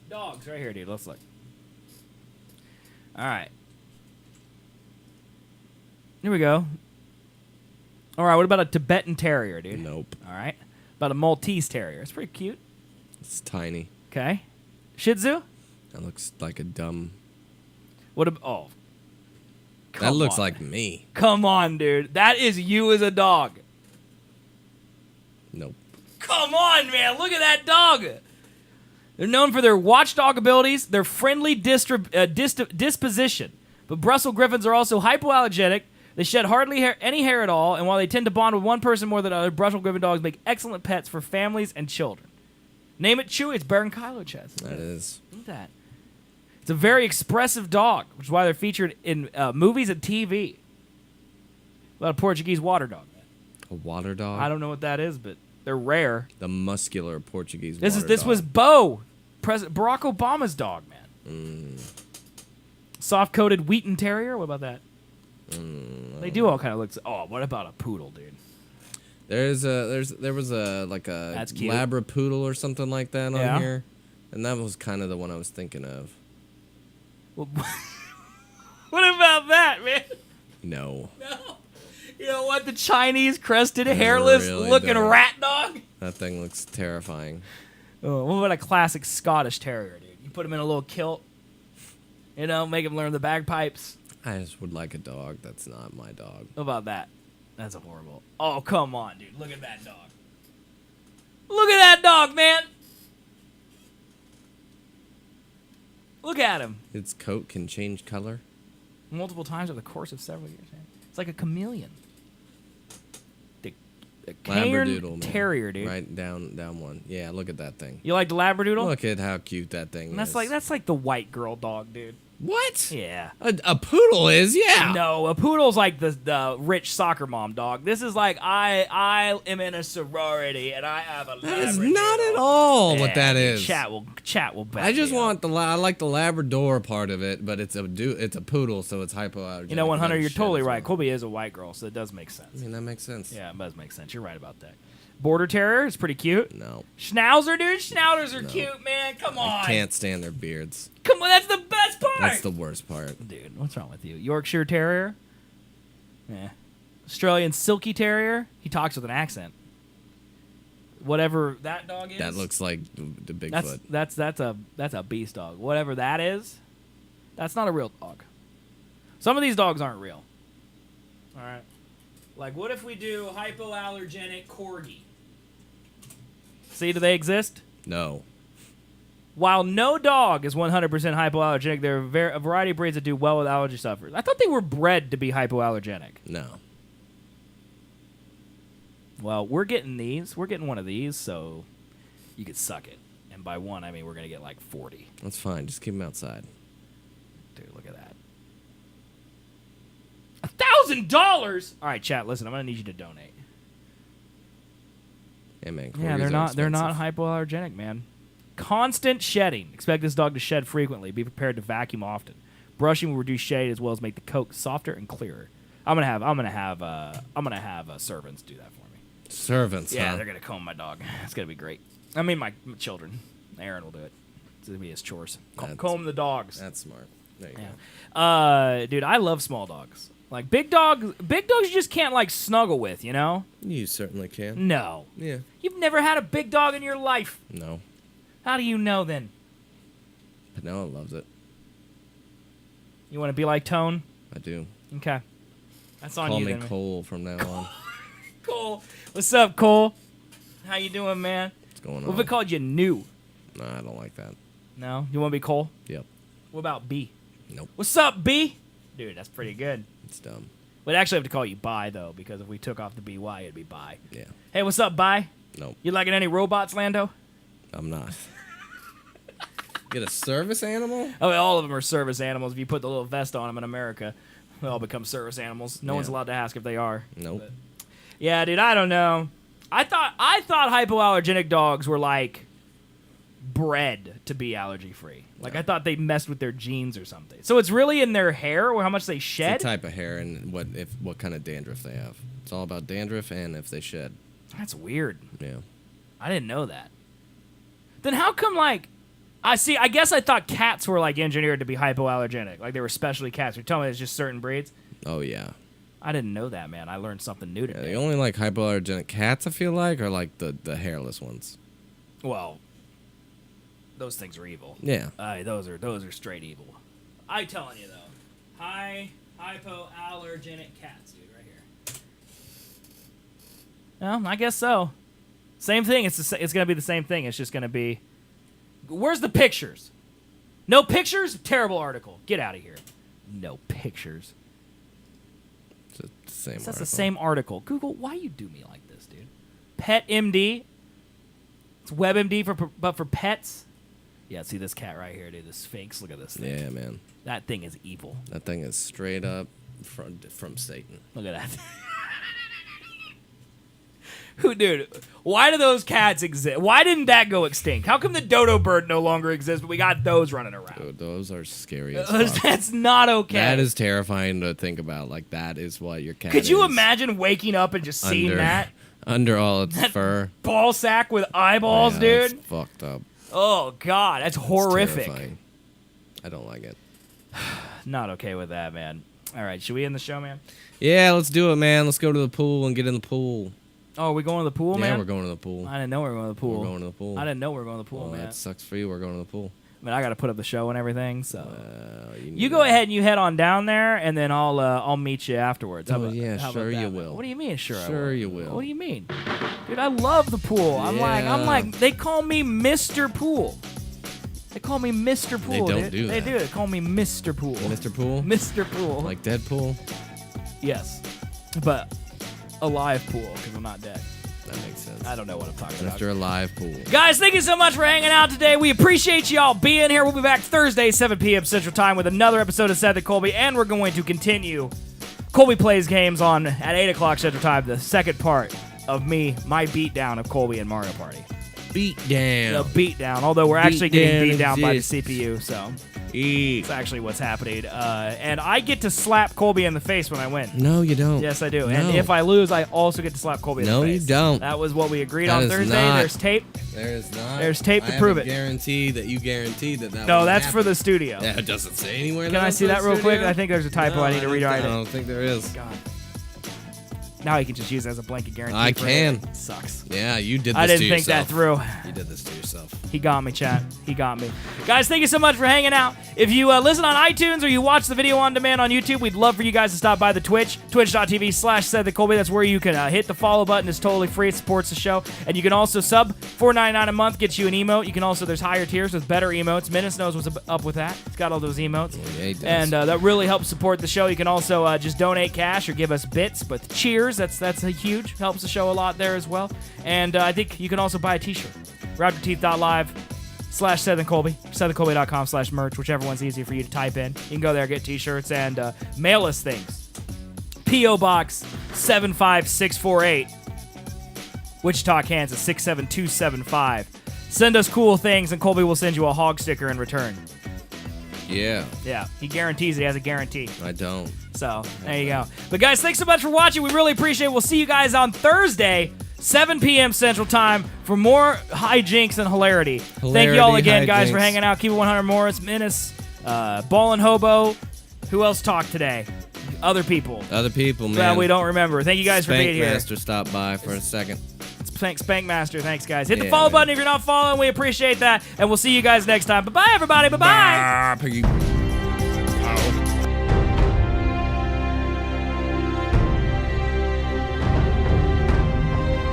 dogs. Right here, dude. Let's look. All right. Here we go. All right, what about a Tibetan Terrier, dude? Nope. All right. About a Maltese Terrier. It's pretty cute. It's tiny. Okay. Shih Tzu? That looks like a dumb. What about... Oh. That Come looks on. like me. Come on, dude. That is you as a dog. Nope. Come on, man. Look at that dog. They're known for their watchdog abilities, their friendly disposition. But Brussels Griffins are also hypoallergenic. They shed hardly any hair at all, and while they tend to bond with one person more than other, Brussels Griffin dogs make excellent pets for families and children. Name it Chewy. It's Baron Kylo Chess. That is. Look at that. It's a very expressive dog, which is why they're featured in movies and TV. About a Portuguese water dog. A water dog? I don't know what that is, but they're rare. The muscular Portuguese This water this dog. was Bo, President Barack Obama's dog, man. Soft-coated Wheaton Terrier. What about that? They do all kind of looks. Oh, what about a poodle, dude? There was a That's cute. Labrapoodle or something like that Yeah. on here, and that was kind of the one I was thinking of. Well, What about that, man? No. You don't want the Chinese crested, hairless, really looking don't. rat dog? That thing looks terrifying. Oh, what about a classic Scottish Terrier, dude? You put him in a little kilt, you know, make him learn the bagpipes. I just would like a dog that's not my dog. What about that? That's a horrible. Oh, come on, dude. Look at that dog. Look at that dog, man. Look at him. Its coat can change color. Multiple times over the course of several years, man. It's like a chameleon. The Cairn Labradoodle, man. Terrier, dude. Right, down one. Yeah, look at that thing. You like the Labradoodle? Look at how cute that thing And is. that's like the white girl dog, dude. What? Yeah. A poodle is, yeah. No, a poodle's like the rich soccer mom dog. This is like I am in a sorority and I have a Labradoodle. That is not at all what that dude, is. Chat will back I just me up. want I like the Labrador part of it, but it's a poodle, so it's hypoallergenic. You know, 100, you're Shit totally as right. well. Colby is a white girl, so it does make I sense. mean, that makes sense. Yeah, it does make sense. You're right about that. Border Terrier is pretty cute. No. Schnauzer, dude. Schnauzers are cute, man. Come on. I can't stand their beards. Come on, that's the best part. That's the worst part. Dude, what's wrong with you? Yorkshire Terrier? Yeah. Australian Silky Terrier? He talks with an accent. Whatever that dog is. That looks like the Bigfoot. That's a beast dog. Whatever that is, that's not a real dog. Some of these dogs aren't real. All right. Like, what if we do hypoallergenic corgi? See, do they exist? No. While no dog is 100% hypoallergenic, there are a variety of breeds that do well with allergy sufferers. I thought they were bred to be hypoallergenic. No. Well, we're getting these. We're getting one of these, so you could suck it. And by one, I mean we're going to get like 40. That's fine. Just keep them outside. Dude, look at that. $1,000? All right, chat, listen, I'm going to need you to donate. Yeah, man. Yeah, they're not hypoallergenic, man. Constant shedding. Expect this dog to shed frequently. Be prepared to vacuum often. Brushing will reduce shade as well as make the coat softer and clearer. I'm gonna have servants do that for me. Servants, Yeah, huh? they're gonna comb my dog. It's gonna be great. I mean, my children. Aaron will do it. It's gonna be his chores. Comb the dogs. That's smart. There you Yeah. Dude, I love small dogs. Like big dogs you just can't like snuggle with, you know? go. You certainly can. No. Yeah. You've never had a big dog in your life. No. How do you know then? Panella loves it. You want to be like Tone? I do. Okay. That's on Call you me then. Cole from now on. Cole. What's up, Cole? How you doing, man? What's going What on? if we called you New? No, I don't like that. No? You want to be Cole? Yep. What about B? Nope. What's up, B? Dude, that's pretty good. It's dumb. We'd actually have to call you Bye, though, because if we took off the BY, it'd be Bye. Yeah. Hey, what's up, Bye? Nope. You liking any robots, Lando? I'm not. Get a service animal? Oh, all of them are service animals. If you put the little vest on them in America, they all become service animals. No one's Yeah. allowed to ask if they are. Nope. But- yeah, dude, I don't know. I thought hypoallergenic dogs were like bred to be allergy free. Like I thought they messed with their genes or something. So it's really in their hair or how much they shed? It's the type of hair and what kind of dandruff they have. It's all about dandruff and if they shed. That's weird. Yeah. I didn't know that. Then how come like I guess I thought cats were like engineered to be hypoallergenic. Like they were specially cats. You're telling me it's just certain breeds? Oh yeah. I didn't know that, man. I learned something new Yeah, today. the only like hypoallergenic cats I feel like are like the hairless ones. Well, those things are evil. Yeah. Those are straight evil. I'm telling you though, hypoallergenic cats, dude, right here. Well, I guess so. Same thing. It's gonna be the same thing. It's just gonna be. Where's the pictures? No pictures? Terrible article. Get out of here. No pictures. It's the same. That's the article. same article. Google, why you do me like this, dude? Pet MD. It's WebMD but for pets. Yeah, see this cat right here, dude. This Sphinx. Look at this thing. Yeah, man. That thing is evil. That thing is straight up from Satan. Look at that. Who, dude? Why do those cats exist? Why didn't that go extinct? How come the dodo bird no longer exists, but we got those running around? Dude, those are scary as fuck. That's not okay. That is terrifying to think about. Like that is what your cat. Could you is imagine waking up and just seeing that under all its fur? ball sack with eyeballs, Yeah, dude? that's fucked up. Oh God, that's It's horrific. terrifying. I don't like it. Not okay with that, man. All right, should we end the show, man? Yeah, let's do it, man. Let's go to the pool and get in the pool. Oh, are we going to the pool, man? Yeah, we're going to the pool. I didn't know we were going to the pool. We're going to the pool. I didn't know we were going to the pool, Well, man. that sucks for you. We're going to the pool. I mean, I got to put up the show and everything, so You you go ahead and you head on down there, and then I'll meet you afterwards. Oh, yeah, how sure about you that? will. What do you mean, sure? I Sure will? you will. What do you mean, dude? I love the pool. I'm Yeah. like, they call me Mr. Pool. They call me Mr. Pool. don't dude. do They that. do. They call me Mr. Pool. Mr. Pool? Mr. Pool. Like Deadpool? Yes, but a live pool because I'm not dead. That makes sense. I don't know what I'm talking about. Mr. Alive Pool. Guys, thank you so much for hanging out today. We appreciate y'all being here. We'll be back Thursday, 7 p.m. Central Time with another episode of Seth and Colby, and we're going to continue Colby Plays Games on at 8 o'clock Central Time, the second part of my beatdown of Colby and Mario Party. Beat down. The beatdown, although we're actually getting beat down by the exists. CPU, so Eat. it's actually what's happening. And I get to slap Colby in the face when I win. No, you don't. Yes, I do. No. And if I lose, I also get to slap Colby in No, the you face. don't. That was what we agreed That on is Thursday. not- There's tape. There is not. There's tape to I prove have a it. guarantee that you guaranteed that No, would that's happen. for the studio. Yeah, it doesn't say anywhere. Can I see that real quick? I think there's a typo. No, I need to rewrite I it. don't think there is. God. Now you can just use it as a blanket guarantee. I for can. everything. Sucks. Yeah, you did this I didn't to think that yourself. through. You did this to yourself. He got me, chat. He got me. Guys, thank you so much for hanging out. If you listen on iTunes or you watch the video on demand on YouTube, we'd love for you guys to stop by the Twitch, twitch.tv/Seth and Colby. That's where you can hit the follow button. It's totally free. It supports the show. And you can also sub $4.99 a month, gets you an emote. You can also, there's higher tiers with better emotes. Menace knows what's up with that. He's got all those emotes. Yeah, he does. And that really helps support the show. You can also just donate cash or give us bits, but cheers, that's a huge, helps the show a lot there as well. And I think you can also buy a t-shirt. RaptorTeeth.live/Seth and Colby, SethandColby.com/merch, whichever one's easier for you to type in. You can go there, get t-shirts, and mail us things. P.O. Box 75648, Wichita, Kansas 67275. Send us cool things, and Colby will send you a hog sticker in return. Yeah, Yeah, he guarantees it. He has a guarantee. I don't. So, there you go. But guys, thanks so much for watching. We really appreciate it. We'll see you guys on Thursday, 7 p.m. Central Time for more hijinks and hilarity. Thank you all again, guys, for hijinks. hanging out. Keep it 100 Morris, Menace, Ballin' Hobo. Who else talked today? Other people. Other people, man. Well, we don't remember. Thank you guys for being here. Spankmaster stopped by for a second. Spankmaster. Thanks, guys. Hit the Yeah, follow man. button if you're not following. We appreciate that. And we'll see you guys next time. Bye-bye, everybody. Bye-bye. Bye.